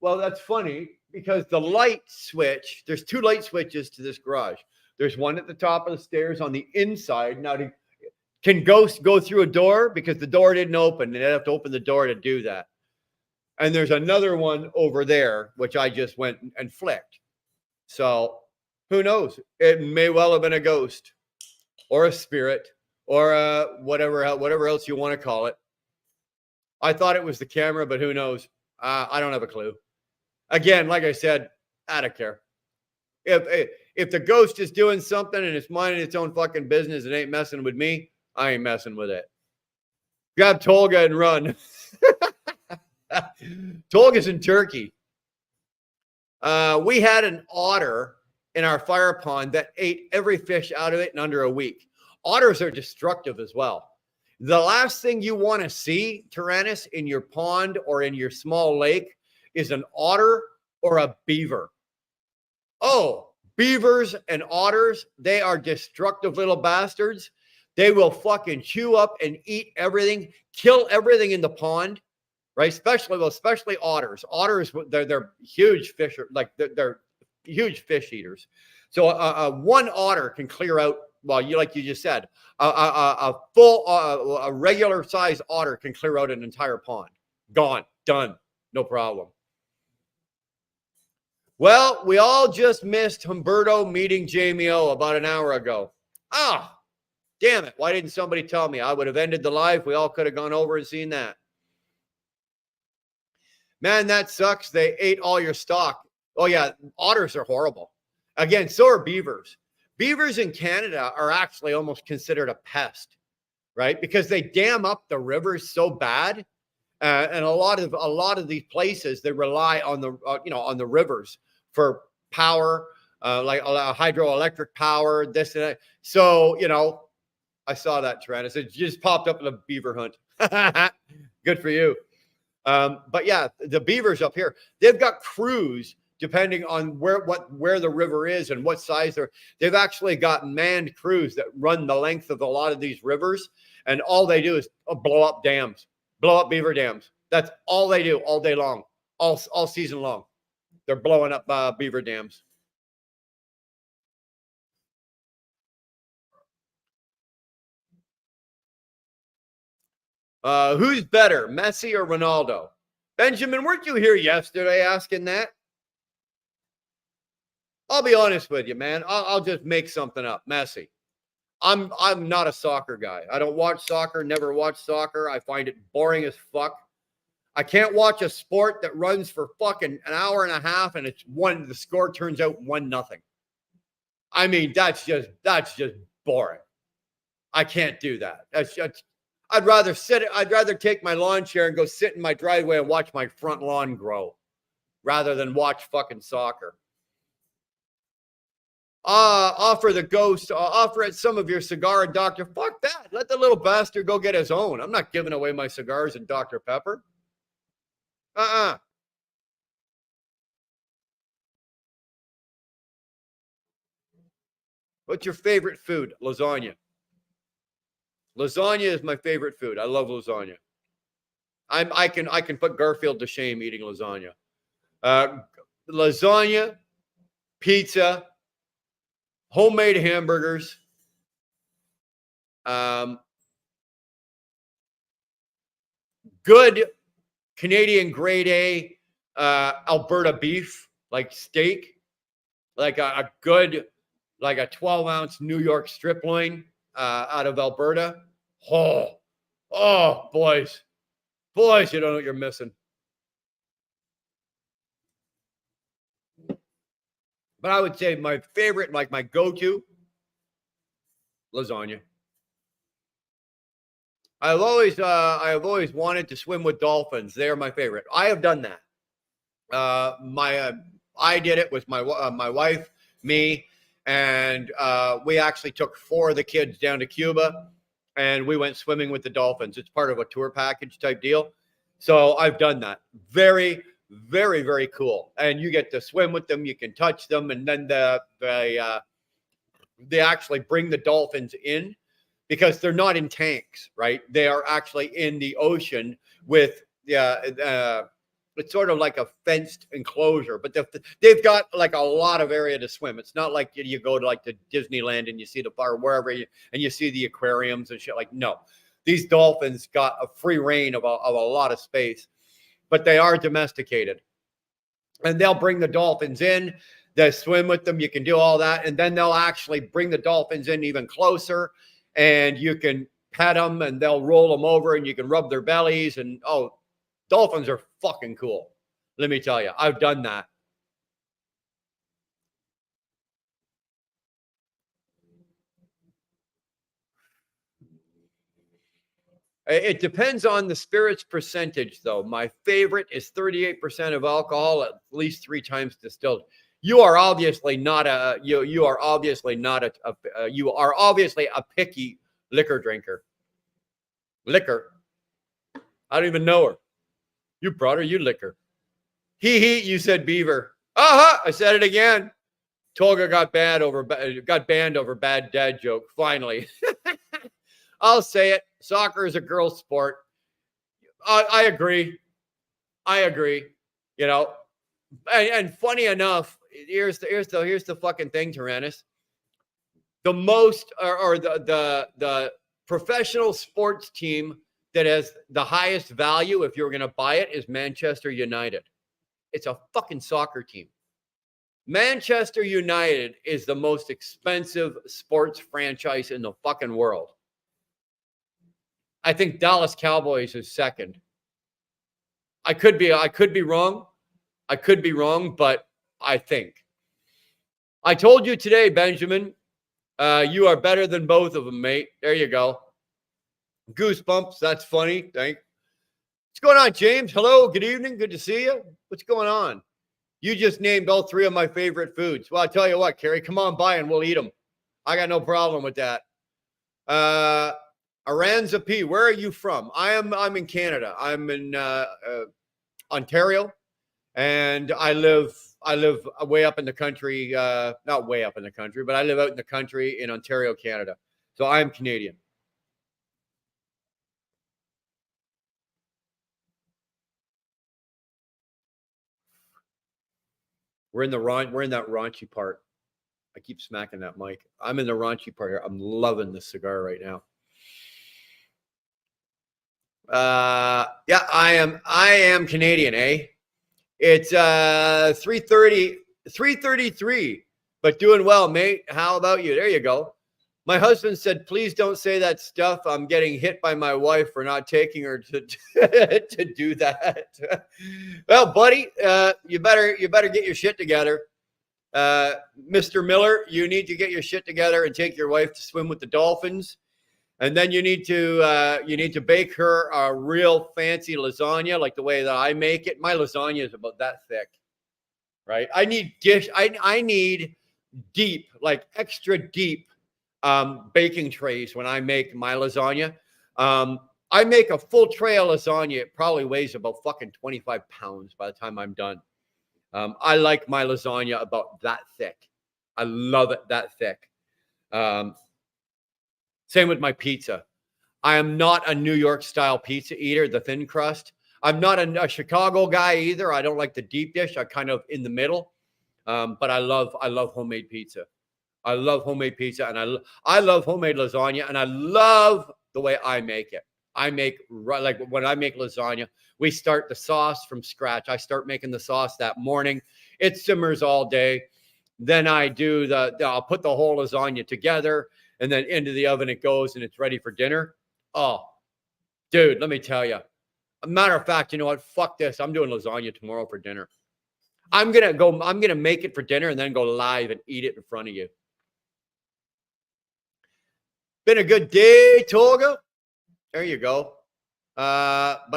Well, that's funny because the light switch, there's two light switches to this garage. There's one at the top of the stairs on the inside. Now, can ghosts go through a door? Because the door didn't open. They'd have to open the door to do that. And there's another one over there, which I just went and flicked. So who knows? It may well have been a ghost or a spirit or whatever else you want to call it. I thought it was the camera, but who knows? I don't have a clue. Again, like I said, I don't care. If the ghost is doing something and it's minding its own fucking business, it ain't messing with me. I ain't messing with it. Grab Tolga and run. Tolga's in Turkey. We had an otter in our fire pond that ate every fish out of it in under a week. Otters are destructive as well. The last thing you want to see, Tyrannus, in your pond or in your small lake is an otter or a beaver. Oh, beavers and otters, they are destructive little bastards. They will fucking chew up and eat everything, kill everything in the pond, right? Especially otters. Otters, they're huge fish, they're huge fish eaters. So one otter can clear out, well, like you just said, a regular size otter can clear out an entire pond. Gone, done, no problem. Well, we all just missed Humberto meeting Jamie O about an hour ago. Ah, damn it. Why didn't somebody tell me? I would have ended the live. We all could have gone over and seen that. Man, that sucks. They ate all your stock. Oh, yeah. Otters are horrible. Again, so are beavers. Beavers in Canada are actually almost considered a pest, right? Because they dam up the rivers so bad. And a lot of these places, they rely on the rivers for power, like hydroelectric power, this and that. So, I saw that, Tyrannus. It just popped up in a beaver hunt. Good for you. But yeah, the beavers up here, they've got crews depending on where the river is and what size they've actually got manned crews that run the length of a lot of these rivers. And all they do is blow up dams. Blow up beaver dams. That's all they do all day long, all season long. They're blowing up beaver dams. Who's better, Messi or Ronaldo? Benjamin, weren't you here yesterday asking that? I'll be honest with you, man. I'll just make something up. Messi. I'm not a soccer guy. I don't watch soccer, never watched soccer. I find it boring as fuck. I can't watch a sport that runs for fucking an hour and a half and the score turns out 1-0. I mean, that's just boring. I can't do that. I'd rather take my lawn chair and go sit in my driveway and watch my front lawn grow rather than watch fucking soccer. Offer the ghost, offer it some of your cigar and Dr. Fuck that. Let the little bastard go get his own. I'm not giving away my cigars and Dr. Pepper. What's your favorite food? Lasagna. Lasagna is my favorite food. I love lasagna. I can put Garfield to shame eating lasagna. Lasagna, pizza, homemade hamburgers. Good Canadian grade A Alberta beef, like steak, like a good, like a 12-ounce New York strip loin out of Alberta. Oh, boys, you don't know what you're missing. But I would say my favorite, like my go-to, lasagna. I've always wanted to swim with dolphins. They're my favorite. I have done that. I did it with my wife, me, and we actually took 4 of the kids down to Cuba, and we went swimming with the dolphins. It's part of a tour package type deal. So I've done that. Very, very, very cool. And you get to swim with them. You can touch them, and then they actually bring the dolphins in because they're not in tanks, right? They are actually in the ocean with it's sort of like a fenced enclosure, but they've got like a lot of area to swim. It's not like you go to like the Disneyland and you see the bar wherever and you see the aquariums and shit. Like, no, these dolphins got a free reign of a lot of space, but they are domesticated, and they'll bring the dolphins in. They swim with them. You can do all that, and then they'll actually bring the dolphins in even closer, and you can pet them, and they'll roll them over, and you can rub their bellies, and dolphins are fucking cool. Let me tell you, I've done that. It depends on the spirit's percentage, though. My favorite is 38% of alcohol, at least 3 times distilled. You are obviously not a picky liquor drinker. Liquor. I don't even know her. You brought her, you liquor. He, you said beaver. I said it again. Tolga got banned over bad dad joke. Finally. I'll say it. Soccer is a girl's sport. I agree. You know, and funny enough, here's the fucking thing, Tyrannus. The most or the professional sports team that has the highest value, if you're going to buy it, is Manchester United. It's a fucking soccer team. Manchester United is the most expensive sports franchise in the fucking world. I think Dallas Cowboys is second. I could be wrong. But I think. I told you today, Benjamin, you are better than both of them, mate. There you go. Goosebumps. That's funny. What's going on, James? Hello. Good evening. Good to see you. What's going on? You just named all 3 of my favorite foods. Well, I'll tell you what, Carrie, come on by and we'll eat them. I got no problem with that. Aranza P, where are you from? I'm in Canada. I'm in Ontario, and I live way up in the country. Not way up in the country, but I live out in the country in Ontario, Canada. So I'm Canadian. We're in that raunchy part. I keep smacking that mic. I'm in the raunchy part here. I'm loving this cigar right now. Yeah, I am Canadian, eh? It's 3:33, but doing well, mate. How about you? There you go. My husband said, please don't say that stuff. I'm getting hit by my wife for not taking her to to do that. Well, buddy, you better get your shit together. Mr. Miller, you need to get your shit together and take your wife to swim with the dolphins. And then you need to bake her a real fancy lasagna, like the way that I make it. My lasagna is about that thick, right? I need deep, like extra deep baking trays when I make my lasagna. I make a full tray of lasagna. It probably weighs about fucking 25 pounds by the time I'm done. I like my lasagna about that thick. I love it that thick. Same with my pizza. I am not a New York style pizza eater, the thin crust. I'm not a Chicago guy either. I don't like the deep dish. I'm kind of in the middle. But I love homemade pizza. I love homemade pizza, and I love homemade lasagna, and I love the way I make it. I make, like when I make lasagna, we start the sauce from scratch. I start making the sauce that morning. It simmers all day. Then I do I'll put the whole lasagna together and then into the oven it goes and it's ready for dinner. Oh, dude, let me tell you. A matter of fact, you know what? Fuck this. I'm doing lasagna tomorrow for dinner. I'm going to make it for dinner and then go live and eat it in front of you. Been a good day, Tolga. There you go. But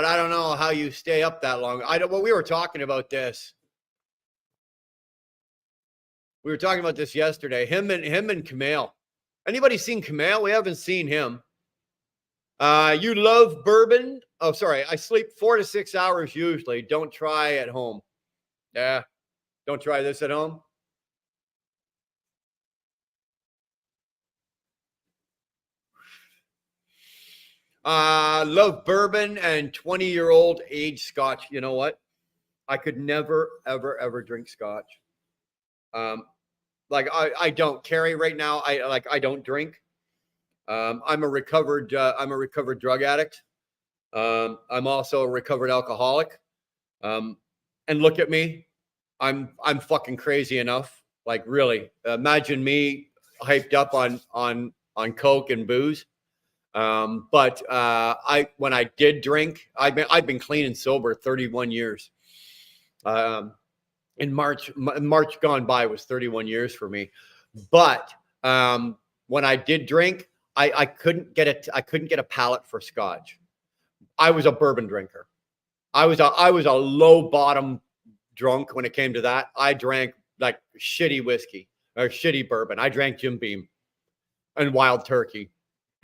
I don't know how you stay up that long. Well, we were talking about this. We were talking about this yesterday. Him and Kamel. Anybody seen Kamel? We haven't seen him. You love bourbon? Oh, sorry. I sleep 4 to 6 hours usually. Don't try at home. Yeah. Don't try this at home. Love bourbon and 20-year-old age scotch. You know what? I could never, ever, ever drink scotch. Like I don't carry right now. I don't drink. I'm a recovered drug addict. I'm also a recovered alcoholic. And look at me. I'm fucking crazy enough. Like really, imagine me hyped up on Coke and booze. But when I did drink, I've been clean and sober 31 years. In March gone by was 31 years for me. But when I did drink, I couldn't get a palate for scotch. I was a bourbon drinker. I was a low bottom drunk when it came to that. I drank like shitty whiskey or shitty bourbon. I drank Jim Beam and Wild Turkey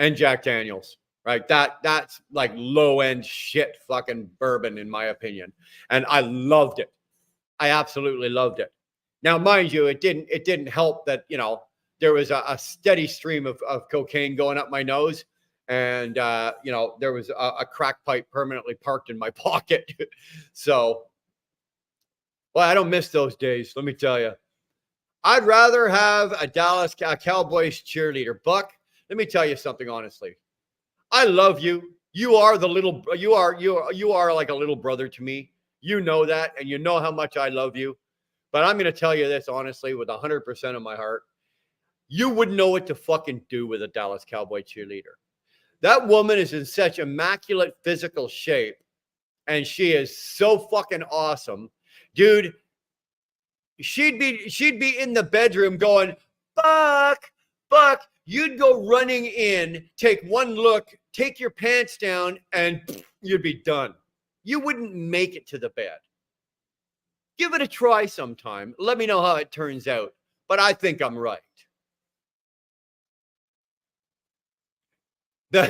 and Jack Daniels. Right? That's like low end shit fucking bourbon in my opinion. And I loved it. I absolutely loved it. Now, mind you, it didn't help that, you know, there was a steady stream of cocaine going up my nose. And, you know, there was a crack pipe permanently parked in my pocket. So, well, I don't miss those days. Let me tell you, I'd rather have a Dallas Cowboys cheerleader. Buck, let me tell you something honestly. I love you. You are like a little brother to me. You know that, and you know how much I love you. But I'm going to tell you this honestly, with 100% of my heart. You wouldn't know what to fucking do with a Dallas Cowboy cheerleader. That woman is in such immaculate physical shape, and she is so fucking awesome. Dude, she'd be in the bedroom going, Buck. You'd go running in, take one look, take your pants down, and you'd be done. You wouldn't make it to the bed. Give it a try sometime. Let me know how it turns out. But I think I'm right. The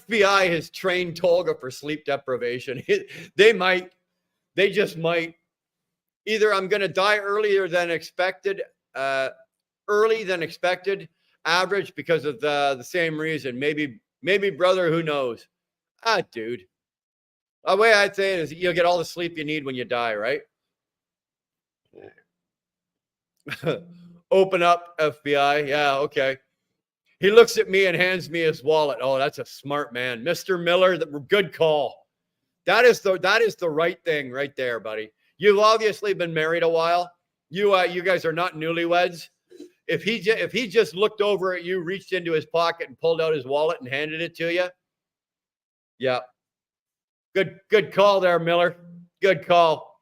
FBI has trained Tolga for sleep deprivation. They just might. Either I'm going to die early than expected, average because of the same reason. Maybe, brother, who knows? Dude. The way I'd say it is you'll get all the sleep you need when you die, right? Open up, FBI. Yeah, okay. He looks at me and hands me his wallet. Oh, that's a smart man. Mr. Miller, good call. That is the right thing right there, buddy. You've obviously been married a while. You guys are not newlyweds. If he just looked over at you, reached into his pocket and pulled out his wallet and handed it to you. Yeah. Good call there, Miller. Good call.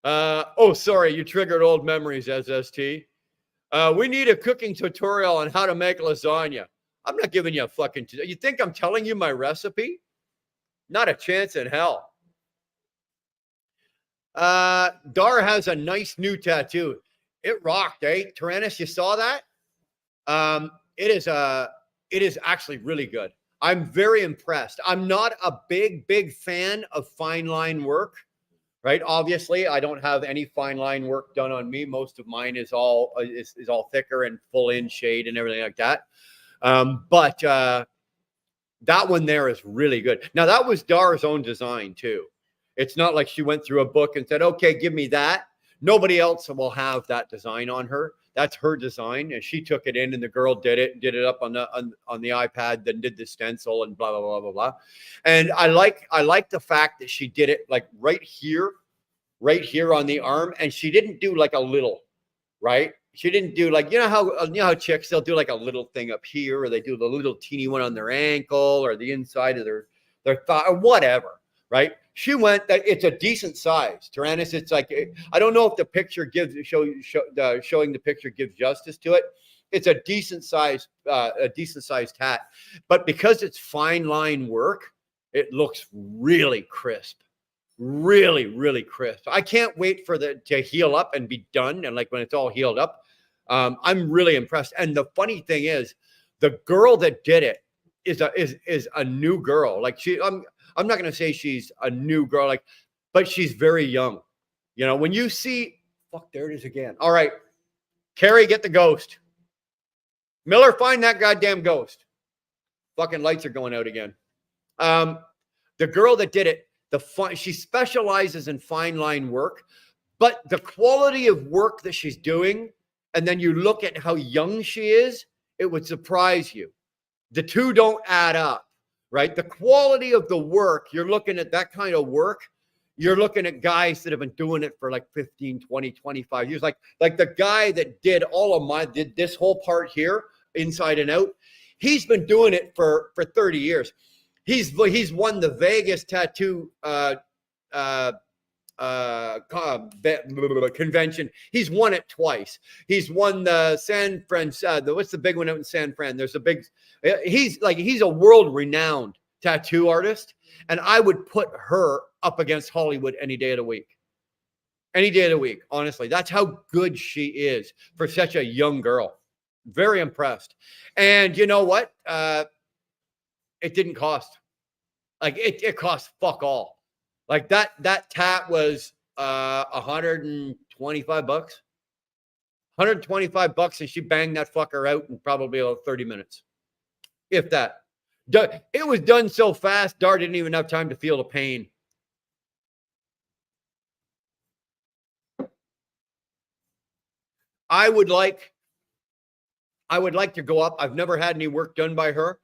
Oh, sorry, you triggered old memories, SST. We need a cooking tutorial on how to make lasagna. I'm not giving you a fucking... You think I'm telling you my recipe? Not a chance in hell. Dar has a nice new tattoo. It rocked, eh? Tyrannus, you saw that? It is actually really good. I'm very impressed. I'm not a big fan of fine line work, right? Obviously, I don't have any fine line work done on me. Most of mine is all thicker and full in shade and everything like that. But that one there is really good. Now, that was Dar's own design too. It's not like she went through a book and said, okay, give me that. Nobody else will have that design on her. That's her design, and she took it in, and the girl did it up on the iPad, then did the stencil and blah blah blah blah blah. And I like the fact that she did it like right here on the arm, and she didn't do like a little, right? She didn't do like, you know how chicks, they'll do like a little thing up here, or they do the little teeny one on their ankle or the inside of their thigh or whatever, right? She went that it's a decent size. Tyrannus, it's like, I don't know if the picture gives showing the picture gives justice to it. It's a decent size tat, but because it's fine line work, it looks really crisp. Really, really crisp. I can't wait for to heal up and be done. And like when it's all healed up, I'm really impressed. And the funny thing is, the girl that did it is a new girl. Like I'm not going to say she's a new girl, like, but she's very young. You know, when you see, fuck, there it is again. All right, Carrie, get the ghost. Miller, find that goddamn ghost. Fucking lights are going out again. The girl that did it, she specializes in fine line work, but the quality of work that she's doing, and then you look at how young she is, it would surprise you. The two don't add up, right? The quality of the work, you're looking at that kind of work, you're looking at guys that have been doing it for like 15, 20, 25 years. Like the guy that did did this whole part here, inside and out, he's been doing it for 30 years. He's won the Vegas tattoo convention. He's won it twice. He's won the San Fran. What's the big one out in San Fran? There's a big. He's a world renowned tattoo artist, and I would put her up against Hollywood any day of the week. Any day of the week, honestly. That's how good she is for such a young girl. Very impressed. And you know what? It didn't cost. Like it cost fuck all. Like that tat was $125. $125, and she banged that fucker out in probably about 30 minutes. If that. It was done so fast, Dar didn't even have time to feel the pain. I would like to go up. I've never had any work done by her.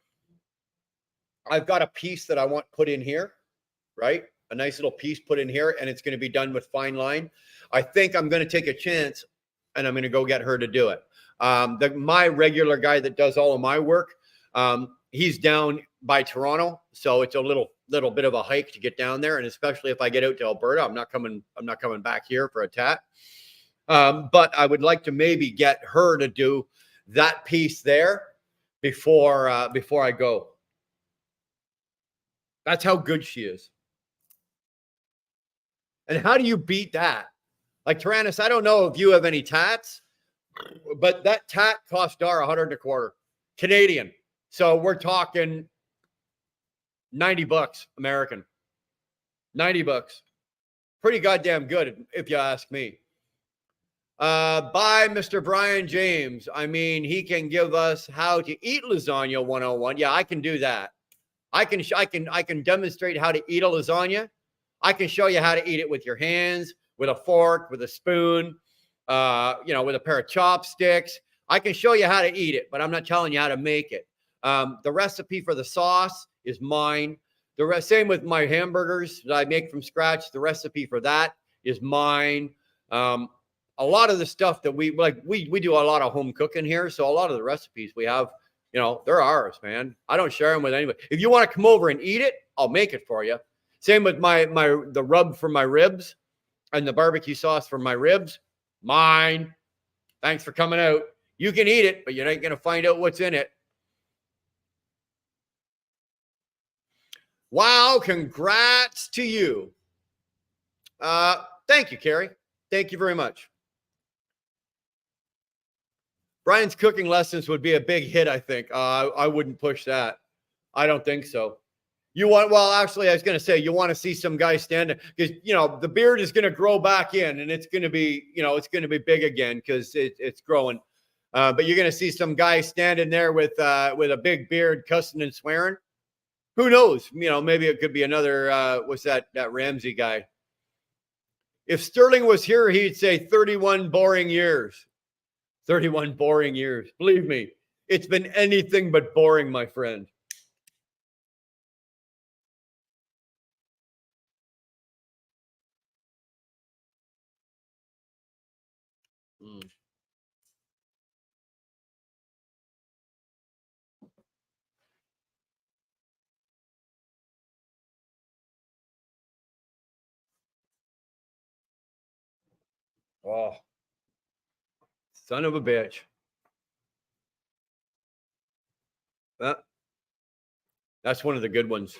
I've got a piece that I want put in here, right? A nice little piece put in here, and it's going to be done with fine line. I think I'm going to take a chance, and I'm going to go get her to do it. My regular guy that does all of my work, he's down by Toronto, so it's a little bit of a hike to get down there, and especially if I get out to Alberta, I'm not coming back here for a tat. But I would like to maybe get her to do that piece there before I go. That's how good she is. And how do you beat that? Like, Tyrannus, I don't know if you have any tats, but that tat cost Dar $125 Canadian. So we're talking $90 American. $90. Pretty goddamn good, if you ask me. By Mr. Brian James. I mean, he can give us how to eat lasagna 101. Yeah, I can do that. I can demonstrate how to eat a lasagna. I can show you how to eat it with your hands, with a fork, with a spoon, with a pair of chopsticks. I can show you how to eat it, but I'm not telling you how to make it. The recipe for the sauce is mine. Same with my hamburgers that I make from scratch. The recipe for that is mine. A lot of the stuff that we do a lot of home cooking here. So a lot of the recipes we have, they're ours, man. I don't share them with anybody. If you want to come over and eat it, I'll make it for you. Same with the rub for my ribs and the barbecue sauce for my ribs. Mine. Thanks for coming out. You can eat it, but you ain't going to find out what's in it. Wow. Congrats to you. Thank you, Carrie. Thank you very much. Brian's cooking lessons would be a big hit, I think. I wouldn't push that. I don't think so. Actually, I was going to say, you want to see some guy standing because, the beard is going to grow back in and it's going to be, it's going to be big again because it's growing. But you're going to see some guy standing there with a big beard cussing and swearing. Who knows? Maybe it could be another, what's that Ramsey guy? If Sterling was here, he'd say 31 boring years. 31 boring years. Believe me, it's been anything but boring, my friend. Mm. Oh, son of a bitch. That's one of the good ones.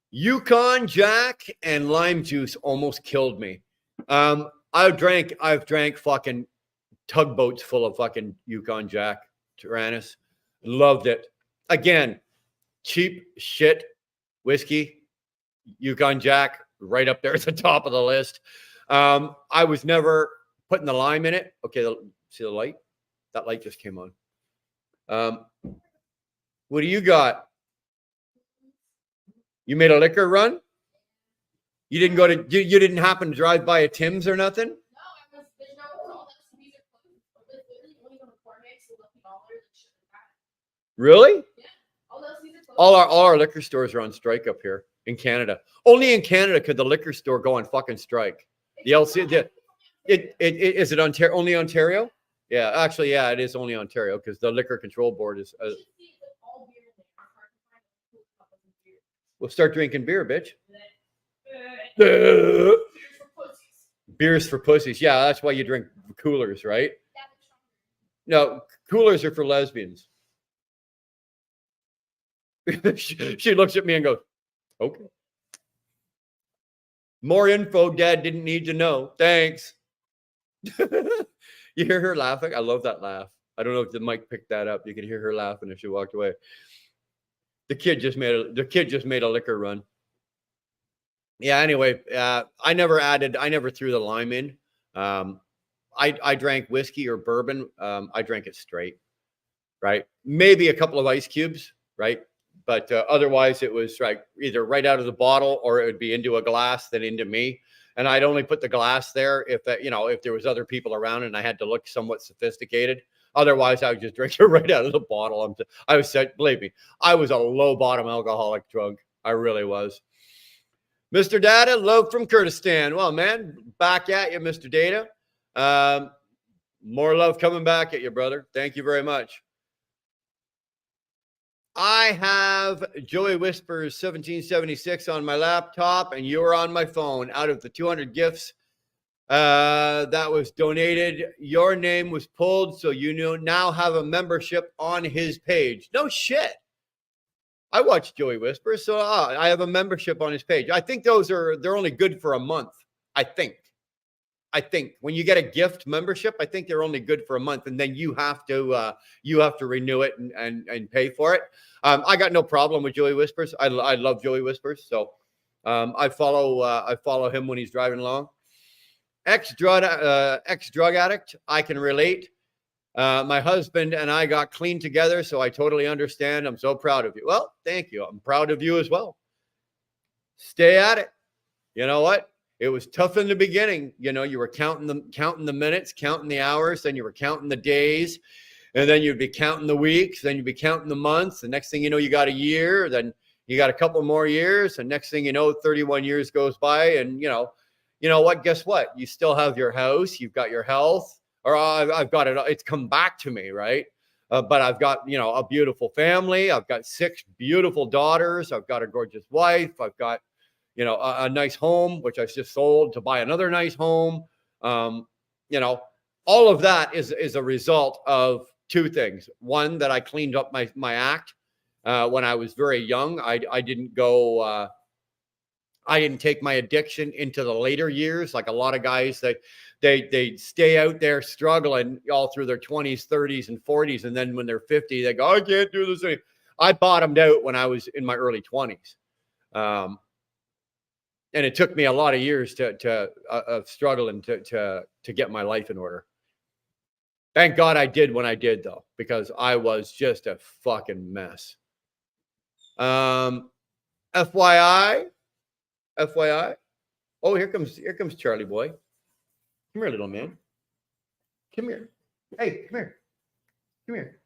Yukon Jack and lime juice almost killed me. I've drank fucking tugboats full of fucking Yukon Jack, Tyrannus. Loved it. Again, cheap shit whiskey, Yukon Jack, right up there at the top of the list. I was never putting the lime in it. Okay, see the light? That light just came on. What do you got? You made a liquor run? You didn't go to, you didn't happen to drive by a Tim's or nothing? No, I was, there's no, all those music literally only go to Cormix and Lucky Dollar and shit like that. Really? Yeah. All our liquor stores are on strike up here in Canada. Only in Canada could the liquor store go on fucking strike. The LC, is it Ontario? Only Ontario? Yeah, actually, yeah, it is only Ontario because the Liquor Control Board is. We'll start drinking beer, bitch. Beers for pussies. Yeah, that's why you drink coolers, right? No, coolers are for lesbians. She looks at me and goes, okay. More info Dad didn't need to know. Thanks. You hear her laughing? I love that laugh. I don't know if the mic picked that up. You could hear her laughing as she walked away. The kid just made a liquor run. Yeah, anyway, I never threw the lime in. I drank whiskey or bourbon. I drank it straight, right? Maybe a couple of ice cubes, right? But otherwise, it was either right out of the bottle or it would be into a glass, then into me. And I'd only put the glass there if there was other people around and I had to look somewhat sophisticated. Otherwise, I would just drink it right out of the bottle. Believe me, I was a low bottom alcoholic drunk. I really was. Mr. Data, love from Kurdistan. Well, man, back at you, Mr. Data. More love coming back at you, brother. Thank you very much. I have Joey Whispers 1776 on my laptop, and you're on my phone. Out of the 200 gifts that was donated, your name was pulled, so you now have a membership on his page. No shit. I watch Joey Whispers, so I have a membership on his page. I think they're only good for a month. I think when you get a gift membership, I think they're only good for a month, and then you have to renew it and pay for it. I got no problem with Joey Whispers. I love Joey Whispers, so I follow him when he's driving along. Ex drug addict. I can relate. My husband and I got clean together, so I totally understand. I'm so proud of you. Well, thank you. I'm proud of you as well. Stay at it. You know what? It was tough in the beginning. You were counting the minutes, counting the hours, then you were counting the days, and then you'd be counting the weeks, then you'd be counting the months. The next thing you know, you got a year, then you got a couple more years, and next thing you know, 31 years goes by, and you know what? Guess what? You still have your house, you've got your health, or I've got it. It's come back to me, right? But I've got a beautiful family. I've got 6 beautiful daughters. I've got a gorgeous wife. I've got a nice home, which I just sold to buy another nice home. All of that is a result of 2 things. One, that I cleaned up my act when I was very young. I didn't go. I didn't take my addiction into the later years, like a lot of guys that they stay out there struggling all through their 20s, 30s, and 40s, and then when they're 50, they go, "I can't do this anymore." I bottomed out when I was in my early 20s. And it took me a lot of years of struggling to get my life in order. Thank God I did when I did, though, because I was just a fucking mess. FYI. Oh, here comes Charlie boy. Come here, little man. Come here. Hey, come here. Come here.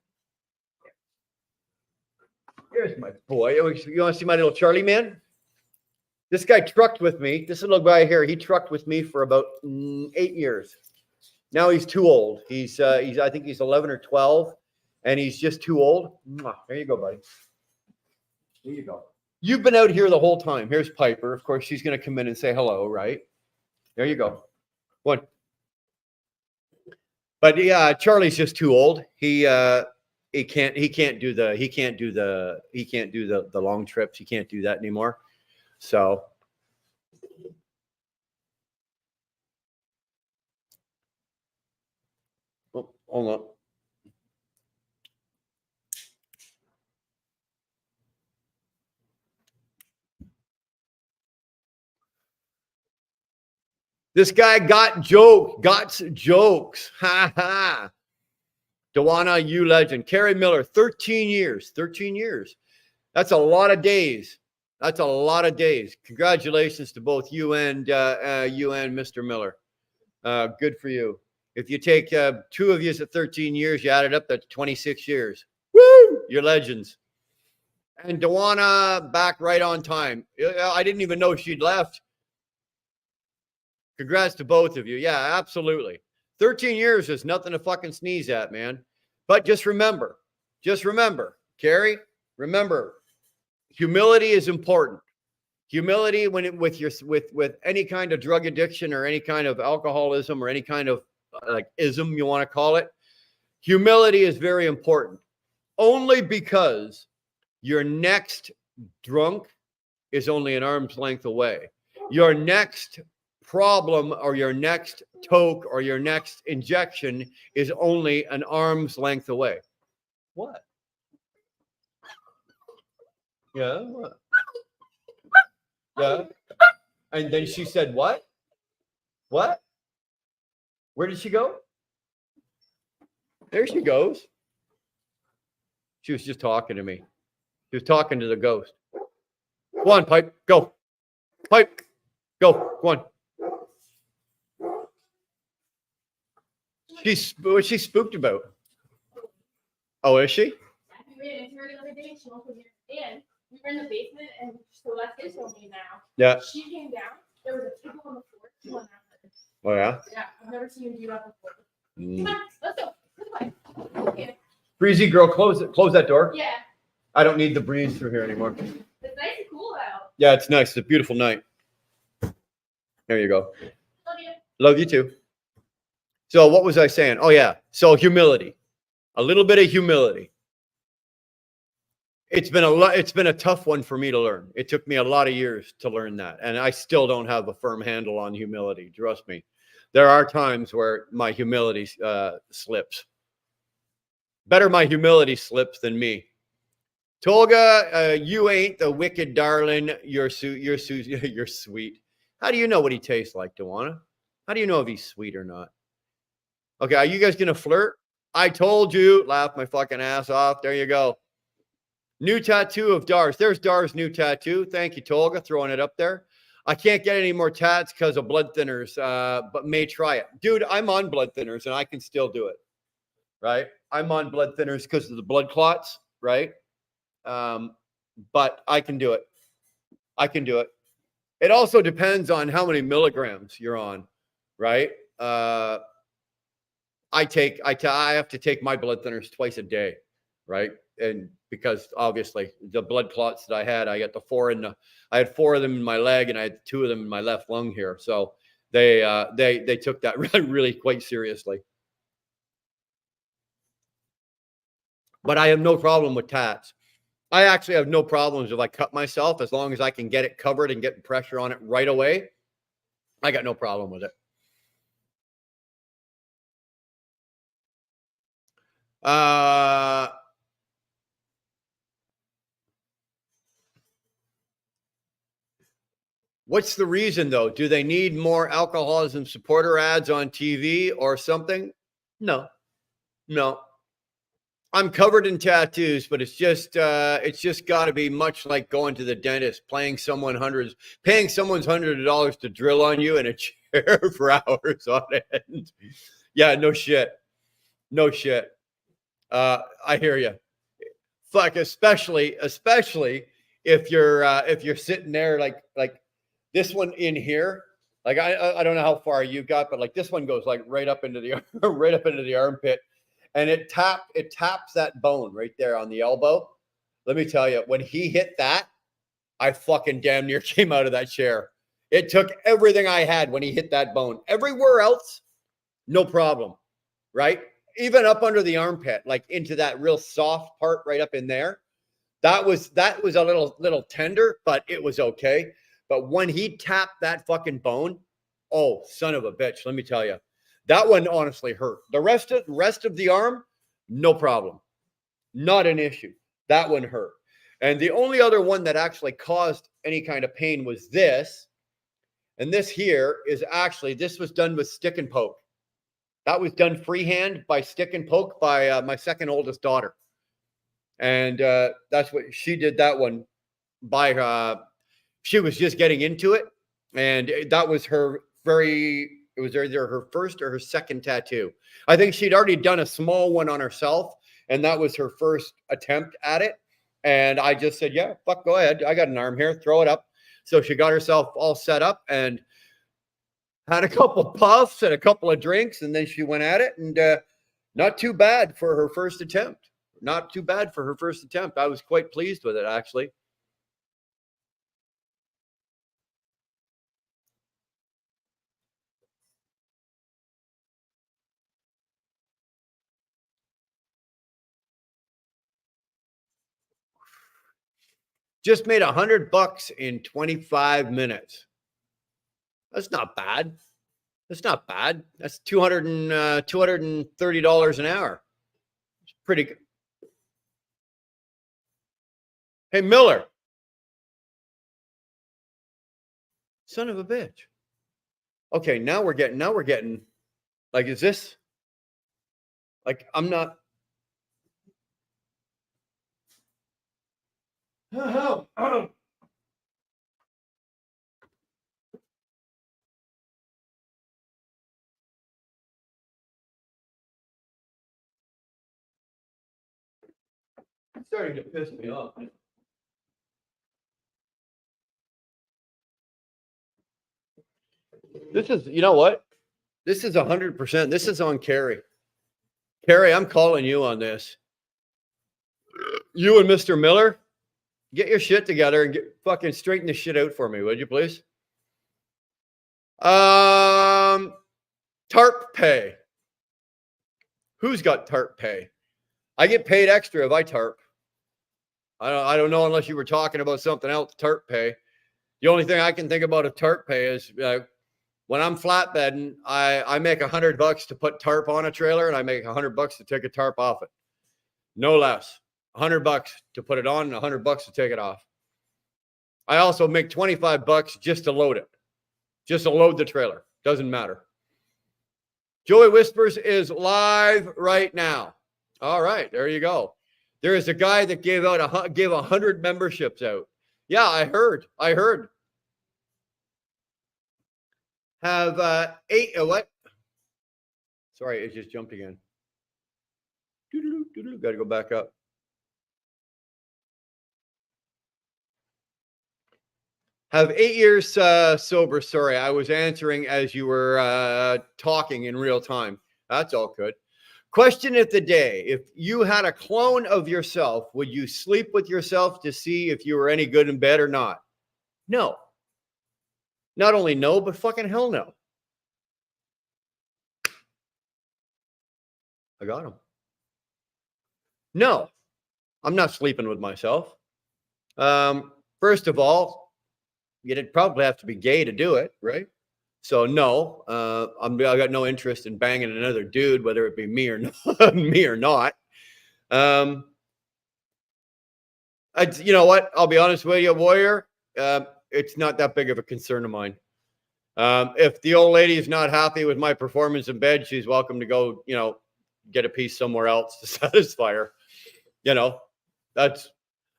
Here's my boy. You want to see my little Charlie man? This guy trucked with me. This little guy here, he trucked with me for about 8 years. Now he's too old. He's I think he's 11 or 12, and he's just too old. There you go, buddy. There you go. You've been out here the whole time. Here's Piper. Of course, she's going to come in and say hello, right? There you go. One. But yeah, Charlie's just too old. He can't do the long trips. He can't do that anymore. So hold on. This guy got jokes. Ha ha. Dewana, you legend. Carrie Miller, 13 years. 13 years. That's a lot of days. That's a lot of days. Congratulations to both you and Mr. Miller. Good for you. If you take two of you at 13 years, you add it up, that's 26 years. Woo! You're legends. And Dewana back right on time. I didn't even know she'd left. Congrats to both of you. Yeah, absolutely. 13 years is nothing to fucking sneeze at, man. But just remember, Carrie, remember, humility is important. Humility with any kind of drug addiction or any kind of alcoholism or any kind of like ism you want to call it. Humility is very important. Only because your next drunk is only an arm's length away. Your next problem or your next toke or your next injection is only an arm's length away. What? Yeah. What? Yeah. And then she said, what? What? Where did she go? There she goes. She was just talking to me. She was talking to the ghost. Go on, Pipe. Go. Pipe. Go. Go on. What's she spooked about? Oh, is she? We ran into her the other day. She went here, and we were in the basement, and so that's it for me now. Yeah. She came down. There was a table on the floor. She went after. Oh yeah. Yeah, I've never seen you do that before. Come on, let's go. This way. Okay. Breezy girl, close it. Close that door. Yeah. I don't need the breeze through here anymore. It's nice and cool out. Yeah, it's nice. It's a beautiful night. There you go. Love you. Love you too. So what was I saying? Oh yeah. So humility, a little bit of humility. It's been a tough one for me to learn. It took me a lot of years to learn that. And I still don't have a firm handle on humility. Trust me. There are times where my humility slips. Better my humility slips than me. Tolga, you ain't the wicked darling. You're sweet. How do you know what he tastes like, Dewana? How do you know if he's sweet or not? Okay, are you guys going to flirt? I told you. Laugh my fucking ass off. There you go. New tattoo of Dar's. There's Dar's new tattoo. Thank you, Tolga, throwing it up there. I can't get any more tats because of blood thinners, but may try it. Dude, I'm on blood thinners, and I can still do it, right? I'm on blood thinners because of the blood clots, right? But I can do it. I can do it. It also depends on how many milligrams you're on, right? I have to take my blood thinners twice a day, right? And because obviously the blood clots that I had had 4 of them in my leg and I had 2 of them in my left lung here. So they took that really quite seriously. But I have no problem with tats. I actually have no problems if I cut myself, as long as I can get it covered and get pressure on it right away. I got no problem with it. What's the reason, though? Do they need more alcoholism supporter ads on TV or something? No. I'm covered in tattoos, but it's just got to be much like going to the dentist, paying someone's $100 to drill on you, and chair for hours on end. Yeah, no shit. No shit. I hear you. Fuck, especially if you're sitting there like this one in here. Like I don't know how far you got, but like this one goes like right up into the right up into the armpit, and it taps that bone right there on the elbow. Let me tell you, when he hit that, I fucking damn near came out of that chair. It took everything I had when he hit that bone. Everywhere else, no problem, right? Even up under the armpit, like into that real soft part right up in there. That was a little tender, but it was okay. But when he tapped that fucking bone, oh, son of a bitch, let me tell you. That one honestly hurt. The rest of the arm, no problem. Not an issue. That one hurt. And the only other one that actually caused any kind of pain was this. And this here is actually, this was done with stick and poke. That was done freehand by stick and poke by my second oldest daughter. And that's what she did that one by, she was just getting into it. And that was her it was either her first or her second tattoo. I think she'd already done a small one on herself. And that was her first attempt at it. And I just said, yeah, fuck, go ahead. I got an arm here, throw it up. So she got herself all set up and had a couple puffs and a couple of drinks. And then she went at it, and not too bad for her first attempt. Not too bad for her first attempt. I was quite pleased with it, actually. Just made $100 in 25 minutes. That's not bad. That's not bad. That's $230 an hour. It's pretty good. Hey, Miller. Son of a bitch. Okay, now we're getting like, is this like, I'm not. It's starting to piss me off. This is, you know what? This is 100%. This is on Carrie. Carrie, I'm calling you on this. You and Mr. Miller, get your shit together and fucking straighten the shit out for me, would you please? TARP pay. Who's got TARP pay? I get paid extra if I TARP. I don't know unless you were talking about something else. TARP pay. The only thing I can think about of TARP pay is when I'm flatbedding, I make $100 to put tarp on a trailer, and I make $100 to take a tarp off it. No less. $100 to put it on, and $100 to take it off. I also make $25 just to load it. Just to load the trailer. Doesn't matter. Joey Whispers is live right now. All right, there you go. There is a guy that gave 100 memberships out. Yeah, I heard. Have 8 what? Sorry, it just jumped again. Got to go back up. Have 8 years sober. Sorry, I was answering as you were talking in real time. That's all good. Question of the day. If you had a clone of yourself, would you sleep with yourself to see if you were any good in bed or not? No. Not only no, but fucking hell no. I got him. No, I'm not sleeping with myself. First of all, you'd probably have to be gay to do it, right? So no, I got no interest in banging another dude, whether it be me or not. Me or not. You know what? I'll be honest with you, Warrior. It's not that big of a concern of mine. If the old lady is not happy with my performance in bed, she's welcome to go, get a piece somewhere else to satisfy her.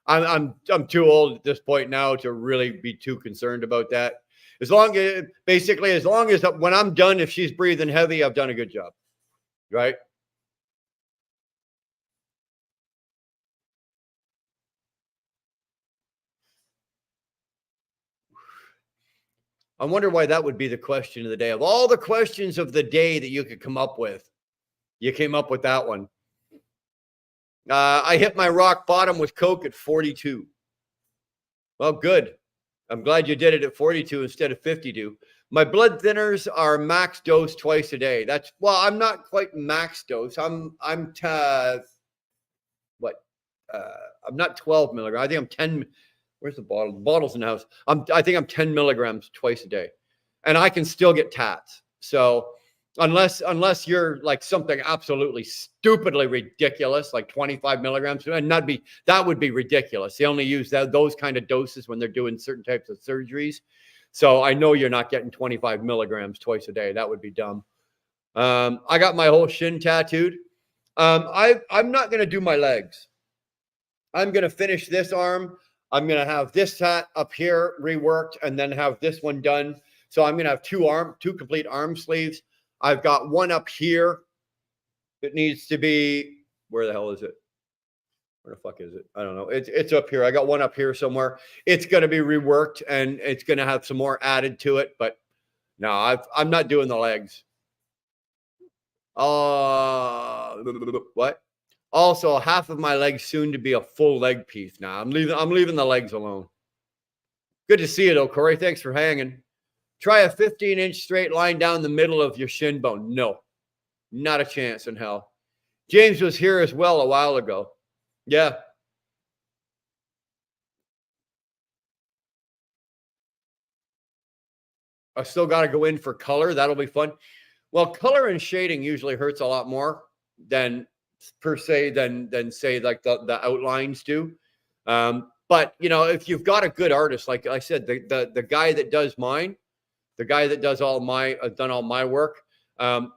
I'm too old at this point now to really be too concerned about that. As long as basically, as long as when I'm done, if she's breathing heavy, I've done a good job. Right? I wonder why that would be the question of the day. Of all the questions of the day that you could come up with, you came up with that one. I hit my rock bottom with Coke at 42. Well, good. I'm glad you did it at 42 instead of 52. My blood thinners are max dose twice a day. That's well, I'm not quite max dose. I'm what? I'm not 12 milligrams. I think I'm 10. Where's the bottle? The bottle's in the house. I think I'm 10 milligrams twice a day, and I can still get tats. So unless you're like something absolutely stupidly ridiculous, like 25 milligrams, and that would be ridiculous. They only use those kind of doses when they're doing certain types of surgeries. So I know you're not getting 25 milligrams twice a day. That would be dumb. I got my whole shin tattooed. I'm not going to do my legs. I'm going to finish this arm. I'm going to have this tat up here reworked and then have this one done. So I'm going to have two complete arm sleeves. I've got one up here that needs to be, where the hell is it? Where the fuck is it? I don't know. It's up here. I got one up here somewhere. It's going to be reworked and it's going to have some more added to it. But no, I'm not doing the legs. What? Also, half of my legs soon to be a full leg piece now. I'm leaving the legs alone. Good to see you though, Corey. Thanks for hanging. Try a 15-inch straight line down the middle of your shin bone. No, not a chance in hell. James was here as well a while ago. Yeah. I still got to go in for color. That'll be fun. Well, color and shading usually hurts a lot more than say like the outlines do. But you know, if you've got a good artist, like I said, the guy that does mine, the guy that does done all my work,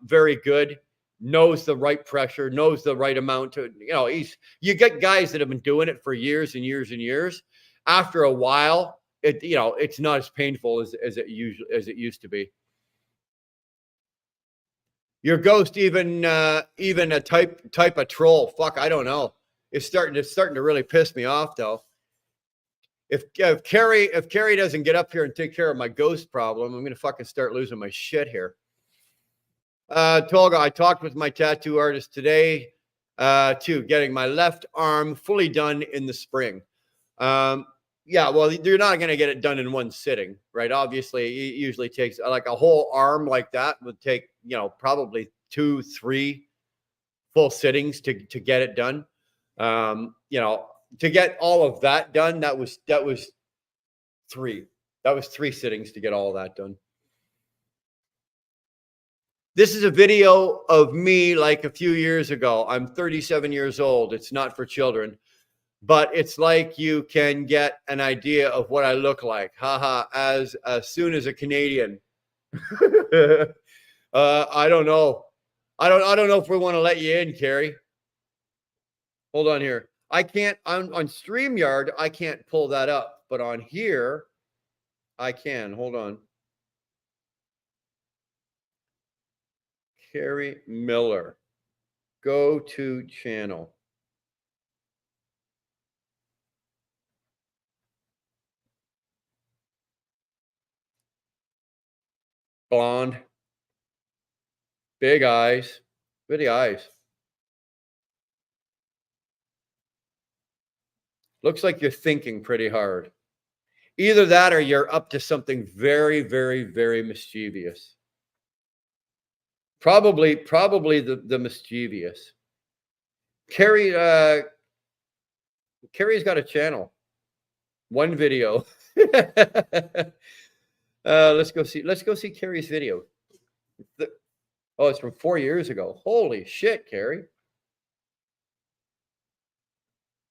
very good, knows the right pressure, knows the right amount to, you know, you get guys that have been doing it for years and years and years. After a while, it's not as painful as it used to be. Your ghost even a type of troll. Fuck, I don't know. It's starting to really piss me off though. If Carrie doesn't get up here and take care of my ghost problem, I'm gonna fucking start losing my shit here. Tolga, I talked with my tattoo artist today, too, getting my left arm fully done in the spring. Yeah, well, you're not going to get it done in one sitting, right? Obviously, it usually takes like a whole arm like that would take, you know, probably 2-3 full sittings to get it done. You know, to get all of that done, that was 3. That was 3 sittings to get all of that done. This is a video of me like a few years ago. I'm 37 years old. It's not for children, but it's like you can get an idea of what I look like. Haha, as soon as a Canadian. I don't know. I don't know if we want to let you in, Carrie. Hold on here. I can't on StreamYard, I can't pull that up, but on here I can. Hold on. Carrie Miller. Go to channel. Blonde. Big eyes. Pretty eyes. Looks like you're thinking pretty hard. Either that or you're up to something very, very, very mischievous. Probably the mischievous. Carrie's got a channel. One video. Let's go see Carrie's video. Oh, it's from 4 years ago. Holy shit, Carrie.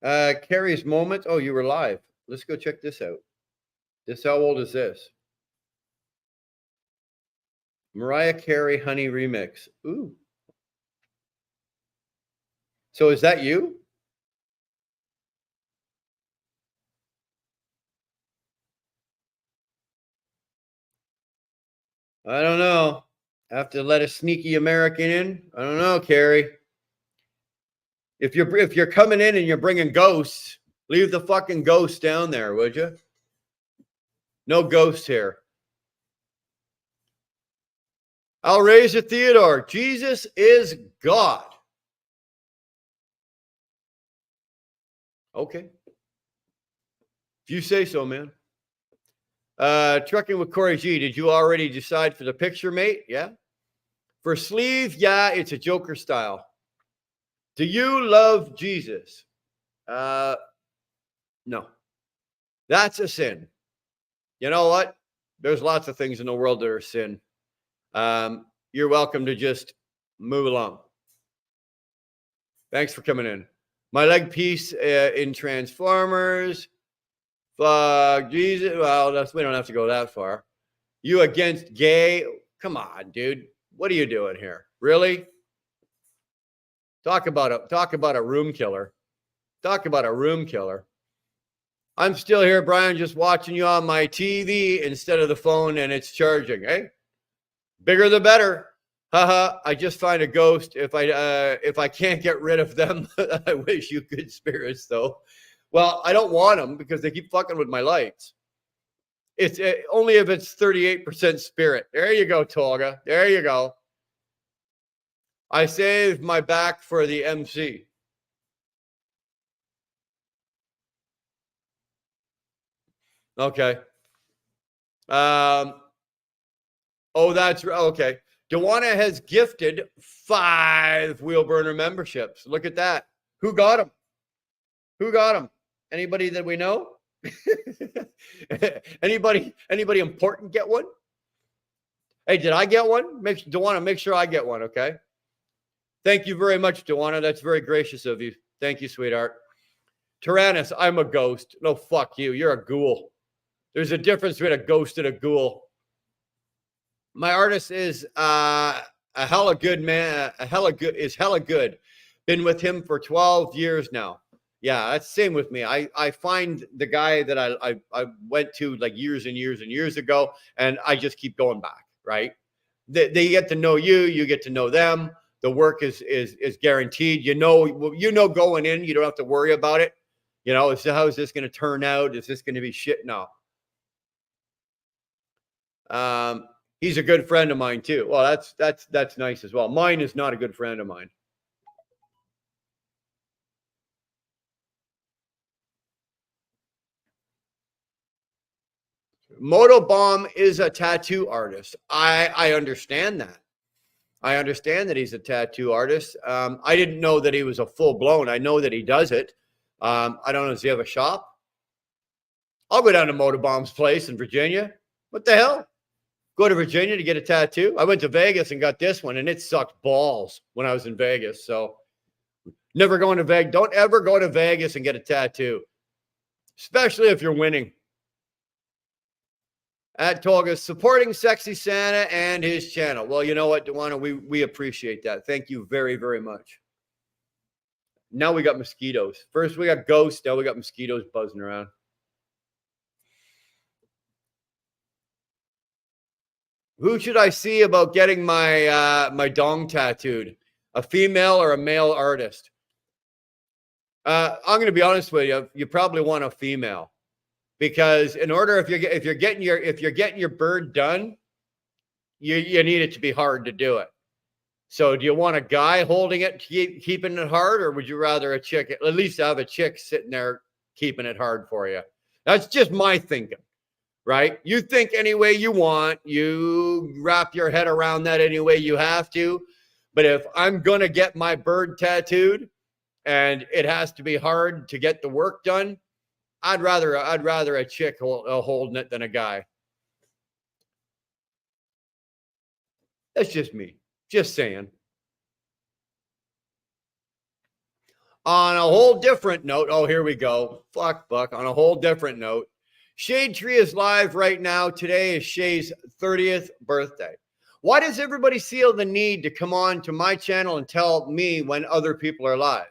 Carrie's moment. Oh, you were live. Let's go check this out. How old is this? Mariah Carey Honey Remix. Ooh. So is that you? I don't know. Have to let a sneaky American in? I don't know, Carrie. If you're coming in and you're bringing ghosts, leave the fucking ghosts down there, would you? No ghosts here. Alrasia Theodore, Jesus is God. Okay. If you say so, man. Trucking with Corey G. Did you already decide for the picture, mate? Yeah. For sleeve, yeah, it's a Joker style. Do you love Jesus? No. That's a sin. You know what? There's lots of things in the world that are sin. You're welcome to just move along. Thanks for coming in. My leg piece in Transformers. Fuck Jesus. Well, we don't have to go that far. You against gay? Come on, dude. What are you doing here? Really? Talk about a room killer. Talk about a room killer. I'm still here, Brian, just watching you on my TV instead of the phone, and it's charging. Hey, bigger the better. Haha, I just find a ghost. If I can't get rid of them, I wish you good spirits, though. Well, I don't want them because they keep fucking with my lights. It's only if it's 38% spirit. There you go, Tolga. There you go. I saved my back for the MC. Okay. Oh, that's okay. Dewana has gifted 5 wheel burner memberships. Look at that. Who got them? Who got them? Anybody that we know? anybody important get one? Hey, did I get one? Dewana, make sure I get one, okay? Thank you very much, Dewana. That's very gracious of you. Thank you, sweetheart. Tyrannus, I'm a ghost. No, fuck you. You're a ghoul. There's a difference between a ghost and a ghoul. My artist is a hella good man. Hella good. Been with him for 12 years now. Yeah, that's the same with me. I find the guy that I went to like years and years and years ago, and I just keep going back, right? They get to know you, you get to know them. The work is guaranteed. You know going in, you don't have to worry about it. You know, how is this going to turn out? Is this going to be shit? No. He's a good friend of mine too. Well, that's nice as well. Mine is not a good friend of mine. Motobomb is a tattoo artist. I understand that. I understand that he's a tattoo artist. I didn't know that he was a full blown. I know that he does it. I don't know. Does he have a shop? I'll go down to Motobomb's place in Virginia. What the hell? Go to Virginia to get a tattoo. I went to Vegas and got this one, and it sucked balls when I was in Vegas. So never going to Vegas. Don't ever go to Vegas and get a tattoo, especially if you're winning. At Tolga, supporting Sexy Santa and his channel. Well, you know what, Dewana, we appreciate that. Thank you very, very much. Now we got mosquitoes. First we got ghosts. Now we got mosquitoes buzzing around. Who should I see about getting my my dong tattooed? A female or a male artist? I'm going to be honest with you. You probably want a female. Because in order, if you're getting your bird done, you need it to be hard to do it. So do you want a guy holding it, keeping it hard, or would you rather a chick, at least have a chick sitting there keeping it hard for you? That's just my thinking, right? You think any way you want, you wrap your head around that any way you have to. But if I'm gonna get my bird tattooed and it has to be hard to get the work done, I'd rather a chick holding it than a guy. That's just me. Just saying. On a whole different note, oh, here we go. Fuck, Buck. On a whole different note, Shade Tree is live right now. Today is Shay's 30th birthday. Why does everybody feel the need to come on to my channel and tell me when other people are live?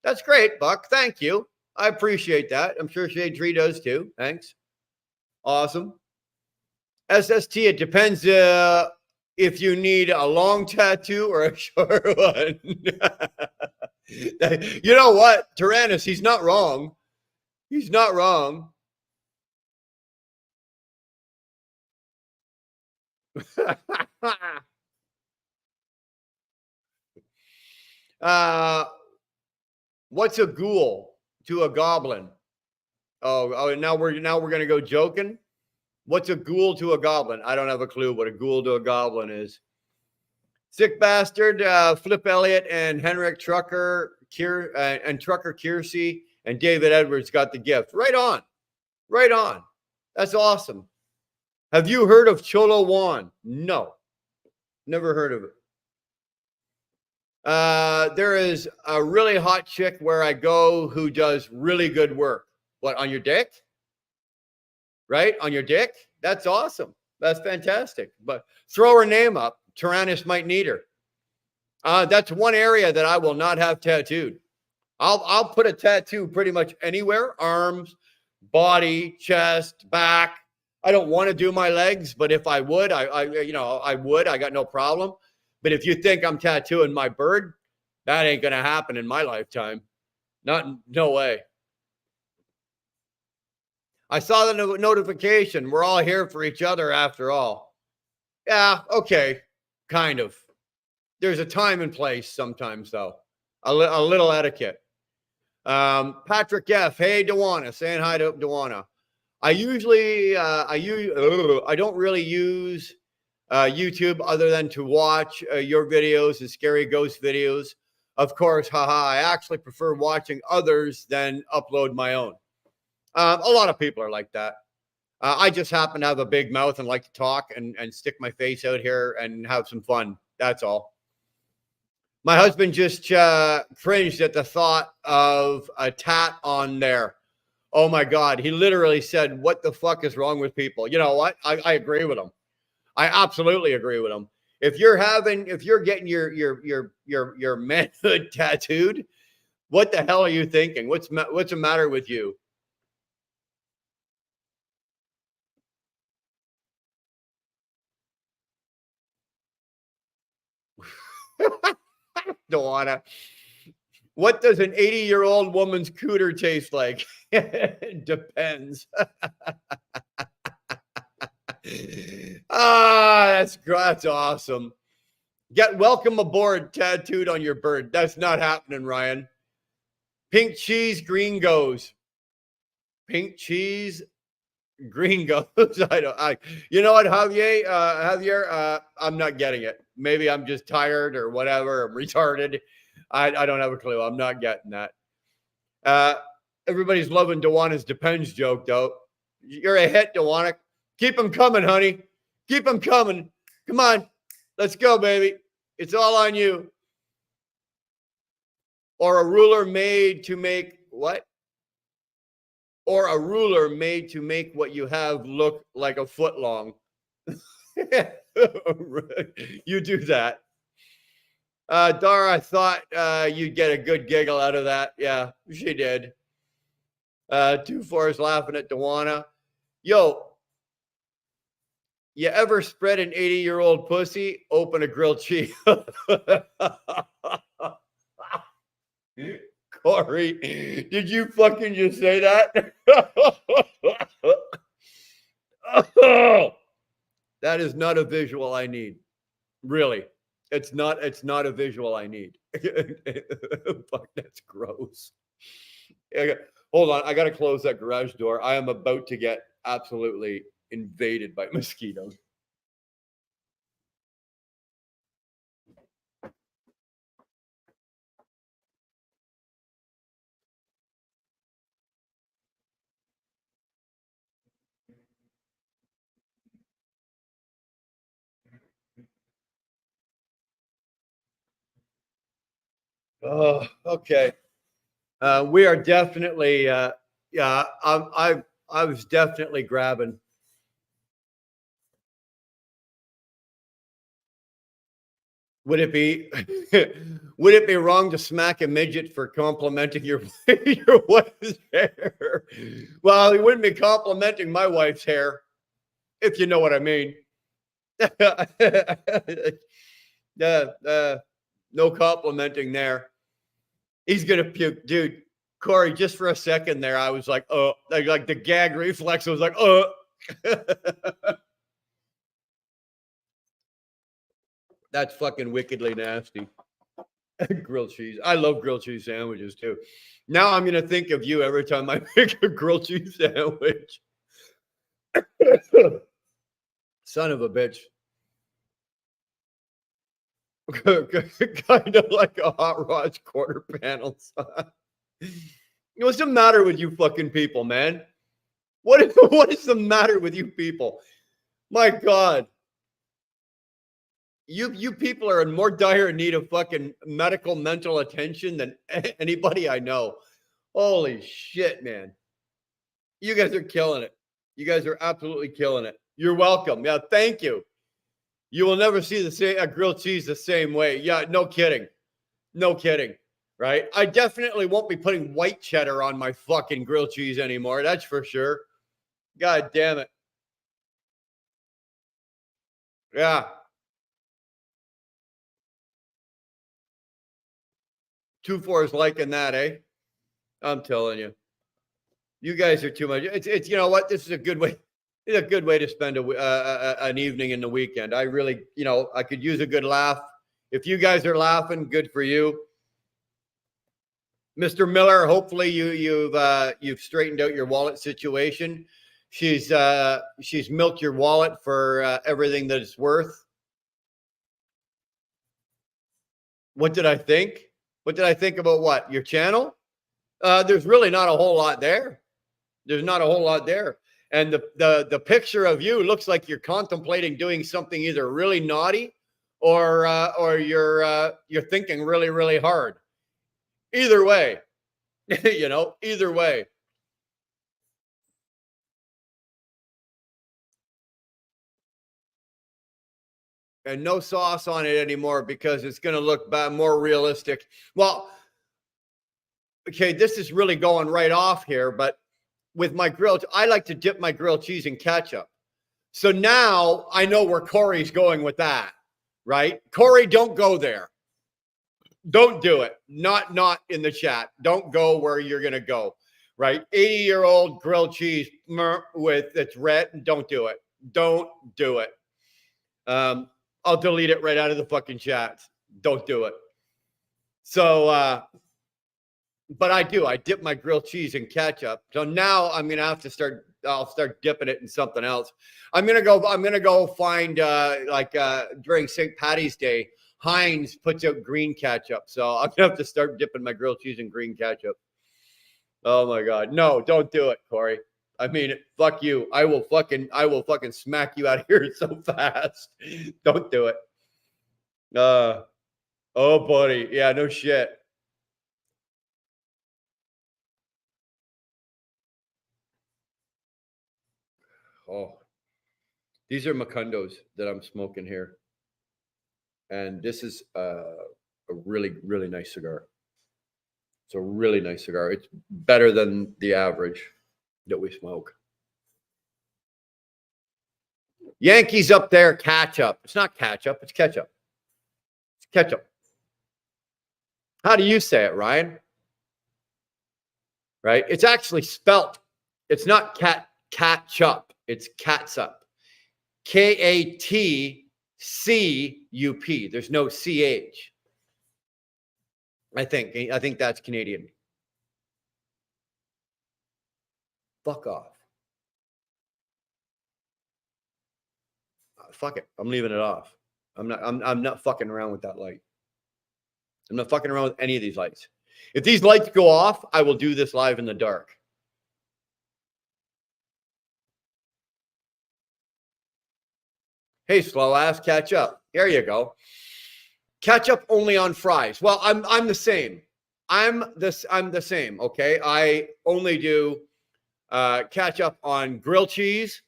That's great, Buck. Thank you. I appreciate that. I'm sure Shade Tree does too. Thanks. Awesome. SST, it depends if you need a long tattoo or a short one. You know what? Tyrannus, he's not wrong. He's not wrong. What's a ghoul to a goblin? Oh, now we're gonna go joking. What's a ghoul to a goblin? I don't have a clue what a ghoul to a goblin is. Sick bastard, Flip Elliott and Henrik Trucker, and Trucker Kiersey and David Edwards got the gift. Right on, right on. That's awesome. Have you heard of Cholo Juan? No, never heard of it. There is a really hot chick where I go who does really good work. What, on your dick? Right? On your dick? That's awesome. That's fantastic. But throw her name up. Tyrannus might need her. That's one area that I will not have tattooed. I'll put a tattoo pretty much anywhere: arms, body, chest, back. I don't want to do my legs, but if I would, I would. I got no problem. But if you think I'm tattooing my bird, that ain't gonna happen in my lifetime. No way. I saw the notification. We're all here for each other after all. Yeah, okay, kind of. There's a time and place sometimes, though. A little etiquette. Patrick F. Hey, Dewana. Saying hi to Dewana. I don't really use YouTube other than to watch your videos and scary ghost videos. Of course, haha. I actually prefer watching others than upload my own. A lot of people are like that. I just happen to have a big mouth and like to talk and stick my face out here and have some fun. That's all. My husband just cringed at the thought of a tat on there. Oh my God. He literally said, what the fuck is wrong with people? You know what? I agree with him. I absolutely agree with him. If you're getting your manhood tattooed, what the hell are you thinking? What's the matter with you? Dewana. What does an 80-year-old woman's cooter taste like? Depends. That's awesome. Get welcome aboard tattooed on your bird. That's not happening, Ryan. Pink cheese, green goes. Pink cheese, green goes. You know what, Javier? I'm not getting it. Maybe I'm just tired or whatever. I'm retarded. I don't have a clue. I'm not getting that. Everybody's loving Dewana's depends joke, though. You're a hit, Dewana. Keep them coming, honey. Keep them coming. Come on. Let's go, baby. It's all on you. Or a ruler made to make what? Or a ruler made to make what you have look like a foot long. You do that. Dara, I thought you'd get a good giggle out of that. Yeah, she did. 2-4 is laughing at Dewana. Yo, you ever spread an 80-year-old pussy? Open a grilled cheese. Corey, did you fucking just say that? That is not a visual I need. Really. It's not a visual I need. Fuck, that's gross. Hold on. I got to close that garage door. I am about to get absolutely invaded by mosquitoes. Oh, okay. We are definitely, yeah. I was definitely grabbing. Would it be wrong to smack a midget for complimenting your wife's hair? Well, he wouldn't be complimenting my wife's hair. if you know what I mean. No complimenting there. He's gonna puke, dude. Corey, just for a second there, I was like, oh, like the gag reflex was like, oh. That's fucking wickedly nasty. Grilled cheese. I love grilled cheese sandwiches too. Now I'm gonna think of you every time I make a grilled cheese sandwich. Son of a bitch. Kind of like a hot rod's quarter panel. What's the matter with you fucking people, man? What is the matter with you people? My God. You people are in more dire need of fucking medical mental attention than anybody I know. Holy shit, man. You guys are killing it. You guys are absolutely killing it. You're welcome. Yeah, thank you. You will never see the same grilled cheese the same way. Yeah, no kidding. No kidding. Right? I definitely won't be putting white cheddar on my fucking grilled cheese anymore. That's for sure. God damn it. Yeah. 2-4 is liking that, eh? I'm telling you. You guys are too much. It's you know what? This is a good way. It's a good way to spend an evening in the weekend. I really, I could use a good laugh. If you guys are laughing, good for you. Mr. Miller, hopefully you've straightened out your wallet situation. She's milked your wallet for everything that it's worth. What did I think? What did I think about what? Your channel? There's really not a whole lot there. There's not a whole lot there. And the picture of you looks like you're contemplating doing something either really naughty or you're thinking really, really hard. Either way, either way. And no sauce on it anymore because it's going to look more realistic. Well, okay, this is really going right off here, but with my grilled, I like to dip my grilled cheese in ketchup. So now I know where Corey's going with that, right? Corey, don't go there. Don't do it. Not in the chat. Don't go where you're going to go, right? 80-year-old grilled cheese with it's red. Don't do it. Don't do it. I'll delete it right out of the fucking chat. Don't do it. So, but I do. I dip my grilled cheese in ketchup. So now I'm gonna have to start. I'll start dipping it in something else. I'm gonna go find during St. Patty's Day, Heinz puts out green ketchup. So I'm gonna have to start dipping my grilled cheese in green ketchup. Oh my God, no! Don't do it, Corey. I mean, fuck you. I will fucking smack you out of here so fast. Don't do it. Oh, buddy. Yeah, no shit. Oh, these are Macundos that I'm smoking here. And this is a really, really nice cigar. It's a really nice cigar. It's better than the average that we smoke. Yankees up there, ketchup. It's not ketchup, it's ketchup. It's ketchup. How do you say it, Ryan? Right? It's actually spelt. It's not catchup. It's catsup. KATCUP. There's no CH. I think that's Canadian. Fuck off. Fuck it. I'm leaving it off. I'm not fucking around with that light. I'm not fucking around with any of these lights. If these lights go off, I will do this live in the dark. Hey, slow ass, catch up. There you go. Catch up only on fries. Well, I'm the same. I'm the same. Okay, I only do ketchup on grilled cheese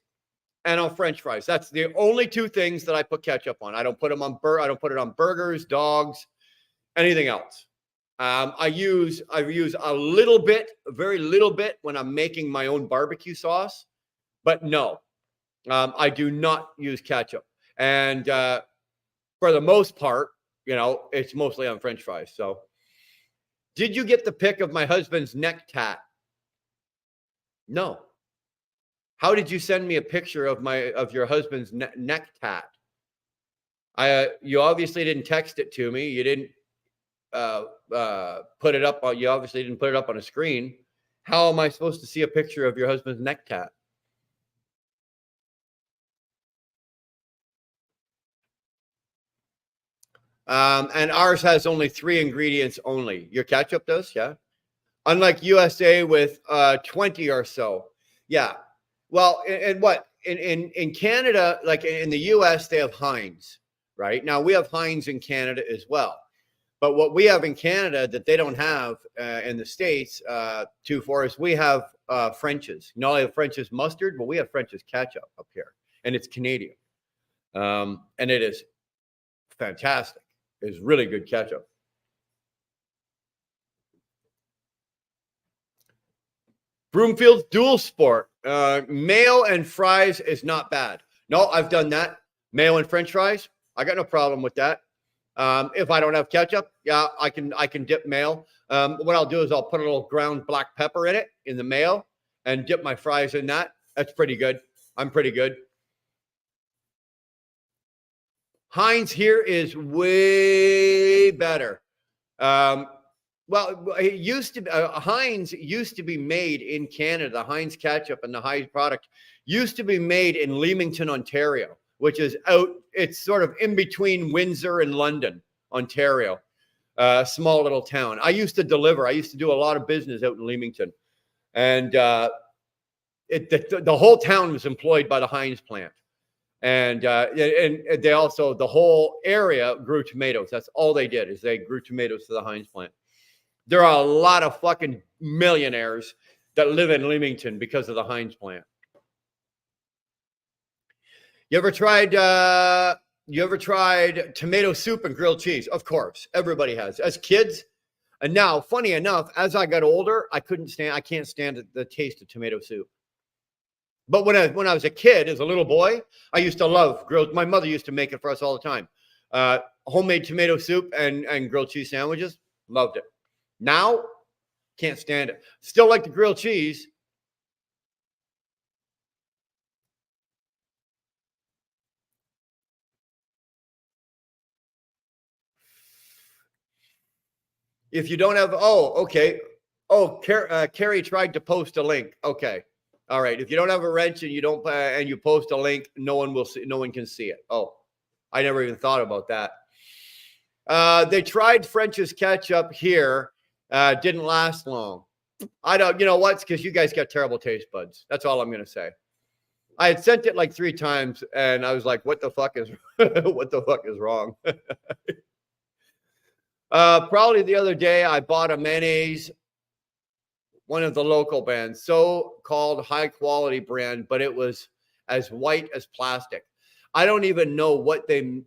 and on French fries. That's the only two things that I put ketchup on. I don't put them on I don't put it on burgers, dogs, anything else. I use a little bit, a very little bit when I'm making my own barbecue sauce, but no, I do not use ketchup. And for the most part, it's mostly on French fries. So, did you get the pic of my husband's neck tat? No. How did you send me a picture of your husband's neck tat? You obviously didn't text it to me. You didn't put it up on. You obviously didn't put it up on a screen. How am I supposed to see a picture of your husband's neck tat? And ours has only 3 ingredients only. Your ketchup does, yeah. Unlike USA with 20 or so, yeah. Well, and what in Canada, like in the US, they have Heinz, right? Now we have Heinz in Canada as well. But what we have in Canada that they don't have in the States, for us, we have French's. Not only have French's mustard, but we have French's ketchup up here, and it's Canadian, and it is fantastic. It's really good ketchup. Broomfield's dual sport. Mayo and fries is not bad. No, I've done that. Mayo and French fries. I got no problem with that. If I don't have ketchup, yeah, I can dip mayo. What I'll do is I'll put a little ground black pepper in it, in the mayo, and dip my fries in that. That's pretty good. I'm pretty good. Heinz here is way better. Well, it used to be, Heinz used to be made in Canada. The Heinz ketchup and the Heinz product used to be made in Leamington, Ontario, which is it's sort of in between Windsor and London, Ontario, small little town. I used to deliver. I used to do a lot of business out in Leamington. And the whole town was employed by the Heinz plant. And they also, the whole area grew tomatoes. That's all they did, is they grew tomatoes to the Heinz plant. There are a lot of fucking millionaires that live in Leamington because of the Heinz plant. You ever tried tomato soup and grilled cheese? Of course, everybody has. As kids, and now, funny enough, as I got older, I can't stand the taste of tomato soup. But when I was a kid, as a little boy, I used to love grilled. My mother used to make it for us all the time. Homemade tomato soup and grilled cheese sandwiches. Loved it. Now, can't stand it. Still like the grilled cheese. If you don't have, okay. Carrie tried to post a link. Okay. All right. If you don't have a wrench and you post a link, no one can see it. Oh, I never even thought about that. They tried French's ketchup here. Didn't last long. I don't, you know what? It's because you guys got terrible taste buds. That's all I'm going to say. I had sent it like 3 times and I was like, what the fuck is wrong? Probably the other day I bought a mayonnaise, one of the local brands, so-called high quality brand, but it was as white as plastic. I don't even know what they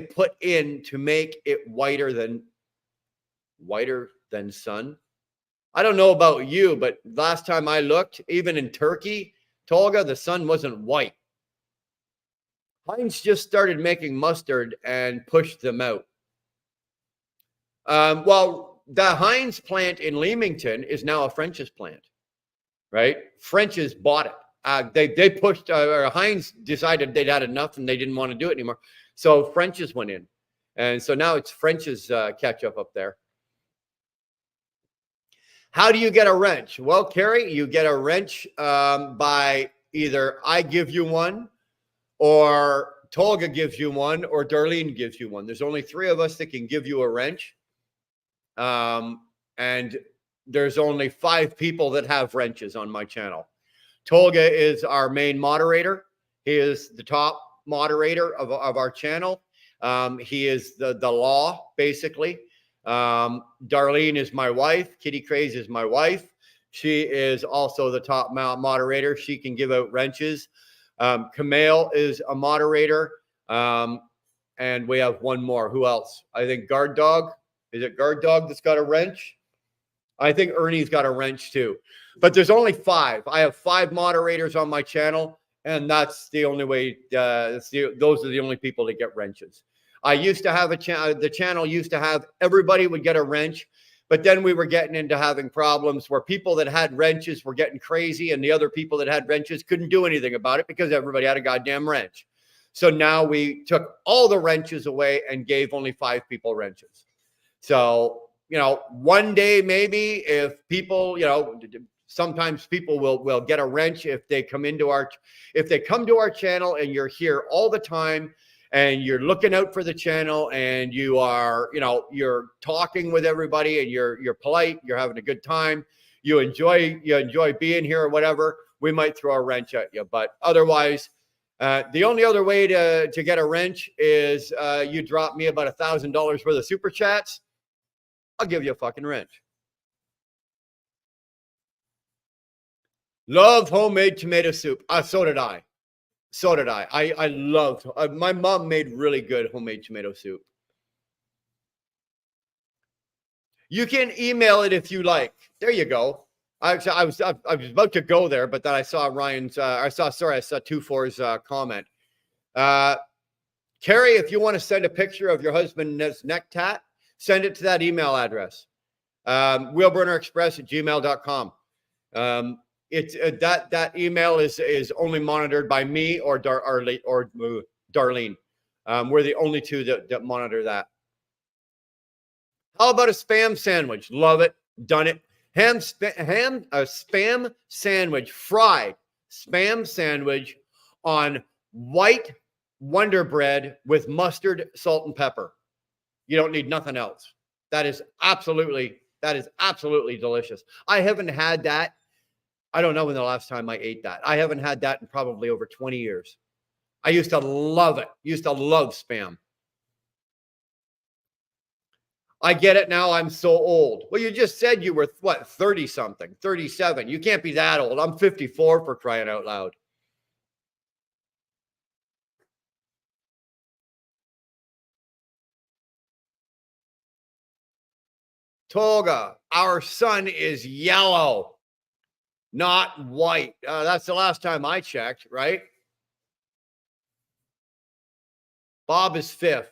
put in to make it whiter than sun. I don't know about you, but last time I looked, even in Turkey, Tolga, the sun wasn't white. Heinz just started making mustard and pushed them out. Well, the Heinz plant in Leamington is now a French's plant, right? French's bought it. They pushed, Heinz decided they'd had enough and they didn't want to do it anymore. So French's went in. And so now it's French's ketchup up there. How do you get a wrench? Well, Carrie, you get a wrench by either I give you one, or Tolga gives you one, or Darlene gives you one. There's only 3 of us that can give you a wrench. And there's only 5 people that have wrenches on my channel. Tolga is our main moderator. He is the top moderator of our channel. He is the law, basically. Darlene is my wife. Kitty Craze is my wife. She is also the top moderator. She can give out wrenches. Kamale is a moderator. And we have one more. Who else? I think Guard Dog. Is it Guard Dog that's got a wrench? I think Ernie's got a wrench too. But there's only 5. I have 5 moderators on my channel. And that's the only way. Those are the only people that get wrenches. I used to have the channel used to have everybody would get a wrench, but then we were getting into having problems where people that had wrenches were getting crazy, and the other people that had wrenches couldn't do anything about it because everybody had a goddamn wrench. So now we took all the wrenches away and gave only 5 people wrenches. So, one day maybe if people, sometimes people will get a wrench if they come to our channel and you're here all the time and you're looking out for the channel and you are, you're talking with everybody and you're polite, you're having a good time, you enjoy being here or whatever, we might throw a wrench at you. But otherwise, the only other way to get a wrench is you drop me about $1,000 worth of super chats. I'll give you a fucking wrench. Love homemade tomato soup. So did I. I loved. My mom made really good homemade tomato soup. You can email it if you like. There you go. I was about to go there, but then I saw I saw 24's comment. Carrie, if you want to send a picture of your husband's neck tat, send it to that email address. wheelburnerexpress@gmail.com. It's that email is only monitored by me or Darlene. We're the only two that monitor that. How about a spam sandwich? Love it. Done it. A spam sandwich, fried spam sandwich on white Wonder Bread with mustard, salt, and pepper. You don't need nothing else. That is absolutely delicious. I haven't had that. I don't know when the last time I ate that. I haven't had that in probably over 20 years. I used to love it. Used to love spam. I get it now. I'm so old. Well, you just said you were, 30 something, 37. You can't be that old. I'm 54 for crying out loud. Toga, our sun is yellow, not white. That's the last time I checked, right? Bob is 5th.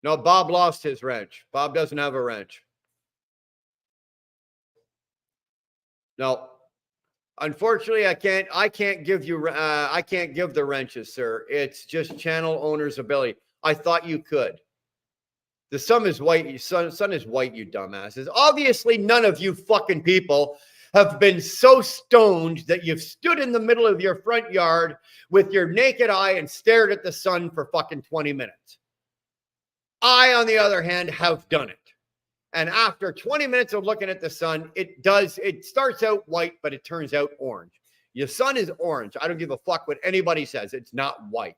No, Bob lost his wrench. Bob doesn't have a wrench. No, unfortunately, I can't give you. I can't give the wrenches, sir. It's just channel owner's ability. I thought you could. The sun is white. Sun is white, you dumbasses. Obviously, none of you fucking people have been so stoned that you've stood in the middle of your front yard with your naked eye and stared at the sun for fucking 20 minutes. I, on the other hand, have done it. And after 20 minutes of looking at the sun, it starts out white, but it turns out orange. Your sun is orange. I don't give a fuck what anybody says. It's not white.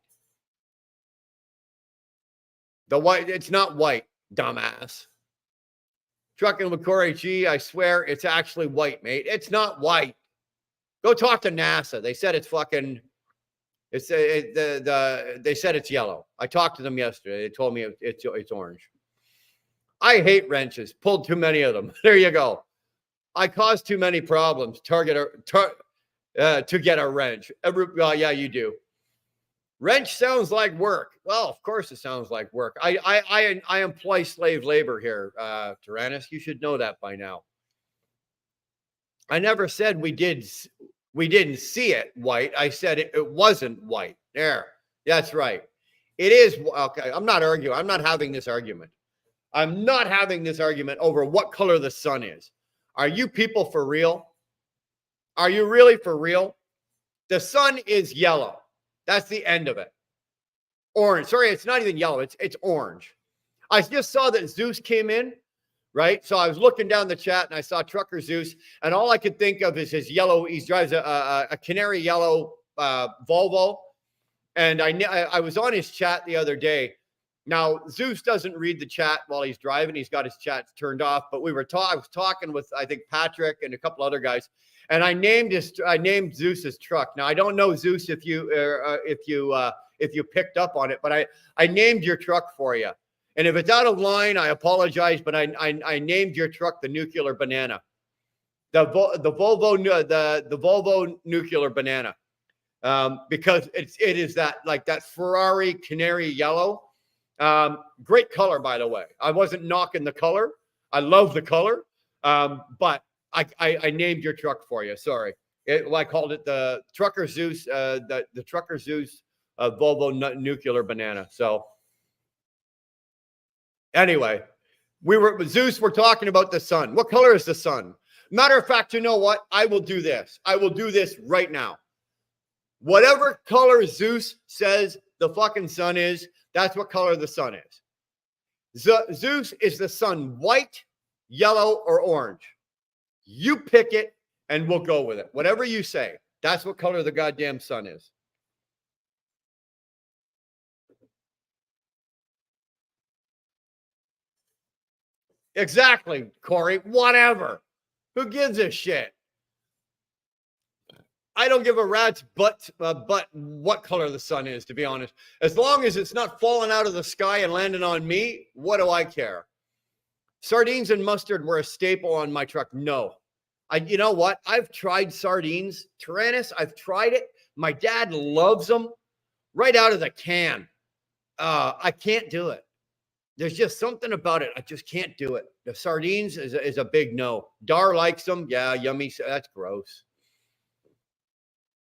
It's not white, dumbass. Trucking with Corey G, I swear it's actually white, mate. It's not white. Go talk to NASA. They said it's fucking. They said it's yellow. I talked to them yesterday. They told me it's orange. I hate wrenches. Pulled too many of them. There you go. I caused too many problems. To get a wrench. Yeah, you do. Wrench sounds like work. Well, of course it sounds like work. I employ slave labor here, Tyrannus. You should know that by now. I never said we didn't see it white. I said it wasn't white. There. That's right. It is. Okay. I'm not arguing. I'm not having this argument. I'm not having this argument over what color the sun is. Are you people for real? Are you really for real? The sun is yellow. That's the end of it. Orange. Sorry, it's not even yellow. It's orange. I just saw that Zeus came in, right? So I was looking down the chat and I saw Trucker Zeus, and all I could think of is his yellow. He drives a canary yellow Volvo, and I was on his chat the other day. Now Zeus doesn't read the chat while he's driving; he's got his chat turned off. But I was talking with I think Patrick and a couple other guys, and I named Zeus's truck. Now I don't know Zeus if you picked up on it, but I named your truck for you. And if it's out of line, I apologize, but I named your truck the Nuclear Banana, the Volvo Nuclear Banana. because it is that like that Ferrari canary yellow. Great color, by the way. I wasn't knocking the color. I love the color, but I named your truck for you. Sorry. I called it the Trucker Zeus, the Trucker Zeus Volvo nuclear banana. So anyway, Zeus, we're talking about the sun. What color is the sun? Matter of fact, you know what? I will do this. I will do this right now. Whatever color Zeus says the fucking sun is, that's what color the sun is. Zeus, is the sun white, yellow, or orange? You pick it and we'll go with it. Whatever you say, that's what color the goddamn sun is. Exactly, Corey. Whatever. Who gives a shit? I don't give a rat's but what color the sun is, to be honest. As long as it's not falling out of the sky and landing on me, what do I care? Sardines and mustard were a staple on my truck. No. You know what? I've tried sardines. Tyrannus, I've tried it. My dad loves them right out of the can. I can't do it. There's just something about it. I just can't do it. The sardines is a big no. Dar likes them. Yeah, yummy. That's gross.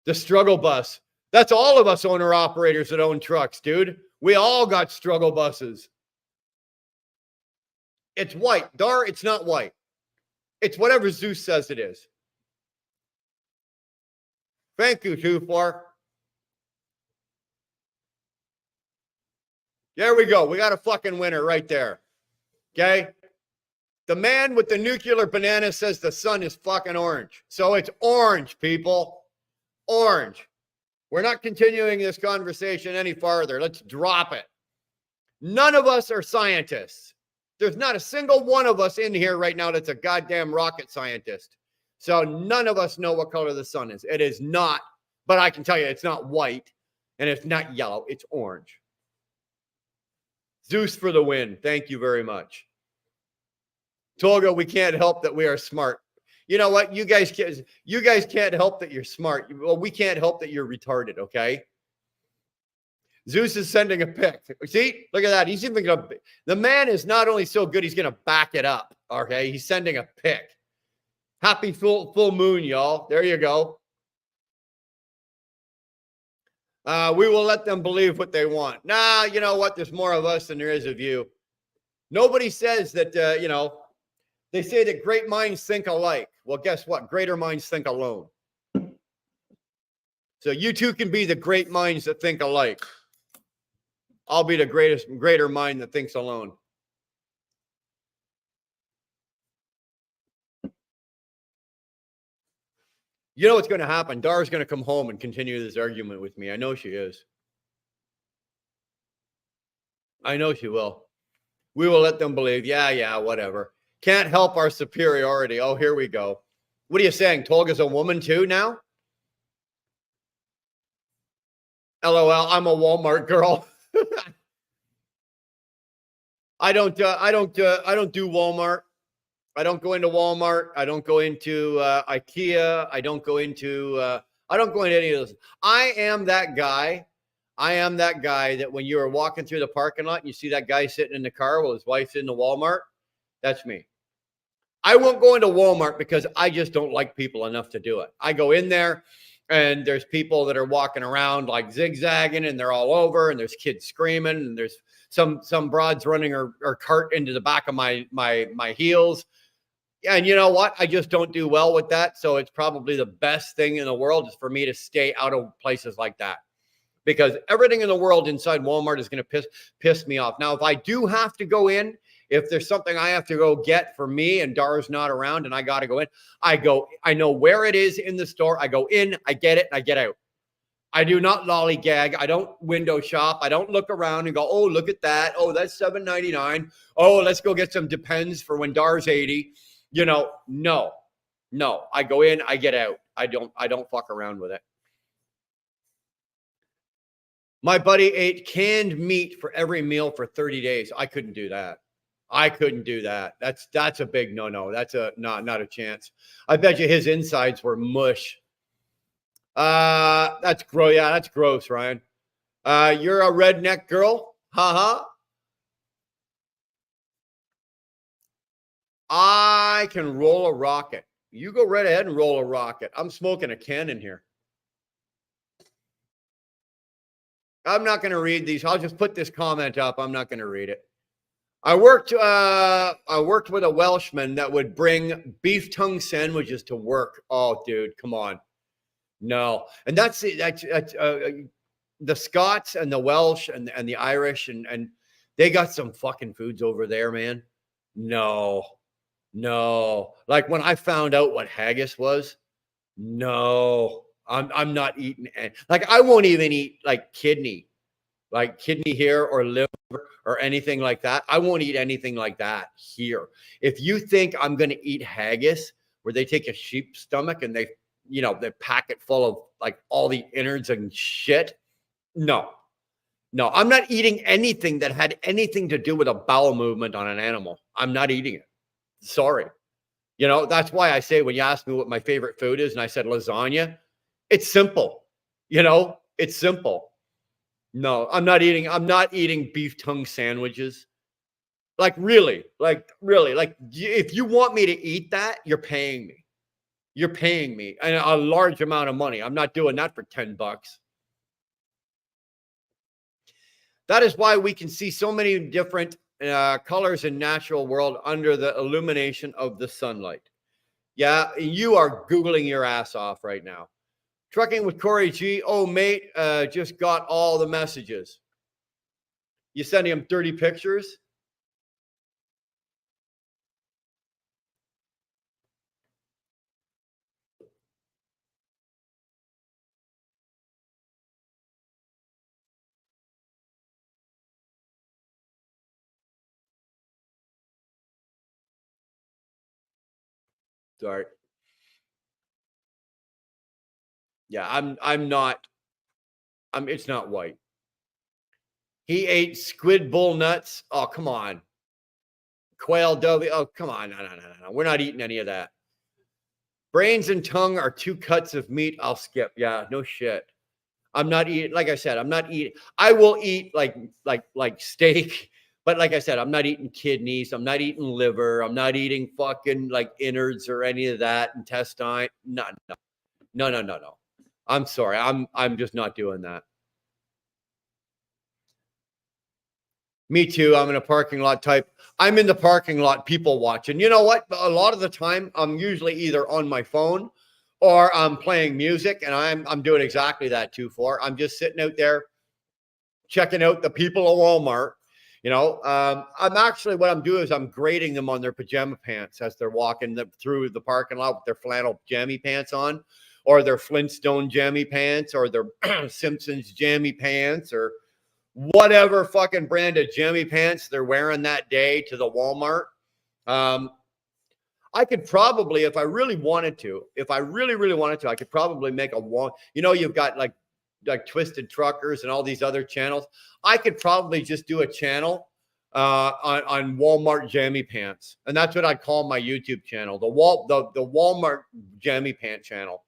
The struggle bus. That's all of us owner-operators that own trucks, dude. We all got struggle buses. It's white. Dar, it's not white. It's whatever Zeus says it is. Thank you, 2-4. There we go. We got a fucking winner right there. Okay? The man with the nuclear banana says the sun is fucking orange. So it's orange, people. Orange. We're not continuing this conversation any farther. Let's drop it. None of us are scientists. There's not a single one of us in here right now that's a goddamn rocket scientist. So none of us know what color the sun is. It is not, but I can tell you it's not white and it's not yellow. It's orange. Zeus for the win. Thank you very much. Tolga, we can't help that we are smart. You know what? You guys can't help that you're smart. Well, we can't help that you're retarded, okay? Zeus is sending a pic. See? Look at that. He's even going to... The man is not only so good, he's going to back it up, okay? He's sending a pic. Happy full moon, y'all. There you go. We will let them believe what they want. Nah, you know what? There's more of us than there is of you. Nobody says that, they say that great minds think alike. Well, guess what? Greater minds think alone. So you two can be the great minds that think alike. I'll be the greater mind that thinks alone. You know what's going to happen? Dar's going to come home and continue this argument with me. I know she is. I know she will. We will let them believe. Yeah, whatever. Can't help our superiority. Oh, here we go. What are you saying? Tolga's a woman too now? LOL, I'm a Walmart girl. I don't do Walmart. I don't go into Walmart. I don't go into IKEA. I don't go into any of those. I am that guy that when you are walking through the parking lot and you see that guy sitting in the car while his wife's in the Walmart, that's me. I won't go into Walmart because I just don't like people enough to do it. I go in there and there's people that are walking around like zigzagging and they're all over and there's kids screaming and there's some broads running her cart into the back of my heels. And you know what? I just don't do well with that. So it's probably the best thing in the world is for me to stay out of places like that. Because everything in the world inside Walmart is going to piss me off. Now, if I do have to go in, if there's something I have to go get for me and Dar's not around and I got to go in, I know where it is in the store. I go in, I get it, and I get out. I do not lollygag. I don't window shop. I don't look around and go, oh, look at that. Oh, that's $7.99. Oh, let's go get some Depends for when Dar's 80. No. I go in, I get out. I don't fuck around with it. My buddy ate canned meat for every meal for 30 days. I couldn't do that. That's a big no. That's not a chance. I bet you his insides were mush. That's gross. Yeah, that's gross, Ryan. You're a redneck girl. Haha. I can roll a rocket. You go right ahead and roll a rocket. I'm smoking a cannon here. I'm not going to read these. I'll just put this comment up. I'm not going to read it. I worked with a Welshman that would bring beef tongue sandwiches to work. Oh, dude, come on. No. And that's the Scots and the Welsh and the Irish and they got some fucking foods over there, man. No. Like when I found out what haggis was, no. I'm not eating like I won't even eat like kidney here or liver or anything like that. I won't eat anything like that here. If you think I'm going to eat haggis where they take a sheep stomach and they pack it full of like all the innards and shit. No, I'm not eating anything that had anything to do with a bowel movement on an animal. I'm not eating it. Sorry. That's why I say when you ask me what my favorite food is and I said lasagna, it's simple. It's simple. No, I'm not eating beef tongue sandwiches. Like really, like if you want me to eat that, you're paying me. You're paying me a large amount of money. I'm not doing that for $10. That is why we can see so many different colors in natural world under the illumination of the sunlight. Yeah, you are Googling your ass off right now. Trucking with Corey G. Oh, mate, just got all the messages. You sending him dirty pictures? Sorry. Yeah, I'm not. It's not white. He ate squid bull nuts. Oh, come on. Quail dove. Oh, come on. No. We're not eating any of that. Brains and tongue are 2 cuts of meat. I'll skip. Yeah, no shit. I'm not eating. Like I said, I'm not eating. I will eat like steak, but like I said, I'm not eating kidneys. I'm not eating liver. I'm not eating fucking like innards or any of that intestine. No. I'm sorry. I'm just not doing that. Me too. I'm in a parking lot type. I'm in the parking lot, people watching. You know what? A lot of the time, I'm usually either on my phone or I'm playing music, and I'm doing exactly that too. I'm just sitting out there checking out the people at Walmart. I'm actually what I'm doing is I'm grading them on their pajama pants as they're walking through the parking lot with their flannel jammy pants on, or their Flintstone jammy pants, or their Simpsons jammy pants, or whatever fucking brand of jammy pants they're wearing that day to the Walmart. I could probably, if I really wanted to, I could probably make a one. You've got like Twisted Truckers and all these other channels. I could probably just do a channel on Walmart jammy pants, and that's what I'd call my YouTube channel, the Walmart jammy pant channel,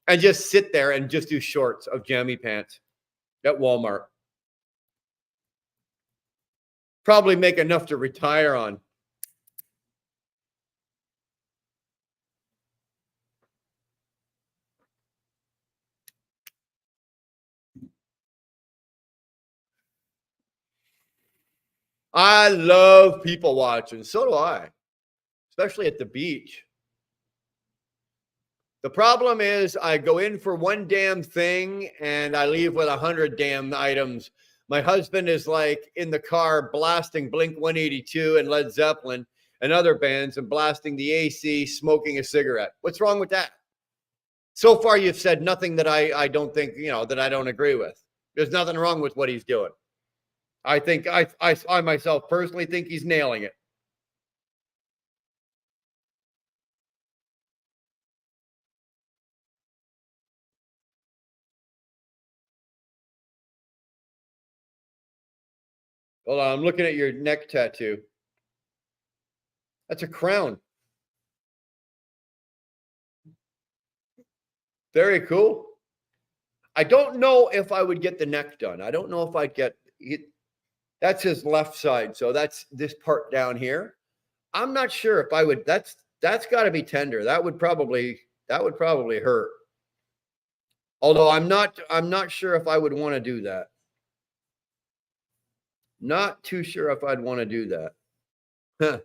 and just sit there and just do shorts of jammy pants at Walmart. Probably make enough to retire on. I love people watching. So do I, especially at the beach. The problem is I go in for one damn thing and I leave with 100 damn items. My husband is like in the car blasting Blink 182 and Led Zeppelin and other bands and blasting the AC, smoking a cigarette. What's wrong with that? So far, you've said nothing that I don't think, that I don't agree with. There's nothing wrong with what he's doing. I think I myself personally think he's nailing it. Hold on, I'm looking at your neck tattoo. That's a crown. Very cool. I don't know if I would get the neck done. I don't know if I'd get it. That's his left side. So that's this part down here. I'm not sure if I would. That's got to be tender. That would probably hurt. Although I'm not sure if I would want to do that. Not too sure if I'd want to do that. Huh.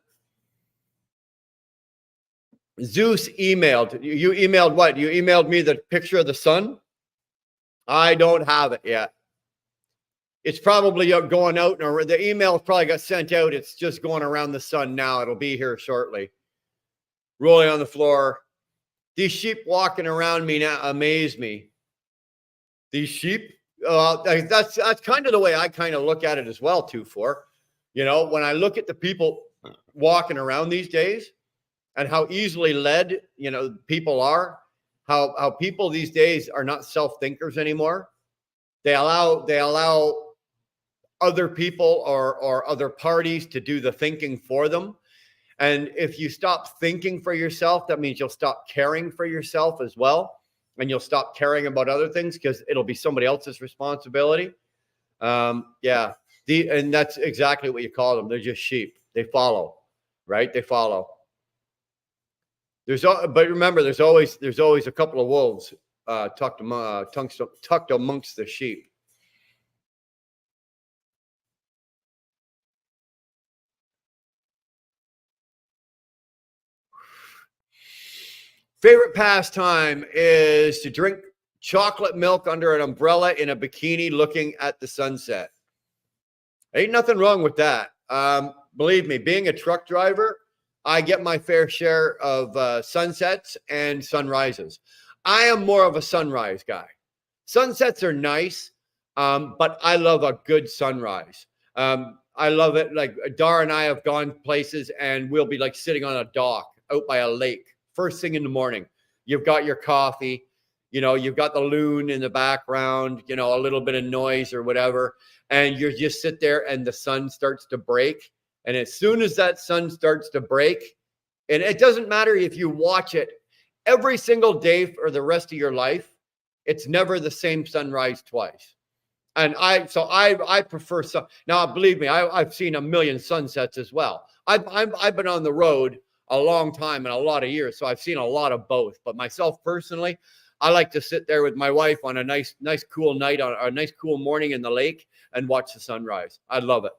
Zeus emailed. You emailed what? You emailed me the picture of the sun? I don't have it yet. It's probably going out, or the email probably got sent out. It's just going around the sun now. It'll be here shortly. Rolling on the floor. These sheep walking around me now amaze me. These sheep, that's kind of the way I kind of look at it as well, too. You know, when I look at the people walking around these days and how easily led, you know, people are, how people these days are not self-thinkers anymore. They allow other people or other parties to do the thinking for them. And if you stop thinking for yourself, that means you'll stop caring for yourself as well. And you'll stop caring about other things because it'll be somebody else's responsibility. Yeah. And that's exactly what you call them. They're just sheep. They follow, right? They follow. But remember, there's always a couple of wolves tucked amongst the sheep. Favorite pastime is to drink chocolate milk under an umbrella in a bikini looking at the sunset. Ain't nothing wrong with that. Believe me, being a truck driver, I get my fair share of sunsets and sunrises. I am more of a sunrise guy. Sunsets are nice, but I love a good sunrise. I love it. Like Dar and I have gone places and we'll be like sitting on a dock out by a lake. First thing in the morning, you've got your coffee, you know, you've got the loon in the background, you know, a little bit of noise or whatever. And you just sit there and the sun starts to break. And as soon as that sun starts to break, and it doesn't matter if you watch it every single day for the rest of your life, it's never the same sunrise twice. And I prefer sun. Now, believe me, I've seen a million sunsets as well. I've been on the road a long time and a lot of years, so I've seen a lot of both. But myself personally, I like to sit there with my wife on a nice cool night, on a nice cool morning in the lake and watch the sunrise. I love it.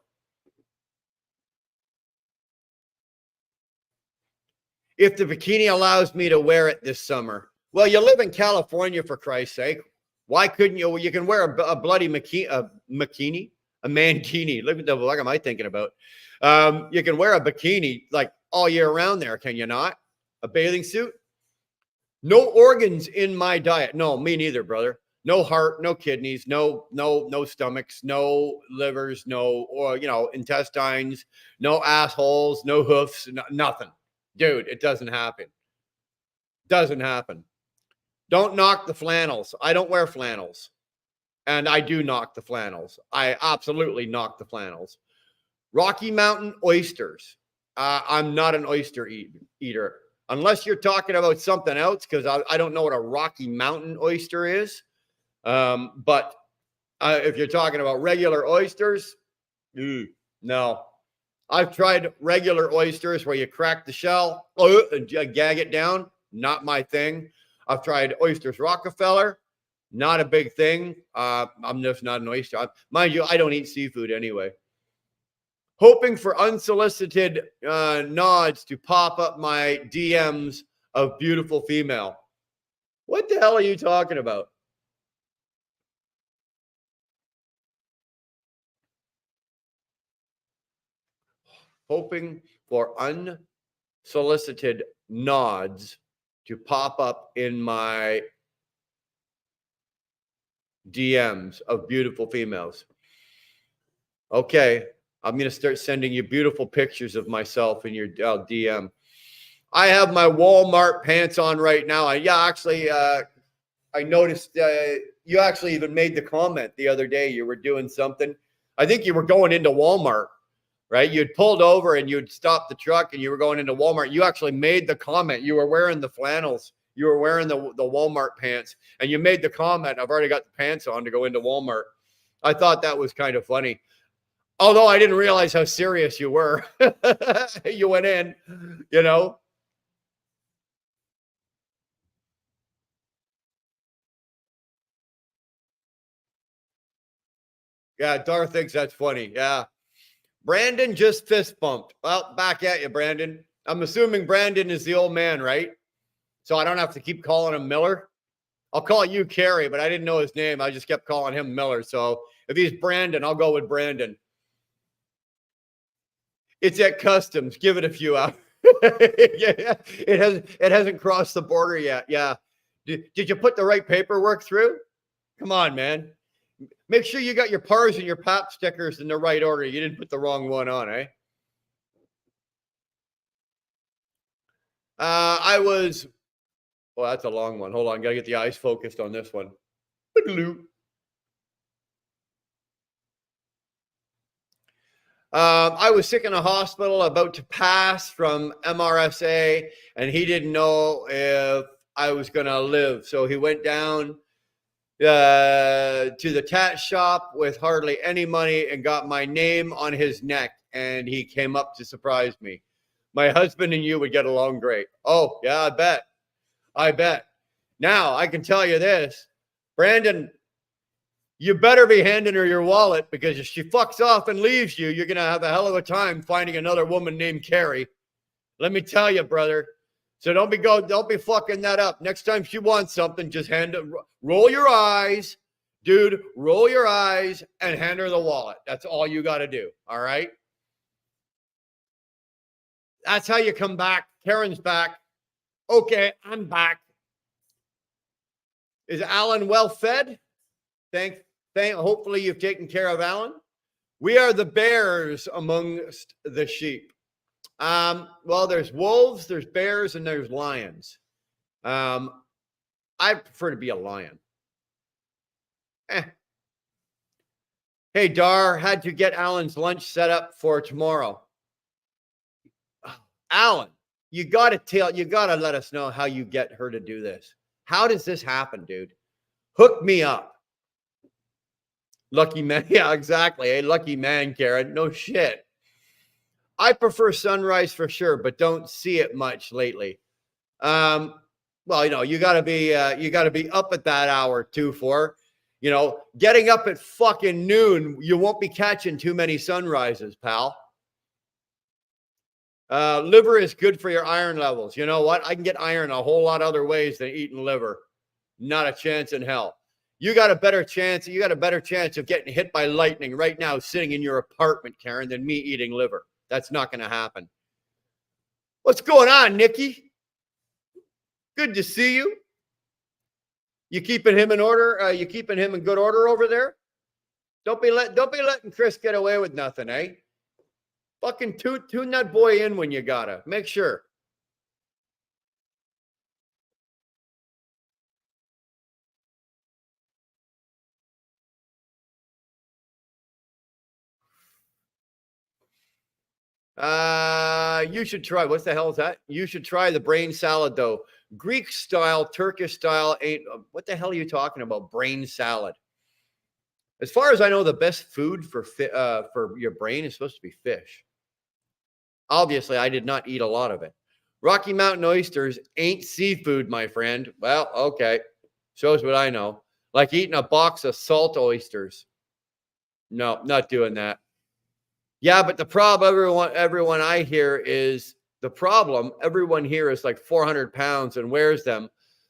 If the bikini allows me to wear it this summer. Well, you live in California, for Christ's sake. Why couldn't you? Well, you can wear a bloody mankini. Look at the fuck am I thinking about? You can wear a bikini like all year round there, can you not? A bathing suit? No organs in my diet. No, me neither, brother. No heart, no kidneys, no stomachs, no livers, no, or intestines, no assholes, no hoofs, nothing. Dude, it doesn't happen. Doesn't happen. Don't knock the flannels. I don't wear flannels. And I do knock the flannels. I absolutely knock the flannels. Rocky Mountain oysters. I'm not an oyster eater. Unless you're talking about something else, because I don't know what a Rocky Mountain oyster is. But if you're talking about regular oysters, no. I've tried regular oysters where you crack the shell and gag it down. Not my thing. I've tried oysters Rockefeller. Not a big thing. I'm just not an oyster. Mind you, I don't eat seafood anyway. Hoping for unsolicited nods to pop up my DMs of beautiful female. What the hell are you talking about? Hoping for unsolicited nods to pop up in my DMs of beautiful females. Okay, I'm going to start sending you beautiful pictures of myself in your DM. I have my Walmart pants on right now. I noticed you actually even made the comment the other day. You were doing something. I think you were going into Walmart, right? You'd pulled over and you'd stopped the truck and you were going into Walmart. You actually made the comment. You were wearing the flannels. you were wearing the Walmart pants, and you made the comment, I've already got the pants on to go into Walmart. I thought that was kind of funny. Although I didn't realize how serious you were. You went in, you know. Yeah, Dar thinks that's funny. Yeah. Brandon just fist bumped. Well, back at you, Brandon. I'm assuming Brandon is the old man, right? So I don't have to keep calling him Miller. I'll call you Carey, but I didn't know his name. I just kept calling him Miller. So if he's Brandon, I'll go with Brandon. It's at customs. Give it a few hours. Yeah, it hasn't crossed the border yet. Yeah. Did you put the right paperwork through? Come on, man. Make sure you got your PARs and your PAP stickers in the right order. You didn't put the wrong one on, eh? Well, that's a long one. Hold on. Got to get the eyes focused on this one. I was sick in a hospital, about to pass from MRSA, and he didn't know if I was going to live. So he went down to the tat shop with hardly any money and got my name on his neck, and he came up to surprise me. My husband and you would get along great. Oh, yeah, I bet. I bet. Now, I can tell you this, Brandon, you better be handing her your wallet, because if she fucks off and leaves you, you're going to have a hell of a time finding another woman named Carrie. Let me tell you, brother. So don't be fucking that up. Next time she wants something, just roll your eyes, dude, roll your eyes and hand her the wallet. That's all you got to do. All right. That's how you come back. Karen's back. Okay, I'm back. Is Alan well fed? Hopefully you've taken care of Alan. We are the bears amongst the sheep. Well, there's wolves, there's bears, and there's lions. I prefer to be a lion. Hey, Dar, had to get Alan's lunch set up for tomorrow. Alan, you got to let us know how you get her to do this. How does this happen, dude? Hook me up. Lucky man. Yeah, exactly. Hey, lucky man, Karen. No shit. I prefer sunrise for sure, but don't see it much lately. Well, you gotta be up at that hour too for, getting up at fucking noon. You won't be catching too many sunrises, pal. Liver is good for your iron levels. You know what? I can get iron a whole lot other ways than eating liver. Not a chance in hell. You got a better chance of getting hit by lightning right now sitting in your apartment, Karen, than me eating liver. That's not going to happen. What's going on, Nikki? Good to see you. You keeping him in order? You keeping him in good order over there? Don't be letting Chris get away with nothing, eh? Fucking tune that boy in when you gotta. Make sure. You should try. What the hell is that? You should try the brain salad though. Greek style, Turkish style ain't. What the hell are you talking about? Brain salad. As far as I know, the best food for your brain is supposed to be fish. Obviously, I did not eat a lot of it. Rocky Mountain oysters ain't seafood, my friend. Well, okay. Shows what I know. Like eating a box of salt oysters. No, not doing that. Yeah, but the problem, everyone I hear is everyone here is like 400 pounds and wears them.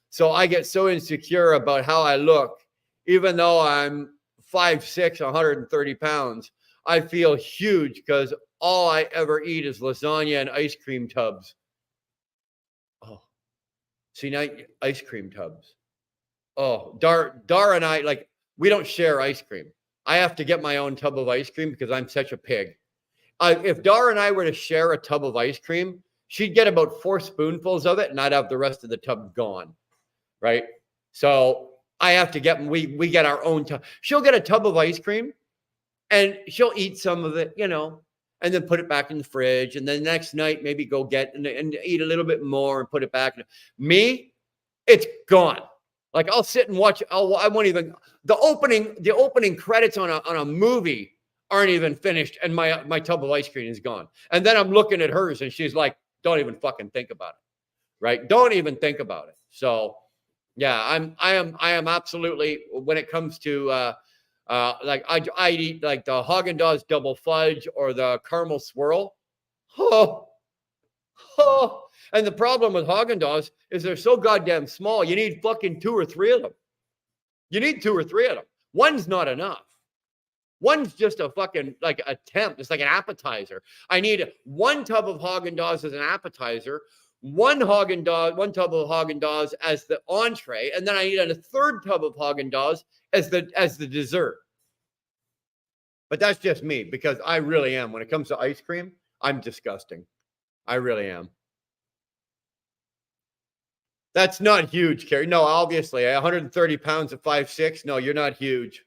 So I get so insecure about how I look, even though I'm 5'6", 130 pounds. I feel huge because all I ever eat is lasagna and ice cream tubs. Oh, see now, ice cream tubs. Oh, Dar and I, we don't share ice cream. I have to get my own tub of ice cream because I'm such a pig. If Dar and I were to share a tub of ice cream, she'd get about 4 spoonfuls of it, and I'd have the rest of the tub gone, right? So I have to we get our own tub. She'll get a tub of ice cream, and she'll eat some of it, and then put it back in the fridge. And then the next night, maybe go get and eat a little bit more and put it back. Me, It's gone. Like I'll sit and watch. I won't even the opening credits on a movie aren't even finished, and my tub of ice cream is gone. And then I'm looking at hers, and she's like, "Don't even fucking think about it, right? Don't even think about it." So, yeah, I am absolutely when it comes to like I eat like the Haagen-Dazs double fudge or the caramel swirl. Oh, oh. And the problem with Haagen-Dazs is they're so goddamn small. You need fucking 2 or 3 of them. You need 2 or 3 of them. One's not enough. One's just a fucking like a temp. It's like an appetizer. I need 1 tub of Haagen-Dazs as an appetizer, one tub of Haagen-Dazs as the entree, and then I need a 3rd tub of Haagen-Dazs as the dessert. But that's just me because I really am. When it comes to ice cream, I'm disgusting. I really am. That's not huge, Carrie. No, obviously, 130 pounds at 5'6". No, you're not huge.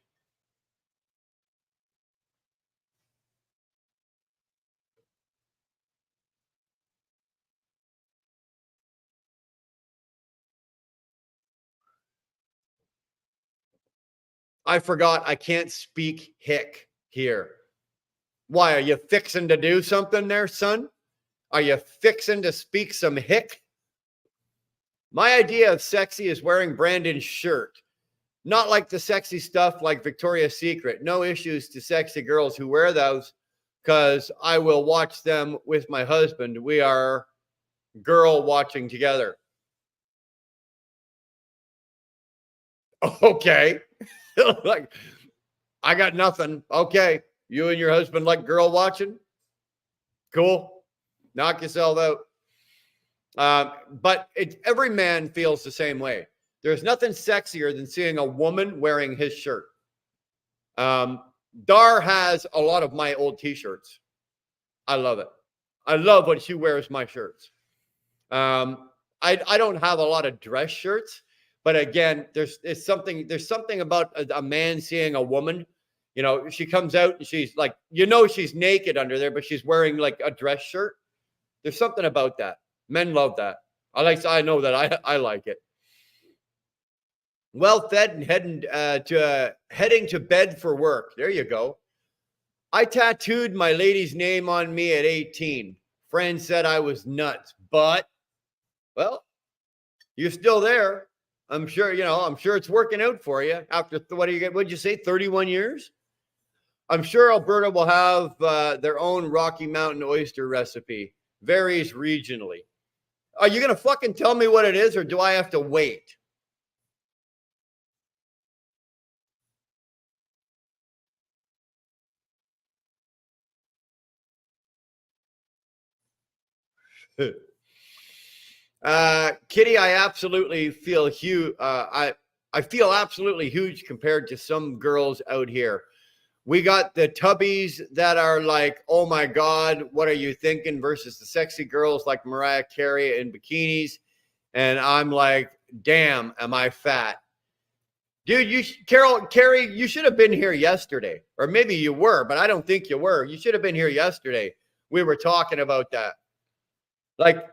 I forgot I can't speak hick here. Why, are you fixing to do something there, son? Are you fixing to speak some hick? My idea of sexy is wearing Brandon's shirt. Not like the sexy stuff like Victoria's Secret. No issues to sexy girls who wear those because I will watch them with my husband. We are girl watching together. Okay. Like, I got nothing. Okay. You and your husband like girl watching? Cool. Knock yourself out. But every man feels the same way. There's nothing sexier than seeing a woman wearing his shirt. Dar has a lot of my old t-shirts. I love it. I love when she wears my shirts. I don't have a lot of dress shirts, but again, there's something about a man seeing a woman. You know, she comes out and she's like, she's naked under there, but she's wearing like a dress shirt. There's something about that. Men love that. I know that I like it. Well fed and heading to bed for work. There you go. I tattooed my lady's name on me at 18. Friends said I was nuts, but well, you're still there. I'm sure, I'm sure it's working out for you after what'd you say, 31 years? I'm sure Alberta will have their own Rocky Mountain oyster recipe. Varies regionally. Are you going to fucking tell me what it is, or do I have to wait? Kitty, I absolutely feel huge. I feel absolutely huge compared to some girls out here. We got the tubbies that are like, oh my God, what are you thinking? Versus the sexy girls like Mariah Carey in bikinis. And I'm like, damn, am I fat? Dude, Carrie, you should have been here yesterday. Or maybe you were, but I don't think you were. You should have been here yesterday. We were talking about that. Like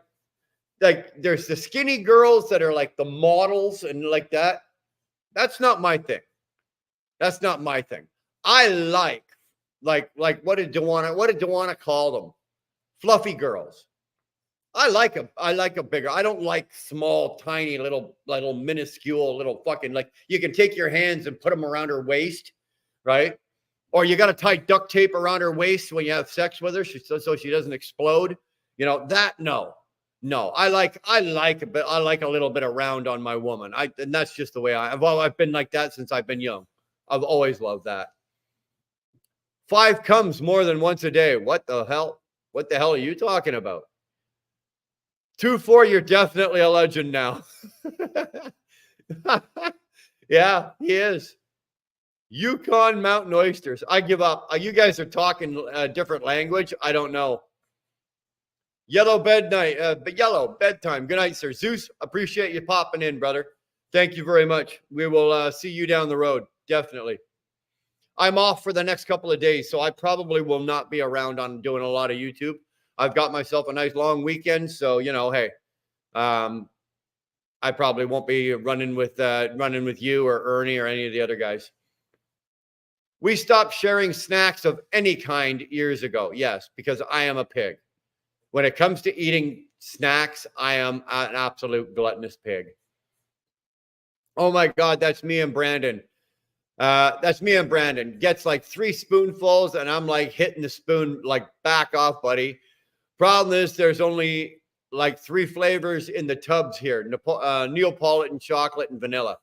there's the skinny girls that are like the models and like that. That's not my thing. That's not my thing. I like what did Dewana call them? Fluffy girls. I like a bigger. I don't like small, tiny, little minuscule, little fucking like you can take your hands and put them around her waist, right? Or you got to tie duct tape around her waist when you have sex with her, so she doesn't explode. No. I like a little bit of round on my woman. And that's just the way I've been like that since I've been young. I've always loved that. 5 comes more than once a day. What the hell? What the hell are you talking about? 2-4, you're definitely a legend now. Yeah, he is. Yukon Mountain Oysters. I give up. You guys are talking a different language. I don't know. Yellow bedtime. Good night, sir. Zeus, appreciate you popping in, brother. Thank you very much. We will see you down the road. Definitely. I'm off for the next couple of days, so I probably will not be around on doing a lot of YouTube. I've got myself a nice long weekend, so hey, I probably won't be running with you or Ernie or any of the other guys. We stopped sharing snacks of any kind years ago. Yes, because I am a pig. When it comes to eating snacks, I am an absolute gluttonous pig. Oh my God, that's me and Brandon. That's me and Brandon. Gets like 3 spoonfuls, and I'm like hitting the spoon, like, back off, buddy. Problem is, there's only like 3 flavors in the tubs here: Neapolitan, chocolate, and vanilla.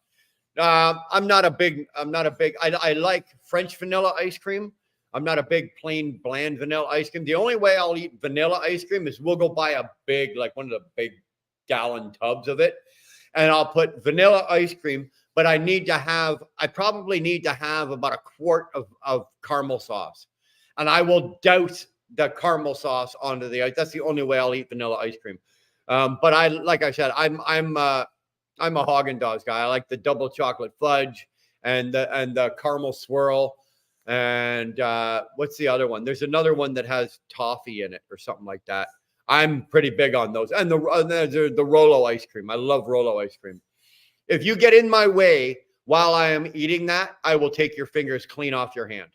I'm not a big. I like French vanilla ice cream. I'm not a big plain bland vanilla ice cream. The only way I'll eat vanilla ice cream is we'll go buy a big, like one of the big gallon tubs of it, and I'll put vanilla ice cream. But I probably need to have about a quart of caramel sauce, and I will douse the caramel sauce onto the ice. That's the only way I'll eat vanilla ice cream. But like I said, I'm a Haagen-Dazs guy. I like the double chocolate fudge and the caramel swirl. And what's the other one? There's another one that has toffee in it or something like that. I'm pretty big on those. And the Rolo ice cream. I love Rolo ice cream. If you get in my way while I am eating that, I will take your fingers clean off your hand.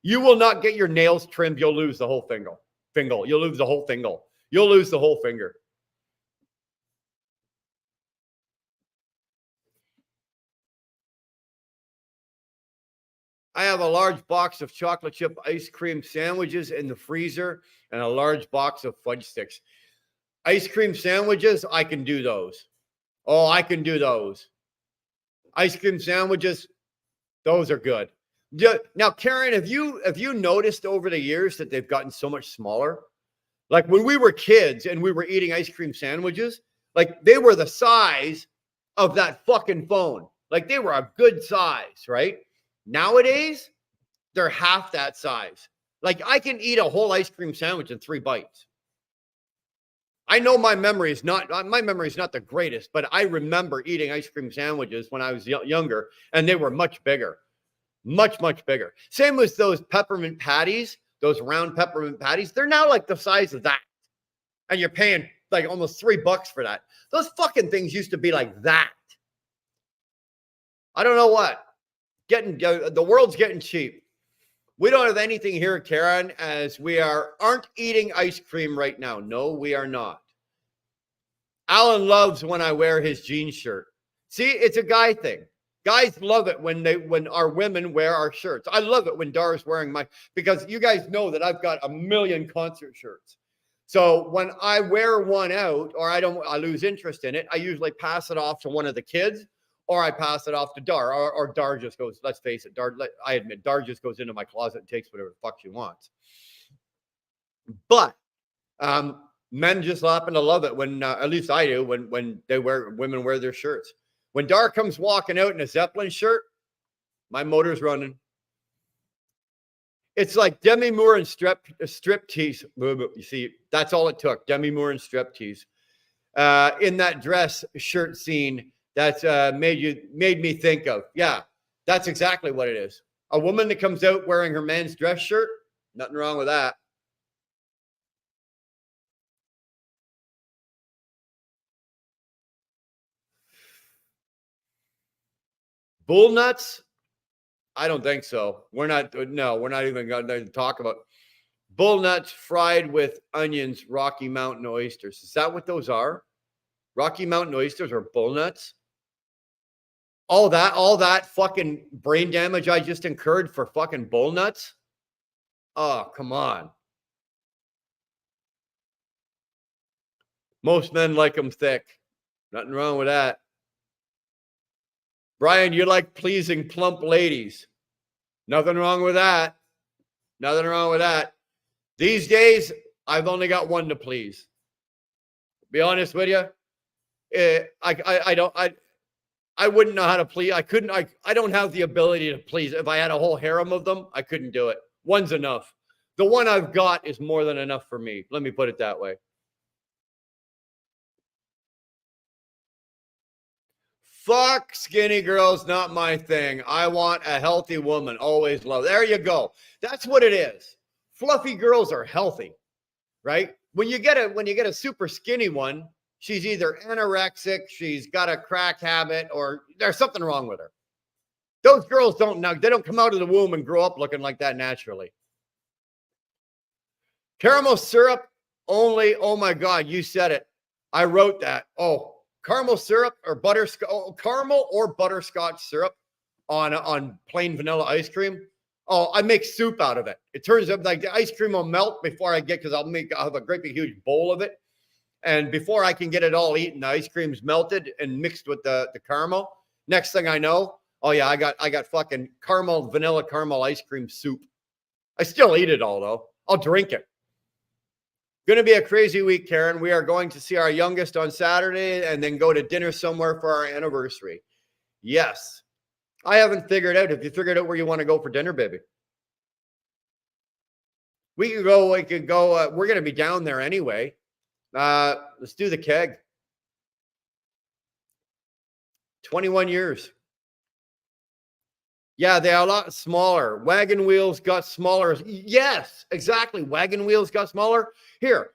You will not get your nails trimmed. You'll lose the whole finger. You'll lose the whole finger. You'll lose the whole finger. I have a large box of chocolate chip ice cream sandwiches in the freezer and a large box of fudge sticks. Ice cream sandwiches, I can do those. Oh, I can do those. Ice cream sandwiches, those are good. Now, Karen, have you noticed over the years that they've gotten so much smaller? Like when we were kids and we were eating ice cream sandwiches, like they were the size of that fucking phone. Like they were a good size, right? Nowadays, they're half that size. Like I can eat a whole ice cream sandwich in 3 bites. I know my memory is not the greatest, but I remember eating ice cream sandwiches when I was younger, and they were much bigger, much bigger. Same with those peppermint patties, those round peppermint patties. They're now like the size of that, and you're paying like almost $3 for that. Those fucking things used to be like that. I don't know what. The world's getting cheap. We don't have anything here, Karen, as we aren't eating ice cream right now. No, we are not. Alan loves when I wear his jean shirt. See, it's a guy thing. Guys love it when our women wear our shirts. I love it when Dara's wearing because you guys know that I've got a million concert shirts. So when I wear one out or I lose interest in it, I usually pass it off to one of the kids. Or I pass it off to Dar, or Dar just goes, let's face it, I admit, Dar just goes into my closet and takes whatever the fuck she wants. But men just happen to love it when, at least I do, when women wear their shirts. When Dar comes walking out in a Zeppelin shirt, my motor's running. It's like Demi Moore and striptease. You see, that's all it took. Demi Moore and striptease. In that dress shirt scene, that's made me think of. Yeah, that's exactly what it is. A woman that comes out wearing her man's dress shirt, nothing wrong with that. Bull nuts? I don't think so. We're not even going to talk about bull nuts fried with onions, Rocky Mountain oysters. Is that what those are? Rocky Mountain oysters or bull nuts? All that fucking brain damage I just incurred for fucking bull nuts? Oh, come on. Most men like them thick. Nothing wrong with that. Brian, you like pleasing plump ladies. Nothing wrong with that. Nothing wrong with that. These days, I've only got one to please. Be honest with you. I wouldn't know how to please. I don't have the ability to please. If I had a whole harem of them, I couldn't do it. One's enough. The one I've got is more than enough for me. Let me put it that way. Fuck skinny girls, not my thing. I want a healthy woman. Always love. There you go. That's what it is. Fluffy girls are healthy, right? When you get a super skinny one, she's either anorexic, she's got a crack habit, or there's something wrong with her. Those girls don't know. They don't come out of the womb and grow up looking like that naturally. Caramel syrup only. Oh my God, you said it. I wrote that. Oh, caramel syrup or butterscotch, caramel or butterscotch syrup on plain vanilla ice cream. Oh, I make soup out of it. It turns out like the ice cream will melt before I get, because I'll have a great big huge bowl of it. And before I can get it all eaten, the ice cream's melted and mixed with the caramel. Next thing I know, oh yeah, I got fucking vanilla caramel ice cream soup. I still eat it all though. I'll drink it. Going to be a crazy week, Karen. We are going to see our youngest on Saturday and then go to dinner somewhere for our anniversary. Yes. I haven't figured out. Have you figured out where you want to go for dinner, baby? We could go. We're going to be down there anyway. Let's do the keg. 21 years. Yeah, they are a lot smaller. Wagon wheels got smaller. Yes, exactly. Wagon wheels got smaller. Here,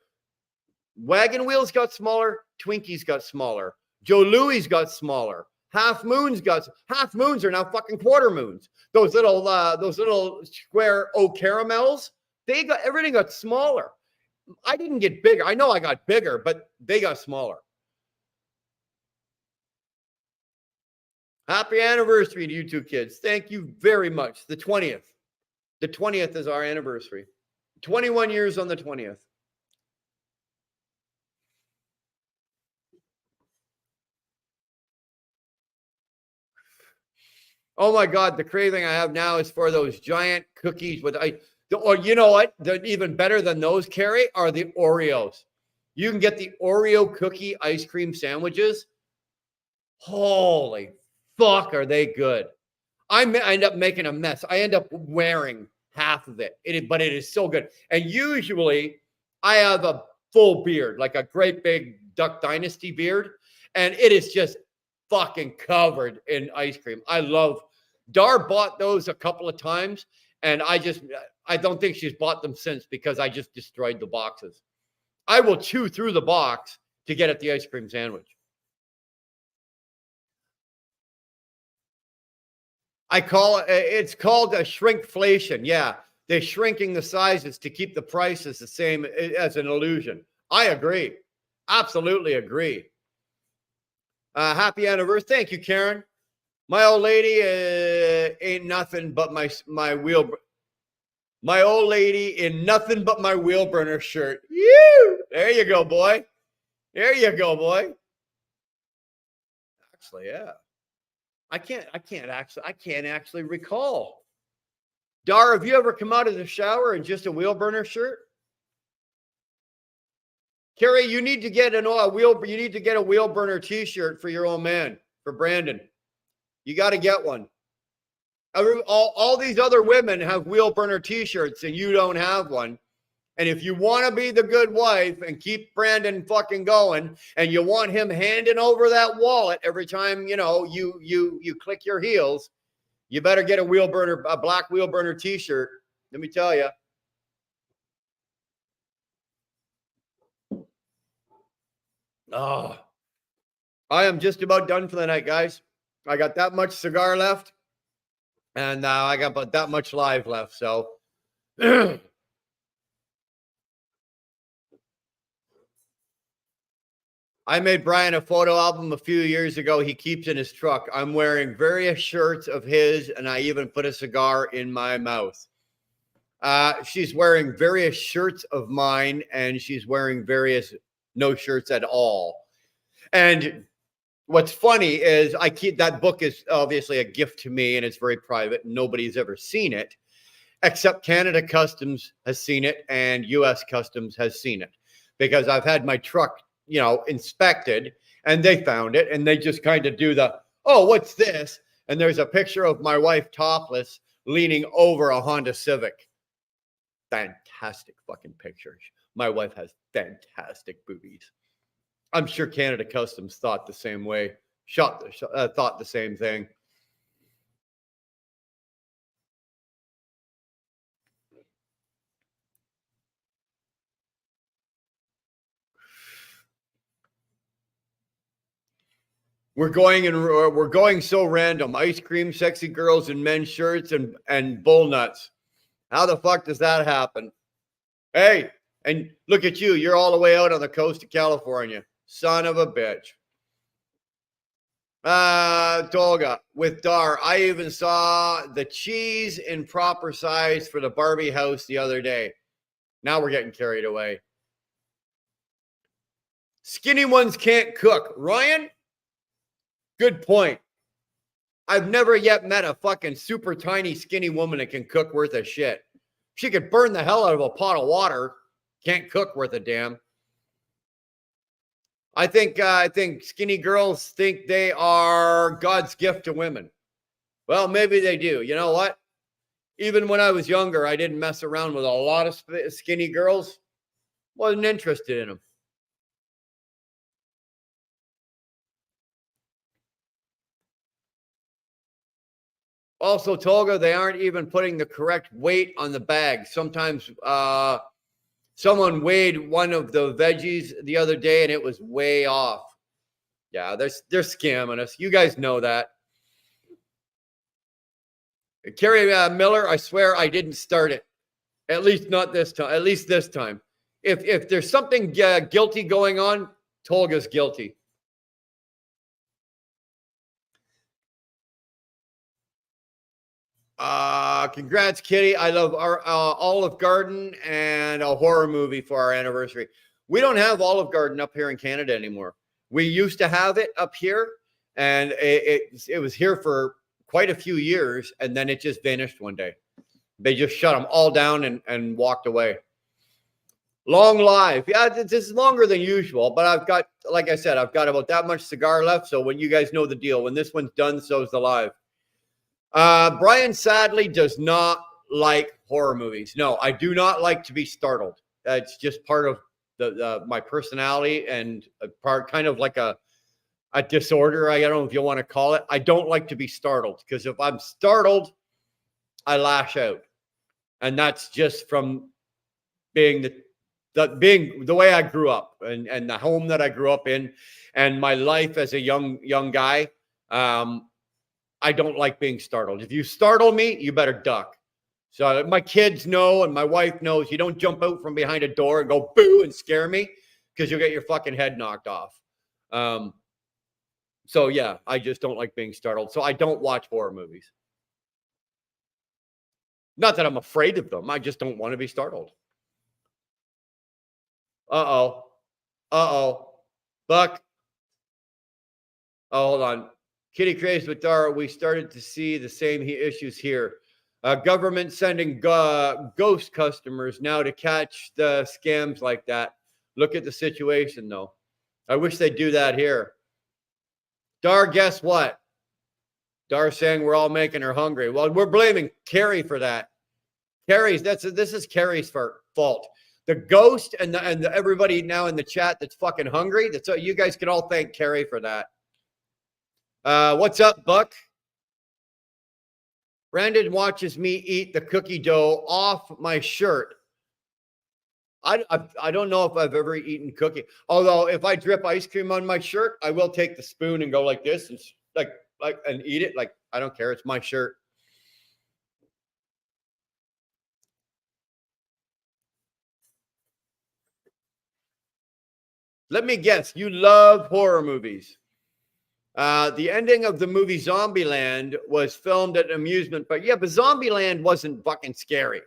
wagon wheels got smaller. Twinkies got smaller. Joe Louis got smaller. Half moons are now fucking quarter moons. Those little square caramels, everything got smaller. I didn't get bigger. I know I got bigger, but they got smaller. Happy anniversary to you two kids. Thank you very much. The 20th. The 20th is our anniversary. 21 years on the 20th. Oh my God, the craving I have now is for those giant cookies with ice. Or you know what? They're even better than those, Carrie, are the Oreos. You can get the Oreo cookie ice cream sandwiches. Holy fuck, are they good? I end up making a mess. I end up wearing half of it. But it is so good. And usually I have a full beard, like a great big Duck Dynasty beard. And it is just fucking covered in ice cream. I love. Dar bought those a couple of times, and I don't think she's bought them since because I just destroyed the boxes. I will chew through the box to get at the ice cream sandwich. It's called a shrinkflation. Yeah, they're shrinking the sizes to keep the prices the same as an illusion. I agree. Absolutely agree. Happy anniversary. Thank you, Karen. My old lady ain't nothing but my wheel. My old lady in nothing but my wheel burner shirt. You. There you go, boy. There you go, boy. Actually, yeah. I can't actually recall. Dar, have you ever come out of the shower in just a wheel burner shirt? Carrie, you need to get you need to get a wheel burner t-shirt for your old man, for Brandon. You got to get one. All these other women have wheel burner t-shirts and you don't have one. And if you want to be the good wife and keep Brandon fucking going, and you want him handing over that wallet every time, you click your heels, you better get a black wheel burner t-shirt. Let me tell you. Oh, I am just about done for the night, guys. I got that much cigar left, and I got about that much live left. So I made Brian a photo album a few years ago. He keeps in his truck. I'm wearing various shirts of his, and I even put a cigar in my mouth. She's wearing various shirts of mine, and she's wearing various no shirts at all. And what's funny is that book is obviously a gift to me, and it's very private. Nobody's ever seen it, except Canada Customs has seen it, and U.S. Customs has seen it, because I've had my truck inspected, and they found it, and they just kind of do oh, what's this? And there's a picture of my wife topless leaning over a Honda Civic. Fantastic fucking picture. My wife has fantastic boobies. I'm sure Canada Customs thought the same way, thought the same thing. We're going so random. Ice cream, sexy girls in men's shirts, and bull nuts. How the fuck does that happen? Hey, and look at you. You're all the way out on the coast of California. Son of a bitch. Tolga with Dar. I even saw the cheese in proper size for the Barbie house the other day. Now we're getting carried away. Skinny ones can't cook. Ryan, good point. I've never yet met a fucking super tiny skinny woman that can cook worth a shit. She could burn the hell out of a pot of water. Can't cook worth a damn. I think skinny girls think they are God's gift to women. Well, maybe they do. You know what? Even when I was younger, I didn't mess around with a lot of skinny girls. Wasn't interested in them. Also, Tolga, they aren't even putting the correct weight on the bag. Sometimes someone weighed one of the veggies the other day and it was way off. Yeah, they're scamming us. You guys know that. Carrie Miller, I swear I didn't start it. At least not this time. At least this time. If there's something guilty going on, Tolga's guilty. Congrats, Kitty. I love our Olive Garden and a horror movie for our anniversary. We don't have Olive Garden up here in Canada anymore. We used to have it up here, and it was here for quite a few years, and then it just vanished one day. They just shut them all down and walked away. Long live. Yeah, this is longer than usual, but I've got, like I said, I've got about that much cigar left. So when you guys know the deal, when this one's done, so's the live. Brian sadly does not like horror movies. No, I do not like to be startled. It's just part of my personality and a part kind of like a disorder. I don't know if you want to call it. I don't like to be startled because if I'm startled, I lash out. And that's just from being being the way I grew up and the home that I grew up in and my life as a young guy. I don't like being startled. If you startle me, you better duck. So my kids know and my wife knows you don't jump out from behind a door and go boo and scare me because you'll get your fucking head knocked off. So yeah, I just don't like being startled. So I don't watch horror movies. Not that I'm afraid of them. I just don't want to be startled. Uh-oh. Uh-oh. Buck. Oh, hold on. Kitty Craze with Dara, we started to see the same issues here. Government sending ghost customers now to catch the scams like that. Look at the situation, though. I wish they'd do that here. Dar, guess what? Dar saying we're all making her hungry. Well, we're blaming Carrie for that. This is Carrie's fault. The ghost and everybody now in the chat that's fucking hungry. That's you guys can all thank Carrie for that. What's up, Buck? Brandon watches me eat the cookie dough off my shirt. I don't know if I've ever eaten cookie. Although if I drip ice cream on my shirt, I will take the spoon and go like this and and eat it. Like I don't care. It's my shirt. Let me guess. You love horror movies. The ending of the movie Zombieland was filmed at an amusement park. Yeah, but Zombieland wasn't fucking scary.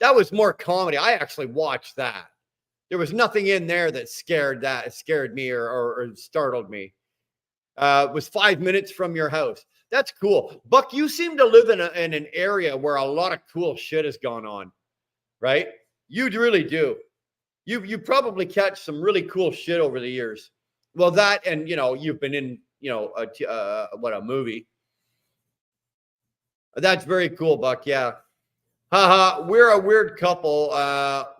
That was more comedy. I actually watched that. There was nothing in there that scared me or startled me. It was 5 minutes from your house. That's cool. Buck, you seem to live in an area where a lot of cool shit has gone on, right? You really do. You probably catch some really cool shit over the years. Well, that and you've been in a movie. That's very cool, Buck. Yeah. Haha, we're a weird couple.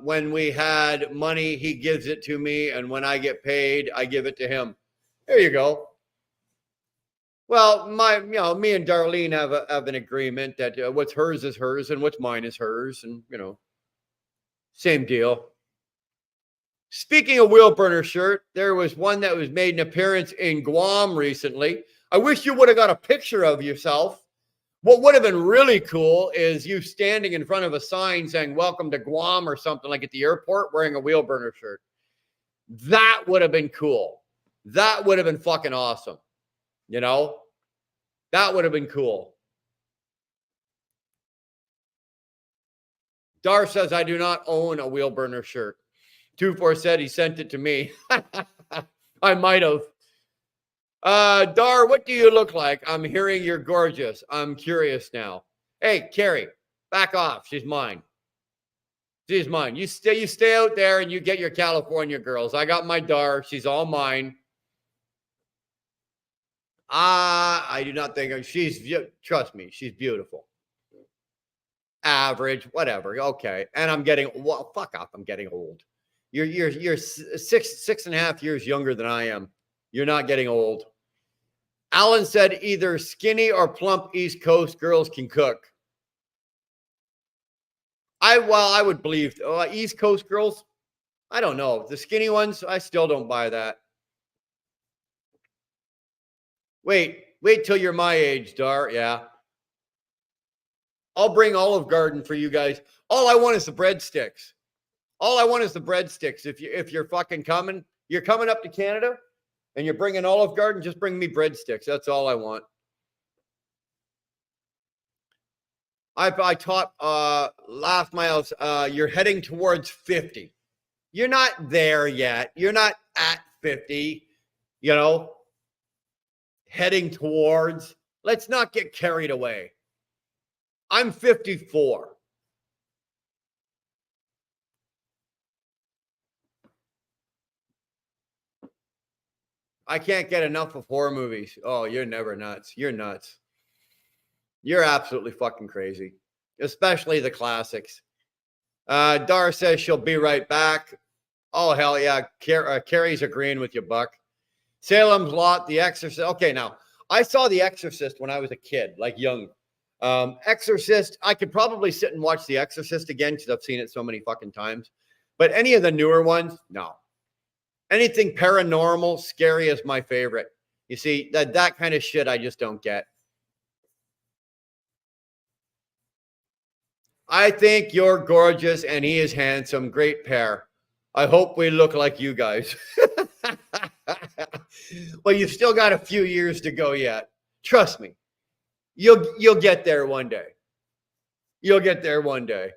When we had money, he gives it to me, and when I get paid, I give it to him. There you go. Well, me and Darlene have an agreement that what's hers is hers, and what's mine is hers, and same deal. Speaking of wheel burner shirt, there was one that was made an appearance in Guam recently. I wish you would have got a picture of yourself. What would have been really cool is you standing in front of a sign saying "Welcome to Guam" or something like at the airport, wearing a wheel burner shirt. That would have been cool. That would have been fucking awesome. You know, that would have been cool. Dar says, I do not own a wheel burner shirt. 24 said he sent it to me. I might have. Dar, what do you look like? I'm hearing you're gorgeous. I'm curious now. Hey, Carrie, back off. She's mine. She's mine. You stay out there and you get your California girls. I got my Dar. She's all mine. I do not think trust me, she's beautiful. Average, whatever. Okay. And I'm getting, well, fuck off. I'm getting old. You're 6.5 years younger than I am. You're not getting old. Alan said either skinny or plump East Coast girls can cook. I would believe East Coast girls. I don't know. The skinny ones, I still don't buy that. Wait till you're my age, Dar. Yeah. I'll bring Olive Garden for you guys. All I want is the breadsticks. All I want is the breadsticks. If you're fucking coming, you're coming up to Canada and you're bringing Olive Garden, just bring me breadsticks. That's all I want. I taught Laugh Miles, you're heading towards 50. You're not there yet. You're not at 50, you know, heading towards. Let's not get carried away. I'm 54. I can't get enough of horror movies. Oh, you're never nuts. You're nuts. You're absolutely fucking crazy, especially the classics. Dar says she'll be right back. Oh, hell yeah. Carrie's agreeing with you, Buck. Salem's Lot, The Exorcist. Okay, now, I saw The Exorcist when I was a kid, like young. Exorcist, I could probably sit and watch The Exorcist again because I've seen it so many fucking times. But any of the newer ones, no. Anything paranormal, scary is my favorite. You see, that kind of shit I just don't get. I think you're gorgeous and he is handsome. Great pair. I hope we look like you guys. Well, you've still got a few years to go yet. Trust me. You'll get there one day. You'll get there one day.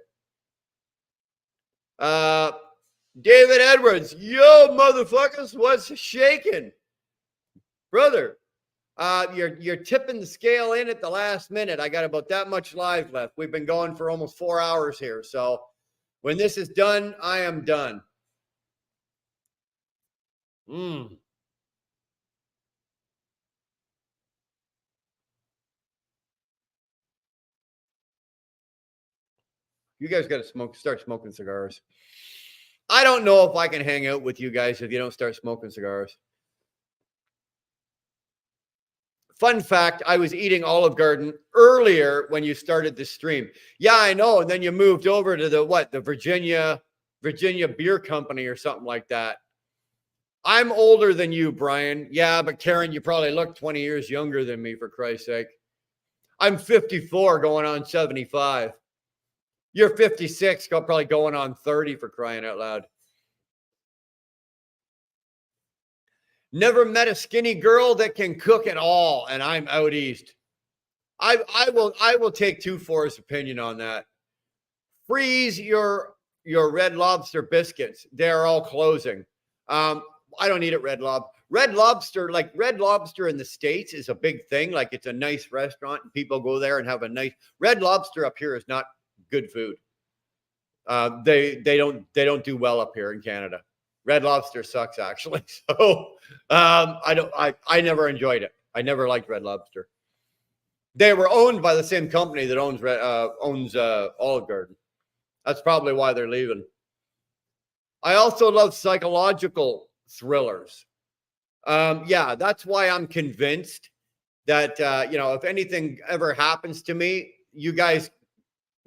David Edwards, yo, motherfuckers, what's shaking? Brother, you're tipping the scale in at the last minute. I got about that much live left. We've been going for almost 4 hours here. So when this is done, I am done. You guys got to start smoking cigars. I don't know if I can hang out with you guys if you don't start smoking cigars. Fun fact, I was eating Olive Garden earlier when you started the stream. Yeah, I know. And then you moved over to the Virginia Beer Company or something like that. I'm older than you, Brian. Yeah, but Karen, you probably look 20 years younger than me, for Christ's sake. I'm 54 going on 75. You're 56, probably going on 30, for crying out loud. Never met a skinny girl that can cook at all, and I'm out east. I will take 2-4's opinion on that. Freeze your Red Lobster biscuits. They're all closing. I don't eat at Red Lobster. Red Lobster in the States is a big thing. Like, it's a nice restaurant and people go there and have a nice Red Lobster. Up here is not good food. They don't do well up here in Canada. Red Lobster sucks, actually. So I never enjoyed it. I never liked Red Lobster. They were owned by the same company that owns Olive Garden. That's probably why they're leaving. I also love psychological thrillers. Yeah, that's why I'm convinced that if anything ever happens to me, you guys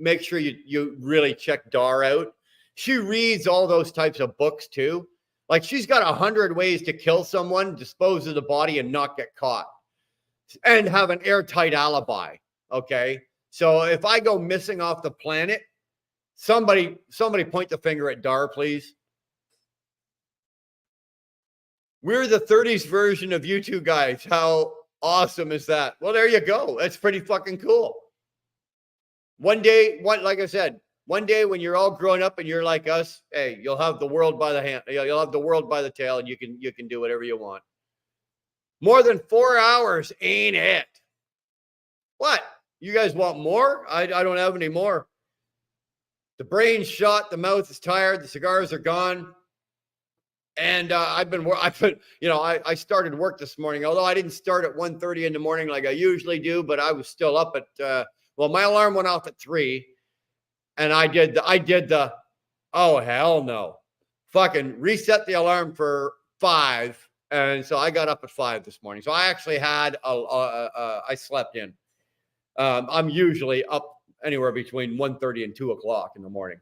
make sure you really check Dar out. She reads all those types of books too. Like she's got 100 ways to kill someone, dispose of the body, and not get caught, and have an airtight alibi. Okay, so if I go missing off the planet, somebody point the finger at Dar, please. We're the 30s version of you two guys. How awesome is that? Well, there you go. That's pretty fucking cool. One day, like I said, one day when you're all grown up and you're like us, hey, you'll have the world by the hand. You'll have the world by the tail, and you can do whatever you want. More than 4 hours ain't it? What? You guys want more? I don't have any more. The brain's shot. The mouth is tired. The cigars are gone. And I started work this morning, although I didn't start at 1:30 in the morning like I usually do, but I was still up at, my alarm went off at 3, and I did the, oh, hell no. Fucking reset the alarm for 5. And so I got up at 5 this morning. So I actually had, I slept in. I'm usually up anywhere between 1:30 and 2 o'clock in the morning.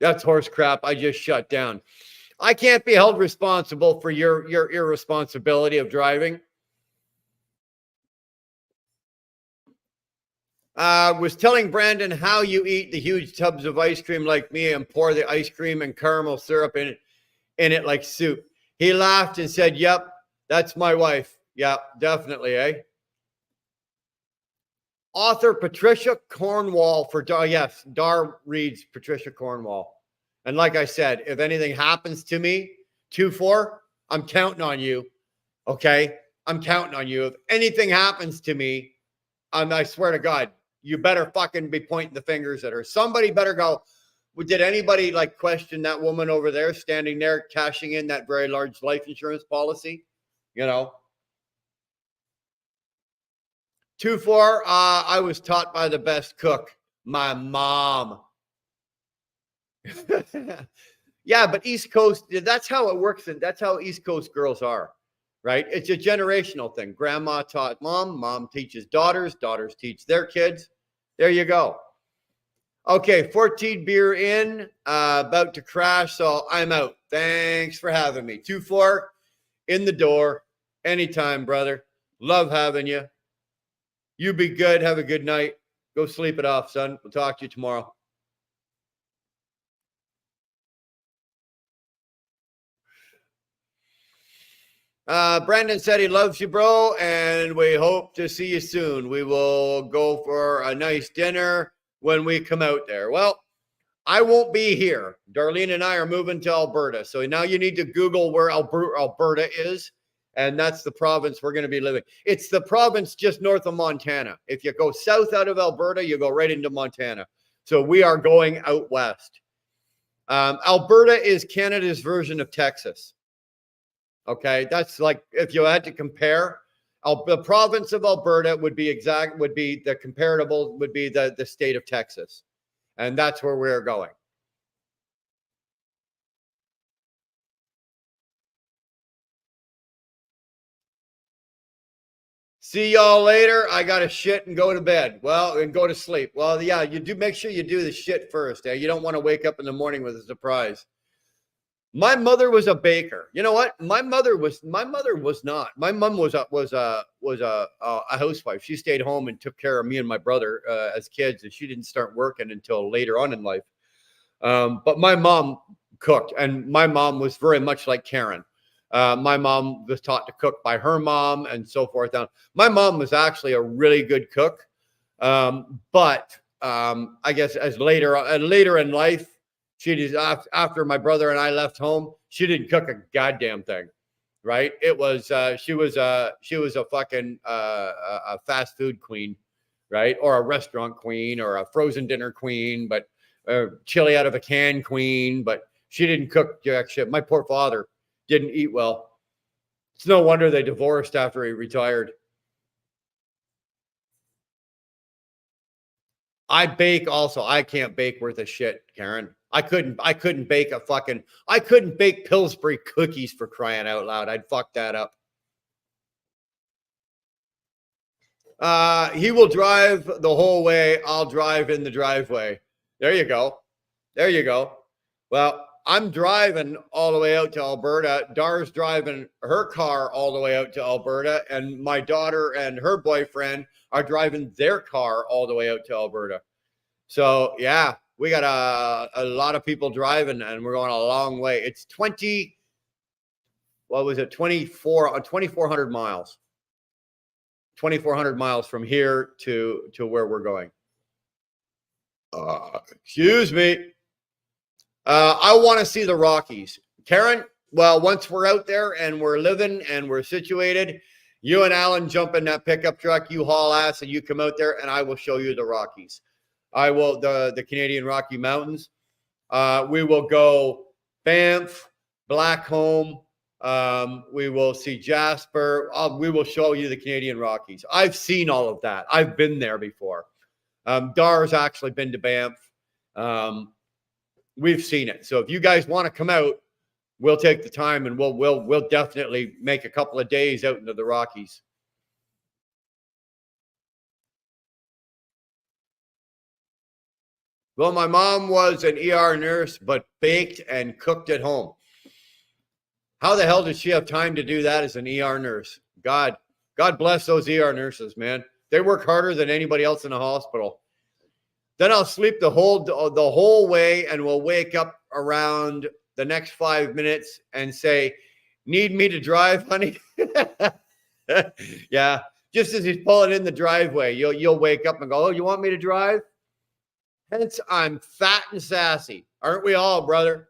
That's horse crap. I just shut down. I can't be held responsible for your irresponsibility of driving. Was telling Brandon how you eat the huge tubs of ice cream like me and pour the ice cream and caramel syrup in it like soup. He laughed and said, "Yep, that's my wife." Yeah, definitely, eh? Author Patricia Cornwall for Dar. Yes, Dar reads Patricia Cornwall. And like I said, if anything happens to me, 2-4, I'm counting on you. Okay? I'm counting on you. If anything happens to me, I swear to God, you better fucking be pointing the fingers at her. Somebody better go, did anybody like question that woman over there standing there cashing in that very large life insurance policy? You know? 2-4, I was taught by the best cook, my mom. Yeah, but East Coast, that's how it works. And that's how East Coast girls are, right? It's a generational thing. Grandma taught mom, mom teaches daughters, daughters teach their kids. There you go. Okay, 14 beer in, about to crash, so I'm out. Thanks for having me. 2-4, in the door. Anytime, brother. Love having you. You be good. Have a good night. Go sleep it off, son. We'll talk to you tomorrow. Brandon said he loves you, bro, and we hope to see you soon. We will go for a nice dinner when we come out there. Well, I won't be here. Darlene and I are moving to Alberta. So now you need to Google where Alberta is. And that's the province we're going to be living. It's the province just north of Montana. If you go south out of Alberta, you go right into Montana. So we are going out west. Alberta is Canada's version of Texas. Okay, that's like if you had to compare, the province of Alberta would be the comparable would be the state of Texas, and that's where we're going. See y'all later. I got to shit and go to bed. Well, and go to sleep. Well, yeah, you do make sure you do the shit first. You don't want to wake up in the morning with a surprise. My mother was a baker. You know what? My mother was not. My mom was a housewife. She stayed home and took care of me and my brother as kids, and she didn't start working until later on in life. But my mom cooked, and my mom was very much like Karen. My mom was taught to cook by her mom and so forth. My mom was actually a really good cook. But I guess as later in life, she did, after my brother and I left home, she didn't cook a goddamn thing, right? It was she was a fucking a fast food queen, right? Or a restaurant queen, or a frozen dinner queen, but chili out of a can queen. But she didn't cook jack shit. My poor father didn't eat well. It's no wonder they divorced after he retired. I bake also. I can't bake worth a shit, Karen. I couldn't bake Pillsbury cookies for crying out loud. I'd fuck that up. He will drive the whole way. I'll drive in the driveway. There you go. There you go. Well, I'm driving all the way out to Alberta. Dar's driving her car all the way out to Alberta. And my daughter and her boyfriend are driving their car all the way out to Alberta. So, yeah, we got a lot of people driving and we're going a long way. It's 2,400 miles. 2,400 miles from here to where we're going. Excuse me. I want to see the Rockies. Karen, well, once we're out there and we're living and we're situated, you and Alan jump in that pickup truck, you haul ass and you come out there and I will show you the Rockies. I will, the Canadian Rocky Mountains. We will go Banff, Blackcomb. We will see Jasper. We will show you the Canadian Rockies. I've seen all of that. I've been there before. Dar's actually been to Banff. We've seen it. So if you guys want to come out, we'll take the time and we'll definitely make a couple of days out into the Rockies. Well, my mom was an ER nurse, but baked and cooked at home. How the hell did she have time to do that as an ER nurse? God bless those ER nurses, man. They work harder than anybody else in the hospital. Then I'll sleep the whole way and we'll wake up around the next 5 minutes and say, need me to drive, honey? Yeah. Just as he's pulling in the driveway, you'll wake up and go, oh, you want me to drive? Hence, I'm fat and sassy. Aren't we all, brother?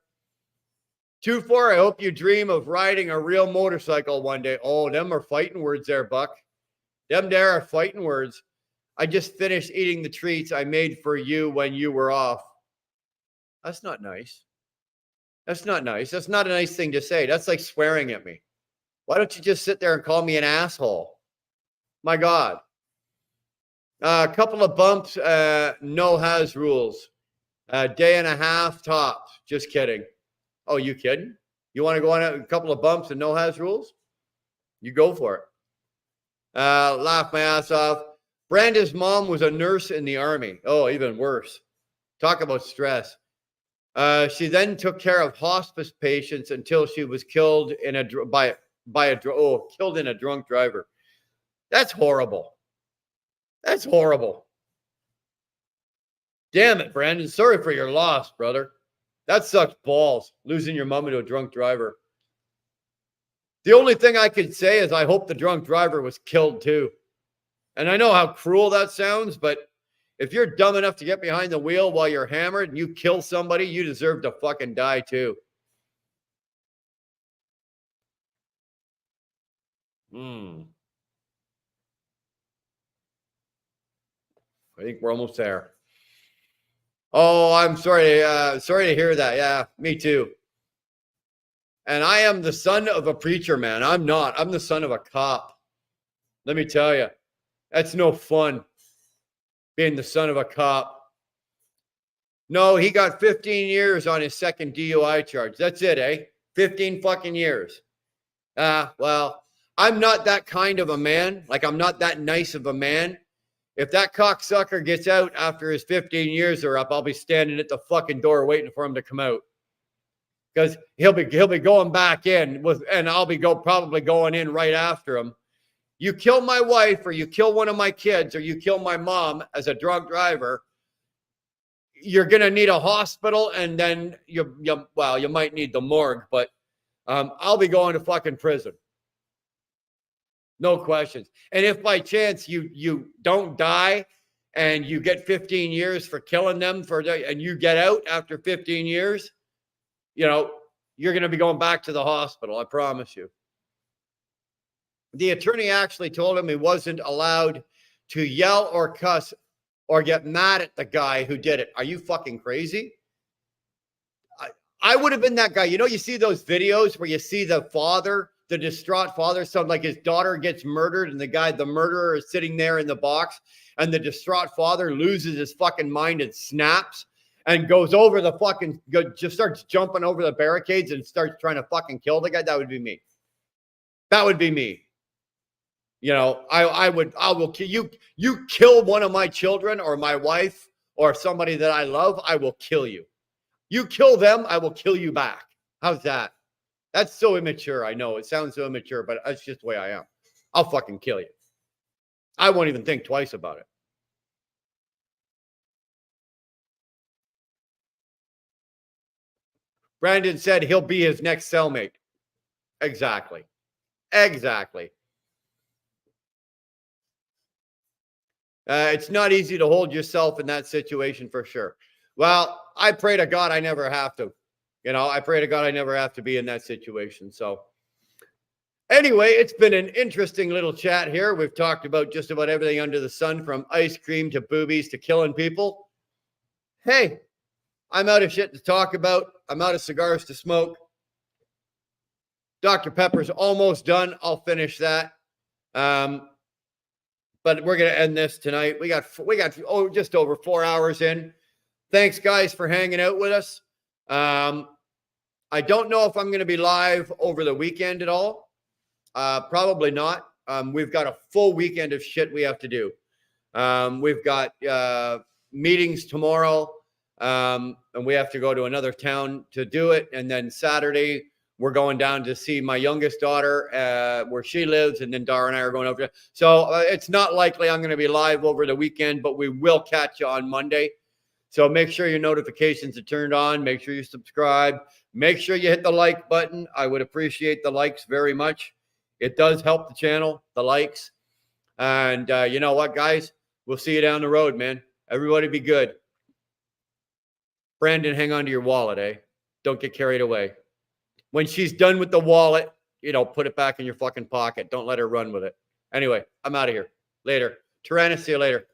2-4, I hope you dream of riding a real motorcycle one day. Oh, them are fighting words there, Buck. Them there are fighting words. I just finished eating the treats I made for you when you were off. That's not nice. That's not nice. That's not a nice thing to say. That's like swearing at me. Why don't you just sit there and call me an asshole? My God. A couple of bumps, no has rules. A day and a half tops. Just kidding. Oh, you kidding? You want to go on a couple of bumps and no has rules? You go for it. Laugh my ass off. Branda's mom was a nurse in the army. Oh, even worse. Talk about stress. She then took care of hospice patients until she was killed in a drunk driver. That's horrible. That's horrible. Damn it, Brandon. Sorry for your loss, brother. That sucks balls, losing your mom to a drunk driver. The only thing I could say is I hope the drunk driver was killed too. And I know how cruel that sounds, but if you're dumb enough to get behind the wheel while you're hammered and you kill somebody, you deserve to fucking die too. I think we're almost there. Oh, I'm sorry. Sorry to hear that. Yeah, me too. And I am the son of a preacher, man. I'm not. I'm the son of a cop. Let me tell you, that's no fun being the son of a cop. No, he got 15 years on his second DUI charge. That's it, eh? 15 fucking years. Well, I'm not that kind of a man. Like, I'm not that nice of a man. If that cocksucker gets out after his 15 years are up, I'll be standing at the fucking door waiting for him to come out. Because he'll be going back in and I'll be probably going in right after him. You kill my wife or you kill one of my kids or you kill my mom as a drunk driver, you're going to need a hospital and then you might need the morgue, but I'll be going to fucking prison. No questions. And if by chance you don't die and you get 15 years for killing them and you get out after 15 years, you're going to be going back to the hospital. I promise you. The attorney actually told him he wasn't allowed to yell or cuss or get mad at the guy who did it. Are you fucking crazy? I would have been that guy. You see those videos where you see the distraught father, like his daughter gets murdered and the murderer is sitting there in the box and the distraught father loses his fucking mind and snaps and goes over just starts jumping over the barricades and starts trying to fucking kill the guy. That would be me. That would be me. You know, I will kill you. You kill one of my children or my wife or somebody that I love, I will kill you. You kill them, I will kill you back. How's that? That's so immature. I know it sounds so immature, but that's just the way I am. I'll fucking kill you. I won't even think twice about it. Brandon said he'll be his next cellmate. Exactly. Exactly. It's not easy to hold yourself in that situation for sure. Well, I pray to God I never have to. You know, I pray to God I never have to be in that situation. So, anyway, it's been an interesting little chat here. We've talked about just about everything under the sun, from ice cream to boobies to killing people. Hey, I'm out of shit to talk about. I'm out of cigars to smoke. Dr. Pepper's almost done. I'll finish that. But we're going to end this tonight. We got just over 4 hours in. Thanks, guys, for hanging out with us. I don't know if I'm going to be live over the weekend at all. Probably not. We've got a full weekend of shit we have to do. We've got meetings tomorrow, and we have to go to another town to do it. And then Saturday, we're going down to see my youngest daughter where she lives, and then Dara and I are going over. So it's not likely I'm going to be live over the weekend, but we will catch you on Monday. So make sure your notifications are turned on. Make sure you subscribe. Make sure you hit the like button. I would appreciate the likes very much. It does help the channel, the likes. And you know what, guys? We'll see you down the road, man. Everybody be good. Brandon, hang on to your wallet, eh? Don't get carried away. When she's done with the wallet, you know, put it back in your fucking pocket. Don't let her run with it. Anyway, I'm out of here. Later. Tyrannus, see you later.